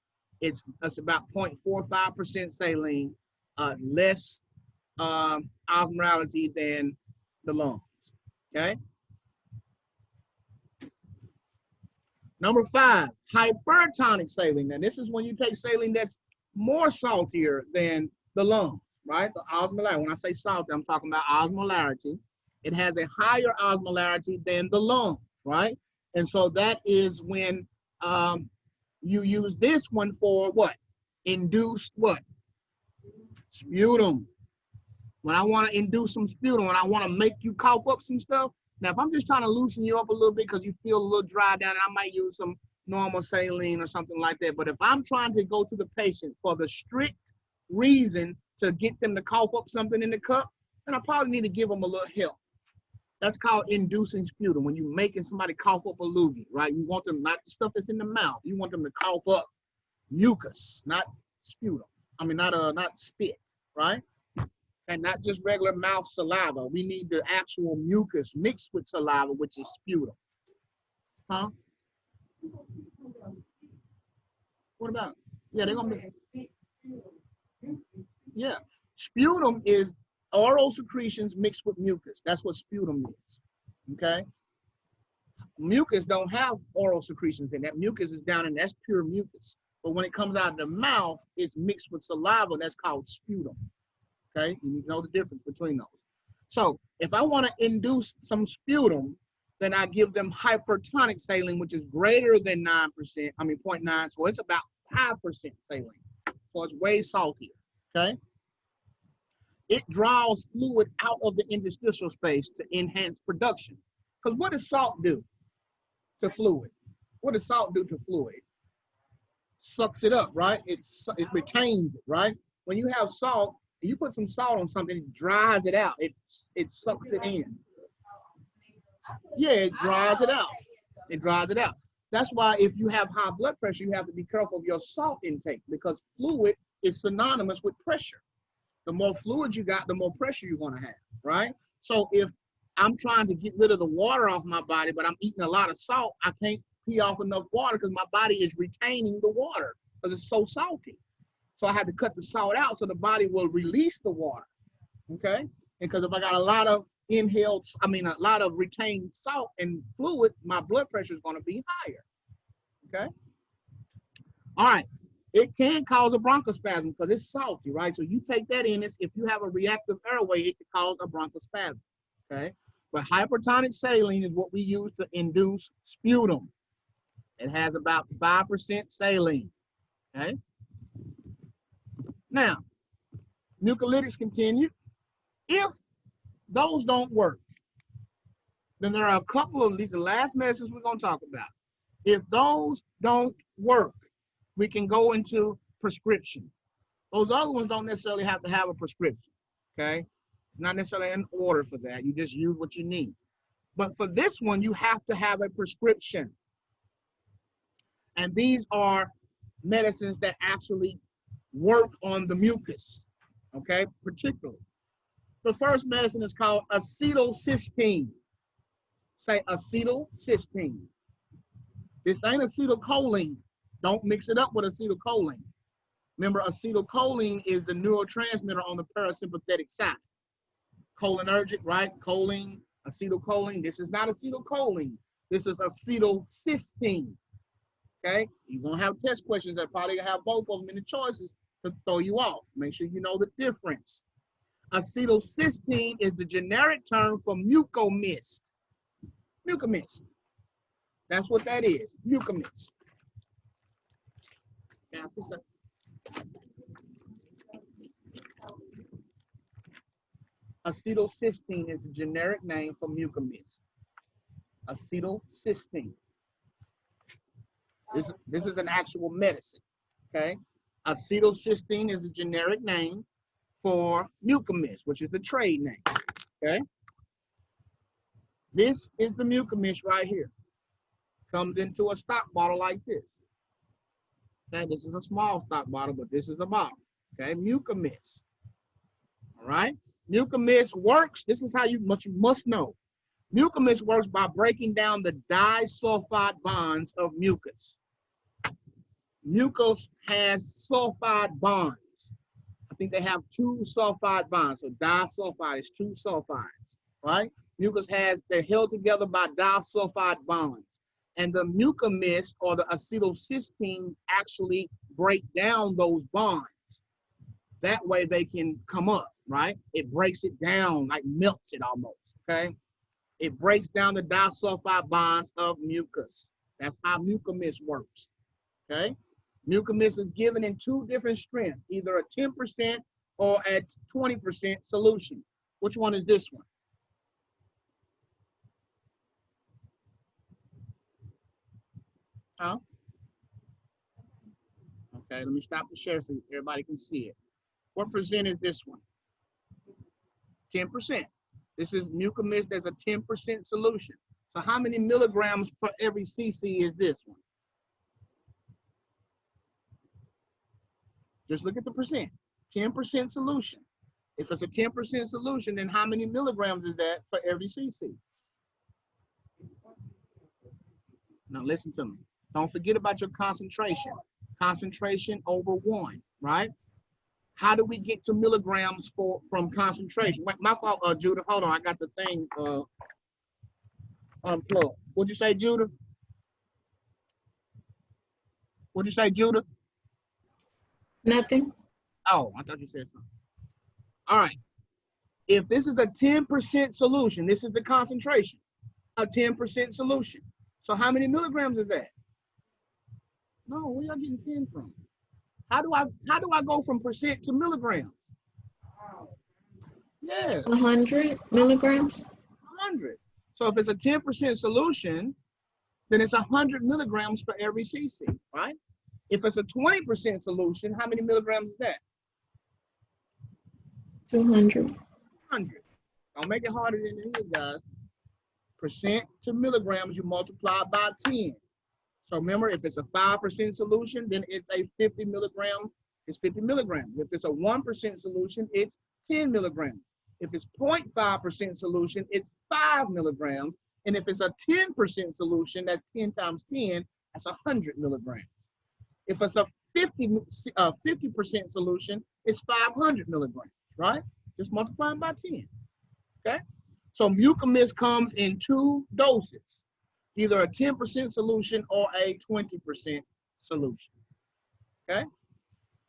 about 0.45% saline, less osmolality than the lungs, okay? Number 5, hypertonic saline. Now this is when you take saline that's more saltier than the lungs, right? The osmolarity, when I say salty, I'm talking about osmolarity. It has a higher osmolarity than the lungs, right? And so that is when you use this one for what? Induced what? Sputum. When I want to induce some sputum, when I want to make you cough up some stuff. Now, if I'm just trying to loosen you up a little bit because you feel a little dry down, I might use some normal saline or something like that. But if I'm trying to go to the patient for the strict reason to get them to cough up something in the cup, then I probably need to give them a little help. That's called inducing sputum. When you're making somebody cough up a loogie, right? You want them, not the stuff that's in the mouth. You want them to cough up mucus, not sputum. I mean, not spit, right? And not just regular mouth saliva. We need the actual mucus mixed with saliva, which is sputum. Huh? What about it? Yeah, they're gonna be. Yeah, sputum is oral secretions mixed with mucus. That's what sputum is, okay? Mucus don't have oral secretions in that. Mucus is down in, that's pure mucus. But when it comes out of the mouth, it's mixed with saliva. That's called sputum, okay? You know the difference between those. So if I want to induce some sputum, then I give them hypertonic saline, which is greater than 9%, 0.9, so it's about 5% saline. So it's way saltier, okay? It draws fluid out of the interstitial space to enhance production. Because what does salt do to fluid? What does salt do to fluid? Sucks it up, right? It retains it, right? When you have salt, you put some salt on something, it dries it out. It sucks it in. Yeah, it dries it out. It dries it out. That's why if you have high blood pressure, you have to be careful of your salt intake, because fluid is synonymous with pressure. The more fluid you got, the more pressure you're going to have, right? So if I'm trying to get rid of the water off my body, but I'm eating a lot of salt, I can't pee off enough water because my body is retaining the water because it's so salty. So I have to cut the salt out so the body will release the water, okay? And because if I got a lot of a lot of retained salt and fluid, my blood pressure is going to be higher, okay? All right, it can cause a bronchospasm because it's salty, right? So you take that in, if you have a reactive airway, it can cause a bronchospasm, okay? But hypertonic saline is what we use to induce sputum. It has about 5% saline, okay? Now, mucolytics continue. If those don't work, then there are a couple of these, the last medicines we're going to talk about. If those don't work, we can go into prescription. Those other ones don't necessarily have to have a prescription, okay? It's not necessarily an order for that. You just use what you need. But for this one, you have to have a prescription. And these are medicines that actually work on the mucus, okay, particularly. The first medicine is called acetylcysteine. Say acetylcysteine. This ain't acetylcholine. Don't mix it up with acetylcholine. Remember, acetylcholine is the neurotransmitter on the parasympathetic side. Cholinergic, right? Choline, acetylcholine. This is not acetylcholine. This is acetylcysteine. Okay? You're going to have test questions that probably have both of them in the choices to throw you off. Make sure you know the difference. Acetylcysteine is the generic term for mucomist. Mucomist. That's what that is. Mucomist. Yeah, I think that. Acetylcysteine is the generic name for mucomist. Acetylcysteine. This is an actual medicine, okay? Acetylcysteine is the generic name for mucomist, which is the trade name, okay? This is the mucomist right here. Comes into a stock bottle like this. Okay, this is a small stock bottle, but this is a bottle, okay? Mucomist, all right? Mucomist works, this is what you must know. Mucomist works by breaking down the disulfide bonds of mucus. Mucus has sulfide bonds. I think they have 2 sulfide bonds. So disulfide is 2 sulfides, right? Mucus they're held together by disulfide bonds. And the mucomist or the acetylcysteine actually break down those bonds. That way they can come up, right? It breaks it down, like melts it almost, okay? It breaks down the disulfide bonds of mucus. That's how mucomist works, okay? Mucomist is given in 2 different strengths, either a 10% or at 20% solution. Which one is this one? Huh? Okay, let me stop the share so everybody can see it. What percent is this one? 10%. This is mucomist as a 10% solution. So how many milligrams per every cc is this one? Just look at the percent. 10% solution. If it's a 10% solution, then how many milligrams is that for every cc? Now listen to me. Don't forget about your concentration. Concentration over 1, right? How do we get to milligrams from concentration? My fault, Judah. Hold on, I got the thing unplugged. What'd you say, Judah? What'd you say, Judah? Nothing. Oh, I thought you said something. All right. If this is a 10% solution, this is the concentration, a 10% solution. So how many milligrams is that? No, where y'all getting 10 from? How do I go from percent to milligrams? Yeah, 100 milligrams. 100. So if it's a 10% solution, then it's 100 milligrams for every cc, right? If it's a 20% solution, how many milligrams is that? 200. 100. Don't make it harder than it is, guys. Percent to milligrams, you multiply by 10. So remember, if it's a 5% solution, then it's a 50 milligram, it's 50 milligrams. If it's a 1% solution, it's 10 milligrams. If it's 0.5% solution, it's 5 milligrams. And if it's a 10% solution, that's 10 times 10, that's 100 milligrams. If it's a 50% solution, it's 500 milligrams, right? Just multiplying by 10, okay? So Mucomist comes in 2 doses, either a 10% solution or a 20% solution, okay?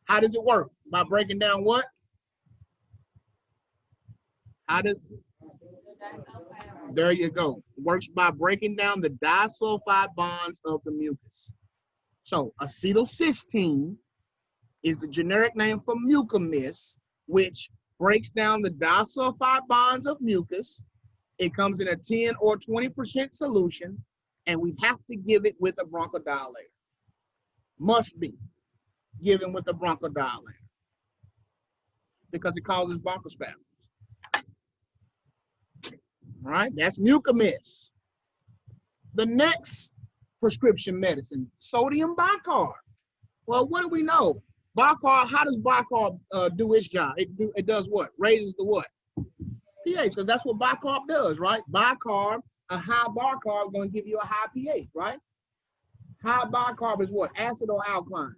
How does it work? By breaking down what? There you go. It works by breaking down the disulfide bonds of the mucus. So acetylcysteine is the generic name for Mucomist, which breaks down the disulfide bonds of mucus. It comes in a 10 or 20% solution, and we have to give it with a bronchodilator. Must be given with a bronchodilator because it causes bronchospasms. All right, that's Mucomist. The next prescription medicine, sodium bicarb. Well, what do we know? Bicarb, how does bicarb do its job? It does what? Raises the what? pH, because that's what bicarb does, right? Bicarb, a high bicarb is going to give you a high pH, right? High bicarb is what? Acid or alkaline?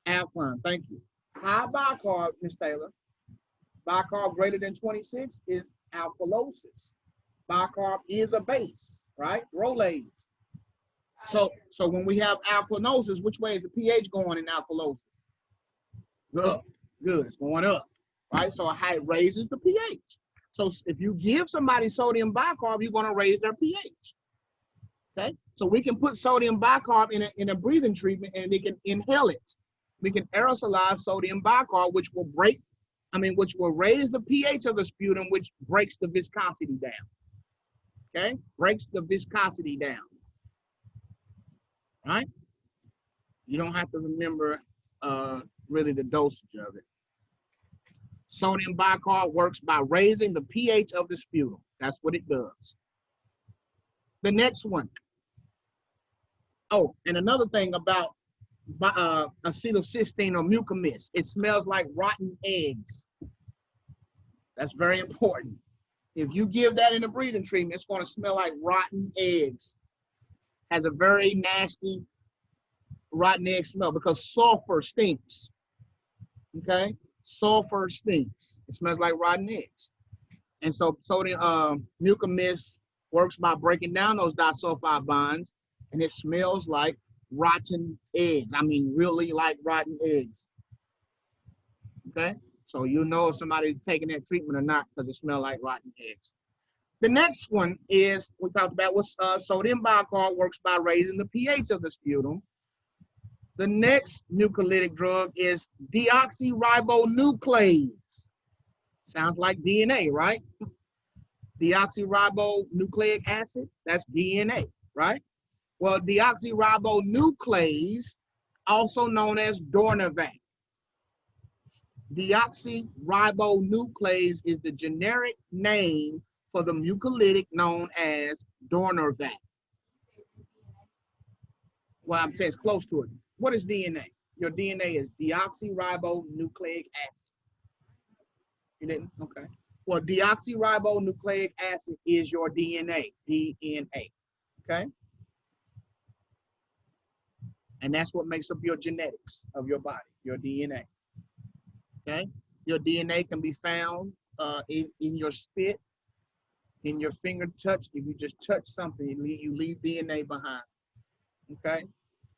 Alkaline, thank you. High bicarb, Ms. Taylor. Bicarb greater than 26 is alkalosis. Bicarb is a base, right? Rolase. So when we have alkalosis, which way is the pH going in alkalosis? Up. Good, it's going up, right? So it raises the pH. So if you give somebody sodium bicarb, you're going to raise their pH. Okay, so we can put sodium bicarb in a breathing treatment, and they can inhale it. We can aerosolize sodium bicarb, which will raise the pH of the sputum, which breaks the viscosity down. Okay, breaks the viscosity down. Right? You don't have to remember really the dosage of it. Sodium bicarb works by raising the pH of the sputum. That's what it does. The next one. Oh, and another thing about acetylcysteine or Mucomist, it smells like rotten eggs. That's very important. If you give that in a breathing treatment, it's going to smell like rotten eggs. Has a very nasty rotten egg smell because sulfur stinks. Okay, sulfur stinks. It smells like rotten eggs. And so sodium Mucomist works by breaking down those disulfide bonds, and it smells like rotten eggs. I mean, really like rotten eggs. Okay, so you know if somebody's taking that treatment or not because it smells like rotten eggs. The next one is, we talked about what sodium bicarb works by raising the pH of the sputum. The next mucolytic drug is deoxyribonuclease. Sounds like DNA, right? Deoxyribonucleic acid, that's DNA, right? Well, deoxyribonuclease, also known as Dornavac. Deoxyribonuclease is the generic name for the mucolytic known as Dornavac. Well, I'm saying it's close to it. What is DNA? Your DNA is deoxyribonucleic acid. You didn't? Okay. Well, deoxyribonucleic acid is your DNA, DNA. Okay? And that's what makes up your genetics of your body, your DNA. Okay? Your DNA can be found in your spit, in your finger touch. If you just touch something, you leave DNA behind. Okay?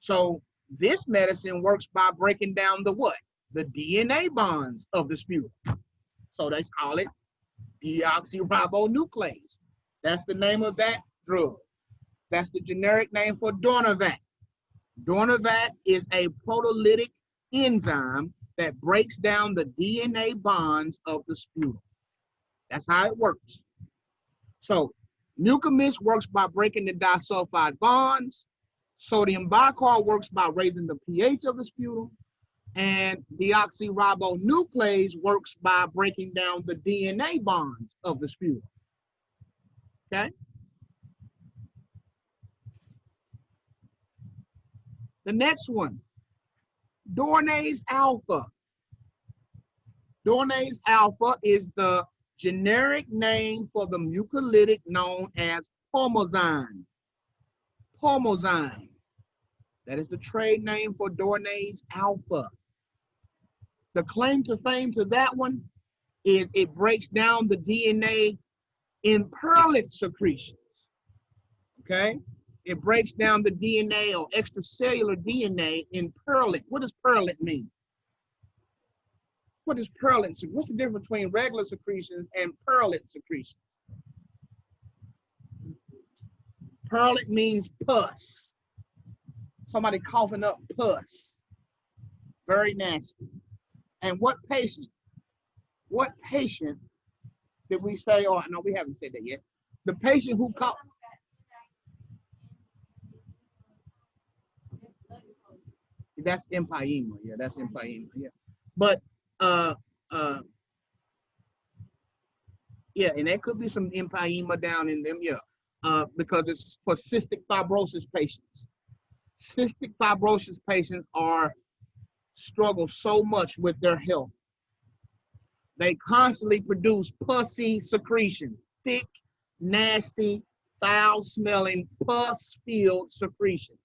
So this medicine works by breaking down the what? The DNA bonds of the sputum. So they call it deoxyribonuclease. That's the name of that drug. That's the generic name for Dornavac. Dornavac is a proteolytic enzyme that breaks down the DNA bonds of the sputum. That's how it works. So Mucomist works by breaking the disulfide bonds. Sodium bicarb works by raising the pH of the sputum. And deoxyribonuclease works by breaking down the DNA bonds of the sputum. Okay? The next one, Dornase alpha. Dornase alpha is the generic name for the mucolytic known as pulmozyme. Pulmozyme. That is the trade name for Dornase alpha. The claim to fame to that one is it breaks down the DNA in pearlite secretions. Okay? It breaks down the DNA or extracellular DNA in pearlite. What does pearlite mean? What is pearlite? What's the difference between regular secretions and pearlite secretions? Pearlite means pus. Somebody coughing up pus. Very nasty. And what patient did we say, oh, no, we haven't said that yet. The patient who coughed. That's empyema, yeah, that's empyema, yeah. But, yeah, and there could be some empyema down in them, yeah, because it's for cystic fibrosis patients. Cystic fibrosis patients struggle so much with their health. They constantly produce pussy secretion, thick, nasty, foul-smelling, pus-filled secretions,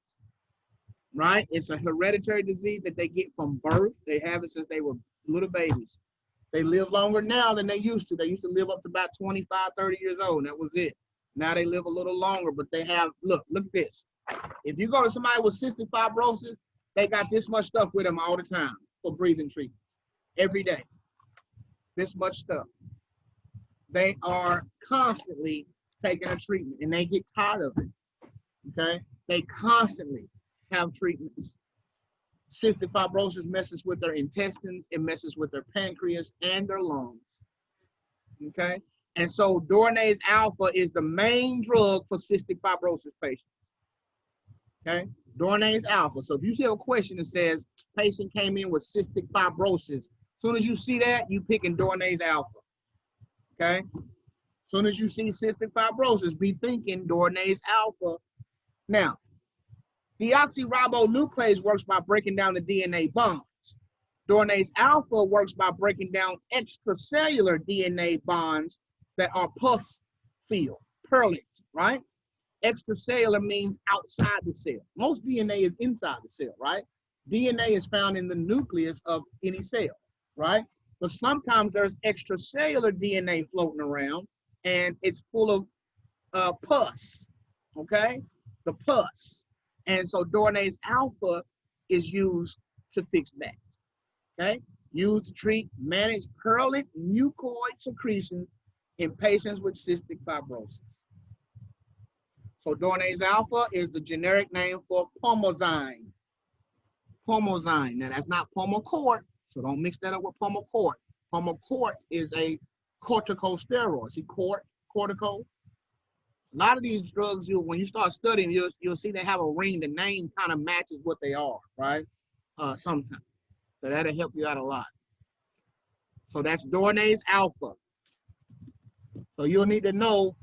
right? It's a hereditary disease that they get from birth. They have it since they were little babies. They live longer now than they used to. They used to live up to about 25, 30 years old, and that was it. Now they live a little longer, but they have, look at this. If you go to somebody with cystic fibrosis, they got this much stuff with them all the time for breathing treatment, every day. This much stuff. They are constantly taking a treatment, and they get tired of it, okay? They constantly have treatments. Cystic fibrosis messes with their intestines, it messes with their pancreas and their lungs, okay? And so Dornase alpha is the main drug for cystic fibrosis patients, okay? Dornase alpha. So if you see a question that says patient came in with cystic fibrosis, as soon as you see that, you picking Dornase alpha, okay? As soon as you see cystic fibrosis, be thinking Dornase alpha. Now, deoxyribonuclease works by breaking down the DNA bonds. Dornase alpha works by breaking down extracellular DNA bonds that are pus-filled, pearlite, right? Extracellular means outside the cell. Most DNA is inside the cell, right? DNA is found in the nucleus of any cell, right? But sometimes there's extracellular DNA floating around and it's full of pus, okay? The pus. And so Dornase alpha is used to fix that, okay? Used to treat, manage pearlite mucoid secretions in patients with cystic fibrosis. So Dornase alpha is the generic name for pulmozyme. Pulmozyme. Now that's not pulmocort, so don't mix that up with pulmocort. Pulmocort is a corticosteroid. See, cortico. A lot of these drugs, when you start studying, you'll see they have a ring. The name kind of matches what they are, right? Sometimes. So that'll help you out a lot. So that's Dornase alpha. So you'll need to know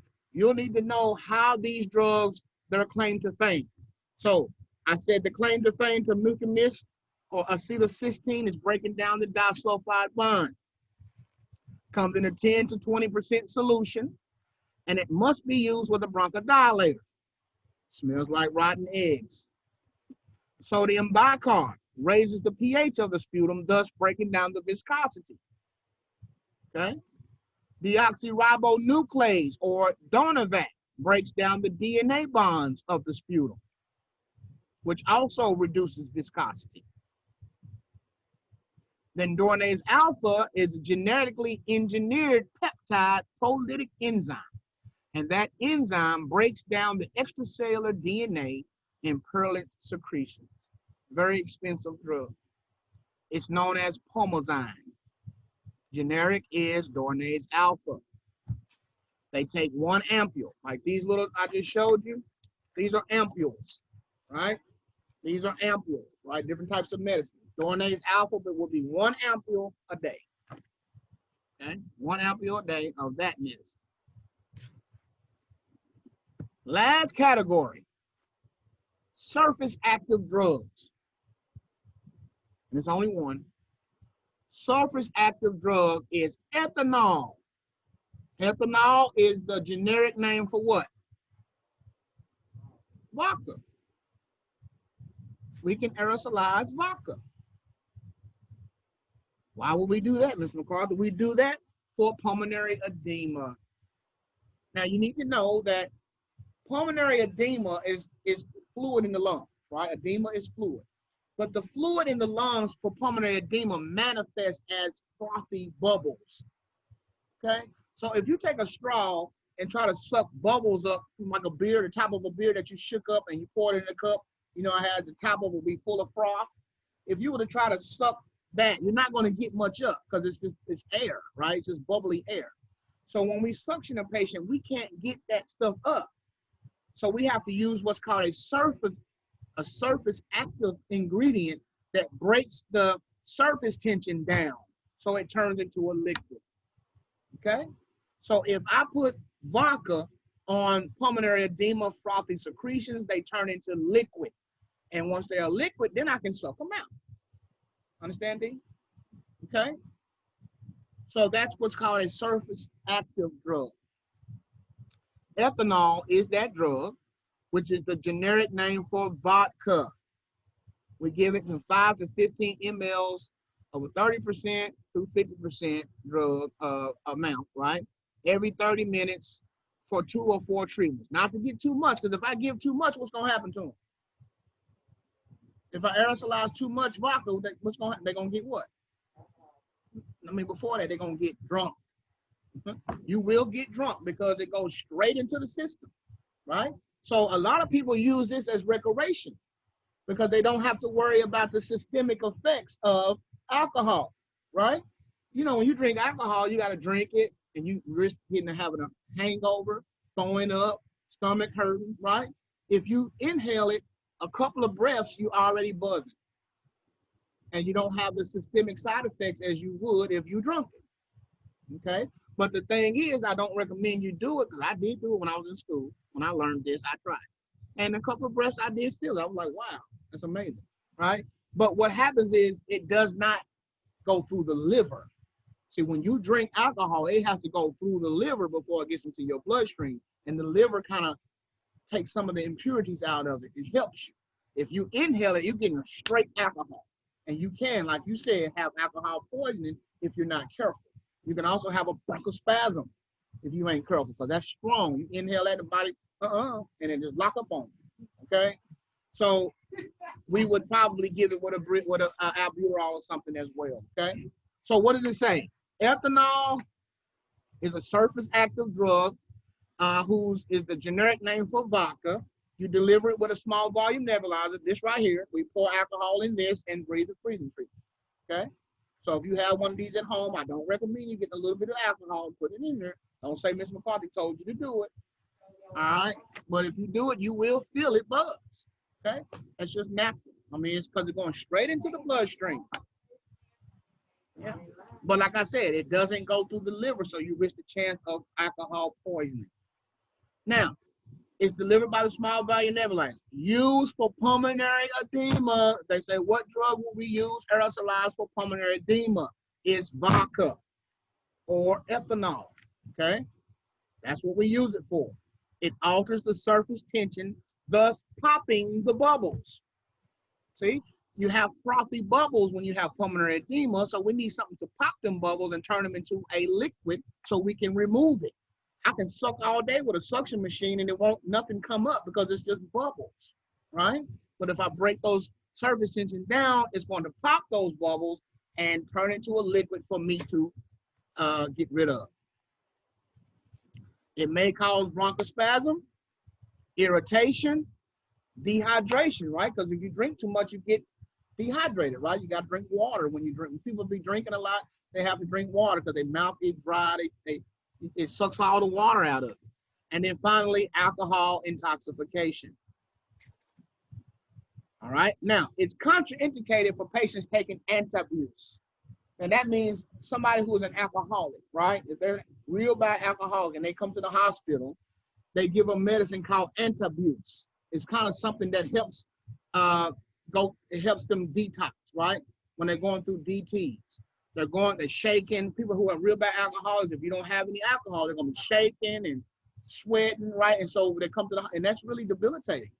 how these drugs, their claim to fame. So I said the claim to fame to Mucomist or acetylcysteine is breaking down the disulfide bond. Comes in a 10 to 20% solution, and it must be used with a bronchodilator. Smells like rotten eggs. Sodium bicarb raises the pH of the sputum, thus breaking down the viscosity. Okay? Deoxyribonuclease, or Dornavac, breaks down the DNA bonds of the sputum, which also reduces viscosity. Then Dornase alpha is a genetically engineered peptide prolytic enzyme, and that enzyme breaks down the extracellular DNA in pearlite secretions. Very expensive drug. It's known as Pulmazine. Generic is Dornase alpha. They take 1 ampule, like these little I just showed you. These are ampules, right? These are ampules, right? Different types of medicine. Dornase alpha will be 1 ampule a day. Okay, 1 ampule a day of that medicine. Last category, surface active drugs. And there's only one. Surface active drug is ethanol. Ethanol is the generic name for what? Vodka. We can aerosolize vodka. Why would we do that, Ms. McCarthy? We do that for pulmonary edema. Now, you need to know that pulmonary edema is fluid in the lungs, right? Edema is fluid. But the fluid in the lungs for pulmonary edema manifests as frothy bubbles, okay? So if you take a straw and try to suck bubbles up from like a beer, the top of a beer that you shook up and you pour it in a cup, you know, I had the top of it be full of froth. If you were to try to suck that, you're not going to get much up because it's air, right? It's just bubbly air. So when we suction a patient, we can't get that stuff up. So we have to use what's called a surface active ingredient that breaks the surface tension down so it turns into a liquid. Okay? So if I put vodka on pulmonary edema frothy secretions, they turn into liquid. And once they are liquid, then I can suck them out. Understand, D? Okay? So that's what's called a surface active drug. Ethanol is that drug, which is the generic name for vodka. We give it in 5 to 15 mLs of a 30% through 50% drug amount, right? Every 30 minutes for 2 or 4 treatments. Not to get too much, because if I give too much, what's going to happen to them? If I aerosolize too much vodka, what's going to happen? They're going to get what? I mean, before that, they're going to get drunk. You will get drunk because it goes straight into the system, right? So a lot of people use this as recreation because they don't have to worry about the systemic effects of alcohol, right? You know, when you drink alcohol, you got to drink it and you risk having a hangover, throwing up, stomach hurting, right? If you inhale it, a couple of breaths, you already buzzing. And you don't have the systemic side effects as you would if you drunk it, okay? But the thing is, I don't recommend you do it because I did do it when I was in school. When I learned this, I tried. And a couple of breaths, I did feel it. I was like, wow, that's amazing, right? But what happens is it does not go through the liver. See, when you drink alcohol, it has to go through the liver before it gets into your bloodstream. And the liver kind of takes some of the impurities out of it. It helps you. If you inhale it, you're getting a straight alcohol. And you can, like you said, have alcohol poisoning if you're not careful. You can also have a bronchospasm if you ain't careful, because that's strong. You inhale that, the body, and then just lock up on you, okay? So we would probably give it with a albuterol or something as well, okay? So what does it say? Ethanol is a surface active drug whose is the generic name for vodka. You deliver it with a small volume nebulizer, this right here. We pour alcohol in this and breathe a freezing treatment, okay? So if you have one of these at home, I don't recommend you get a little bit of alcohol and put it in there. Don't say Miss McCarthy told you to do it, all right? But if you do it, you will feel it buzz, okay? That's just natural. I mean, it's because it's going straight into the bloodstream. Yeah. But like I said, it doesn't go through the liver, so you risk the chance of alcohol poisoning. Now, it's delivered by the small volume nebulizer. Used for pulmonary edema. They say, what drug will we use aerosolized for pulmonary edema? It's vodka or ethanol, okay? That's what we use it for. It alters the surface tension, thus popping the bubbles. See, you have frothy bubbles when you have pulmonary edema, so we need something to pop them bubbles and turn them into a liquid so we can remove it. I can suck all day with a suction machine and it won't nothing come up because it's just bubbles, right? But if I break those surface tension down, it's going to pop those bubbles and turn into a liquid for me to get rid of. It may cause bronchospasm, irritation, dehydration, right? Because if you drink too much, you get dehydrated, right? You got to drink water when you drink. When people be drinking a lot, they have to drink water because their mouth is dry. It sucks all the water out of it. And then finally, alcohol intoxication. All right. Now, it's contraindicated for patients taking antabuse. And that means somebody who is an alcoholic, right? If they're real bad alcoholic and they come to the hospital, they give them medicine called antabuse. It's kind of something that helps it helps them detox, right? When they're going through DTs. They're shaking. People who are real bad alcoholics, if you don't have any alcohol, they're gonna be shaking and sweating, right? And so they come to and that's really debilitating.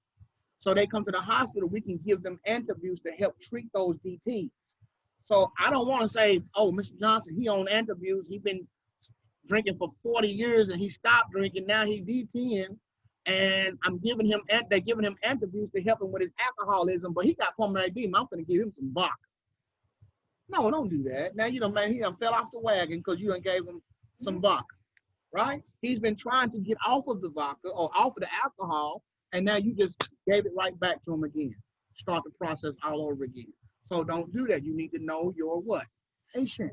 So they come to the hospital, we can give them antabuse to help treat those DTs. So I don't want to say, oh, Mr. Johnson, he on antabuse, he been drinking for 40 years and he stopped drinking, now he DTing, and they're giving him antabuse to help him with his alcoholism, but he got pulmonary edema, I'm gonna give him some vodka. No, don't do that. Now he done fell off the wagon because you done gave him some vodka, right? He's been trying to get off of the vodka or off of the alcohol, and now you just gave it right back to him again. Start the process all over again. So don't do that. You need to know your what? Patient.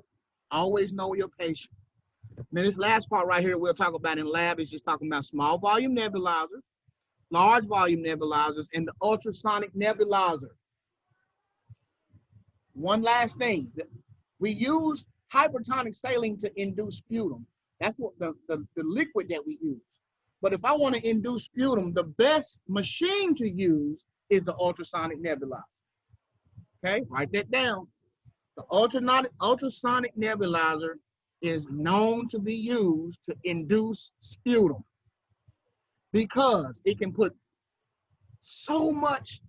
Always know your patient. Now this last part right here we'll talk about in lab is just talking about small volume nebulizers, large volume nebulizers, and the ultrasonic nebulizer. One last thing. We use hypertonic saline to induce sputum. That's what the liquid that we use. But if I want to induce sputum, the best machine to use is the ultrasonic nebulizer. Okay, write that down. The ultrasonic nebulizer is known to be used to induce sputum because it can put so much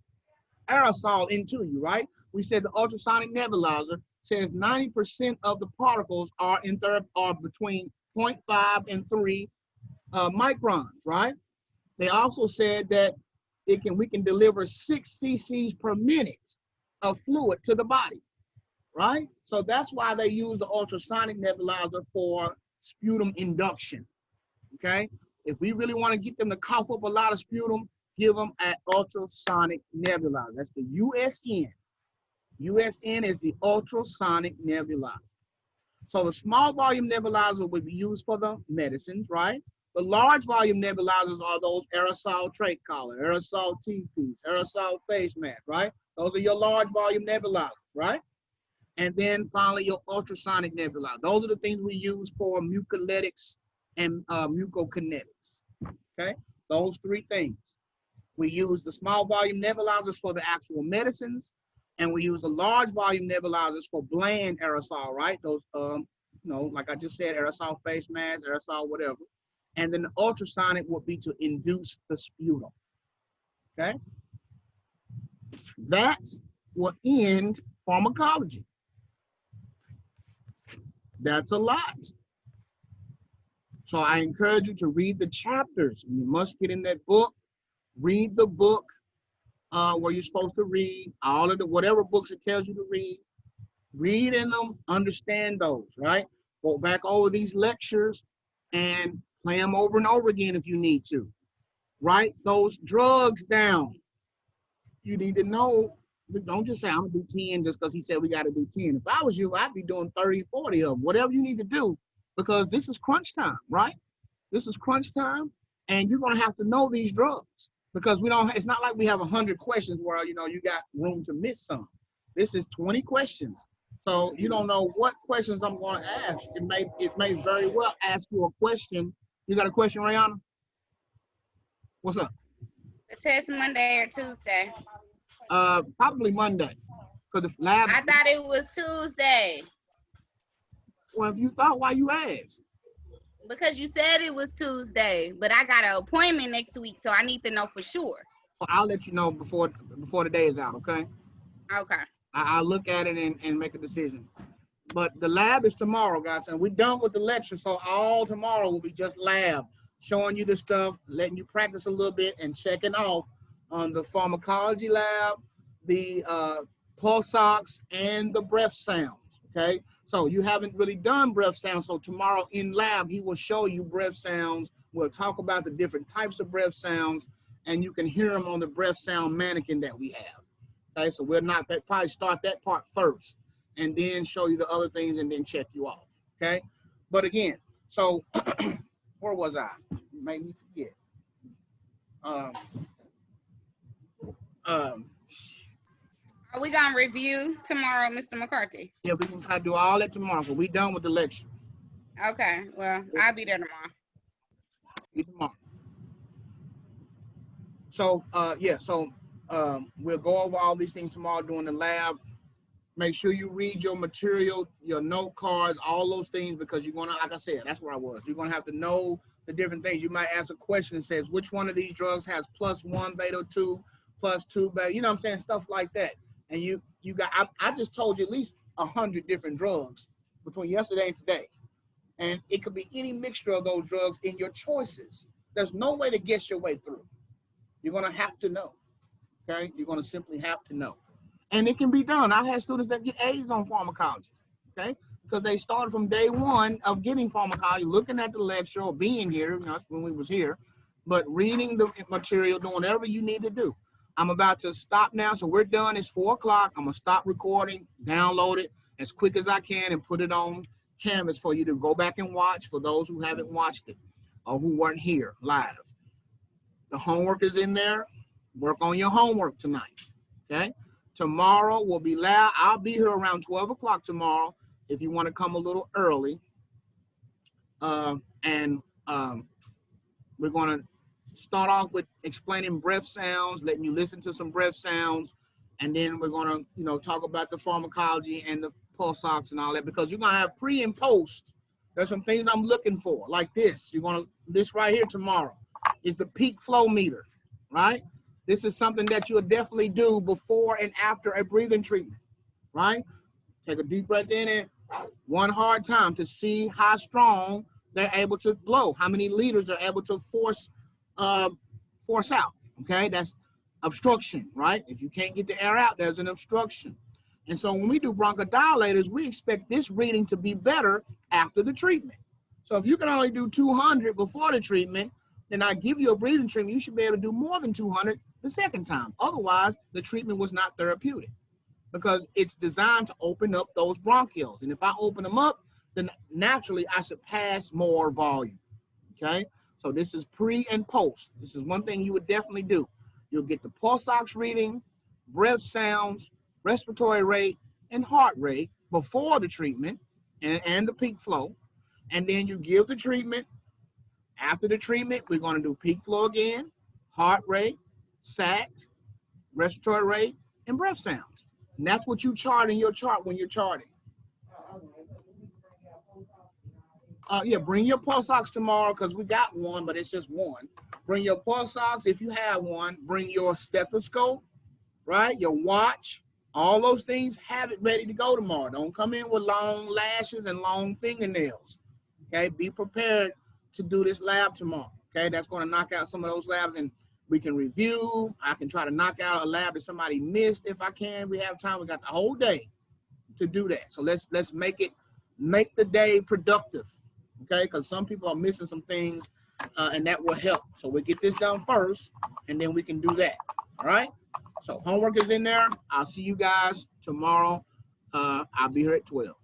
aerosol into you, right? We said the ultrasonic nebulizer says 90% of the particles are between 0.5 and 3 microns, right? They also said that we can deliver 6 cc's per minute of fluid to the body, right? So that's why they use the ultrasonic nebulizer for sputum induction, okay? If we really want to get them to cough up a lot of sputum, give them an ultrasonic nebulizer. That's the USN. USN is the ultrasonic nebulizer. So the small volume nebulizer would be used for the medicines, right? The large volume nebulizers are those aerosol trach collar, aerosol teepees, aerosol face mask, right? Those are your large volume nebulizers, right? And then finally your ultrasonic nebulizer. Those are the things we use for mucolytics and Muco Kinetics, okay? Those 3 things. We use the small volume nebulizers for the actual medicines, and we use the large volume nebulizers for bland aerosol, right? Those, like I just said, aerosol face mask, aerosol whatever. And then the ultrasonic would be to induce the sputum, okay? That will end pharmacology. That's a lot. So I encourage you to read the chapters. You must get in that book, read the book where you're supposed to read, all of whatever books it tells you to read. Read in them, understand those, right? Go back over these lectures and play them over and over again if you need to. Write those drugs down. You need to know, don't just say, I'm gonna do 10 just because he said we gotta do 10. If I was you, I'd be doing 30, 40 of them, whatever you need to do, because this is crunch time, right? This is crunch time, and you're gonna have to know these drugs because it's not like we have 100 questions where, you got room to miss some. This is 20 questions. So you don't know what questions I'm going to ask. It may very well ask you a question. You got a question, Rihanna? What's up? The test Monday or Tuesday? Probably Monday. Because the lab. I thought it was Tuesday. Well, if you thought, why you asked? Because you said it was Tuesday, but I got an appointment next week, so I need to know for sure. I'll let you know before the day is out, okay? Okay. I'll look at it and make a decision. But the lab is tomorrow, guys, and we're done with the lecture. So all tomorrow will be just lab, showing you the stuff, letting you practice a little bit, and checking off on the pharmacology lab, the pulse ox, and the breath sounds. Okay, so you haven't really done breath sounds. So tomorrow in lab, he will show you breath sounds. We'll talk about the different types of breath sounds, and you can hear them on the breath sound mannequin that we have. Okay, so we'll not probably start that part first, and then show you the other things, and then check you off. Okay, but again, so where was I? You made me forget. Are we gonna review tomorrow, Mr. McCarthy? Yeah, we can try to do all that tomorrow. So we done with the lecture. Okay. Well, I'll be there tomorrow. Tomorrow. So yeah, so we'll go over all these things tomorrow during the lab. Make sure you read your material, your note cards, all those things, because you're gonna, like I said, that's where I was. You're gonna have to know the different things. You might ask a question that says, which one of these drugs has +1 beta 2, +2 beta, you know what I'm saying, stuff like that. And you got, I just told you at least 100 different drugs between yesterday and today. And it could be any mixture of those drugs in your choices. There's no way to guess your way through. You're gonna have to know, okay? You're gonna simply have to know. And it can be done. I've had students that get A's on pharmacology, okay? Because they started from day one of getting pharmacology, looking at the lecture or being here, you know, when we was here, but reading the material, doing whatever you need to do. I'm about to stop now, so we're done. It's 4 o'clock. I'm gonna stop recording, download it as quick as I can, and put it on Canvas for you to go back and watch for those who haven't watched it or who weren't here live. The homework is in there. Work on your homework tonight, okay? Tomorrow will be loud. I'll be here around 12 o'clock tomorrow if you want to come a little early. We're going to start off with explaining breath sounds, letting you listen to some breath sounds, and then we're going to, you know, talk about the pharmacology and the pulse ox and all that, because you're going to have pre and post. There's some things I'm looking for, like this. You're going to, this right here tomorrow is the peak flow meter, right? This is something that you'll definitely do before and after a breathing treatment, right? Take a deep breath in and one hard time to see how strong they're able to blow, how many liters they're able to force out, okay? That's obstruction, right? If you can't get the air out, there's an obstruction. And so when we do bronchodilators, we expect this reading to be better after the treatment. So if you can only do 200 before the treatment, then I give you a breathing treatment, you should be able to do more than 200 the second time. Otherwise, the treatment was not therapeutic, because it's designed to open up those bronchioles. And if I open them up, then naturally I should pass more volume, okay? So this is pre and post. This is one thing you would definitely do. You'll get the pulse ox reading, breath sounds, respiratory rate, and heart rate before the treatment and the peak flow. And then you give the treatment. After the treatment, we're going to do peak flow again, heart rate, SAT, respiratory rate, and breath sounds. And that's what you chart in your chart when you're charting. Yeah, bring your pulse ox tomorrow, because we got one, but it's just one. Bring your pulse ox if you have one. Bring your stethoscope, right? Your watch, all those things, have it ready to go tomorrow. Don't come in with long lashes and long fingernails, okay? Be prepared to do this lab tomorrow, okay? That's going to knock out some of those labs, and we can review. I can try to knock out a lab that somebody missed if I can. We have time. We got the whole day to do that. So let's make the day productive, okay? Because some people are missing some things, and that will help. So we'll get this done first, and then we can do that, all right? So homework is in there. I'll see you guys tomorrow. I'll be here at 12.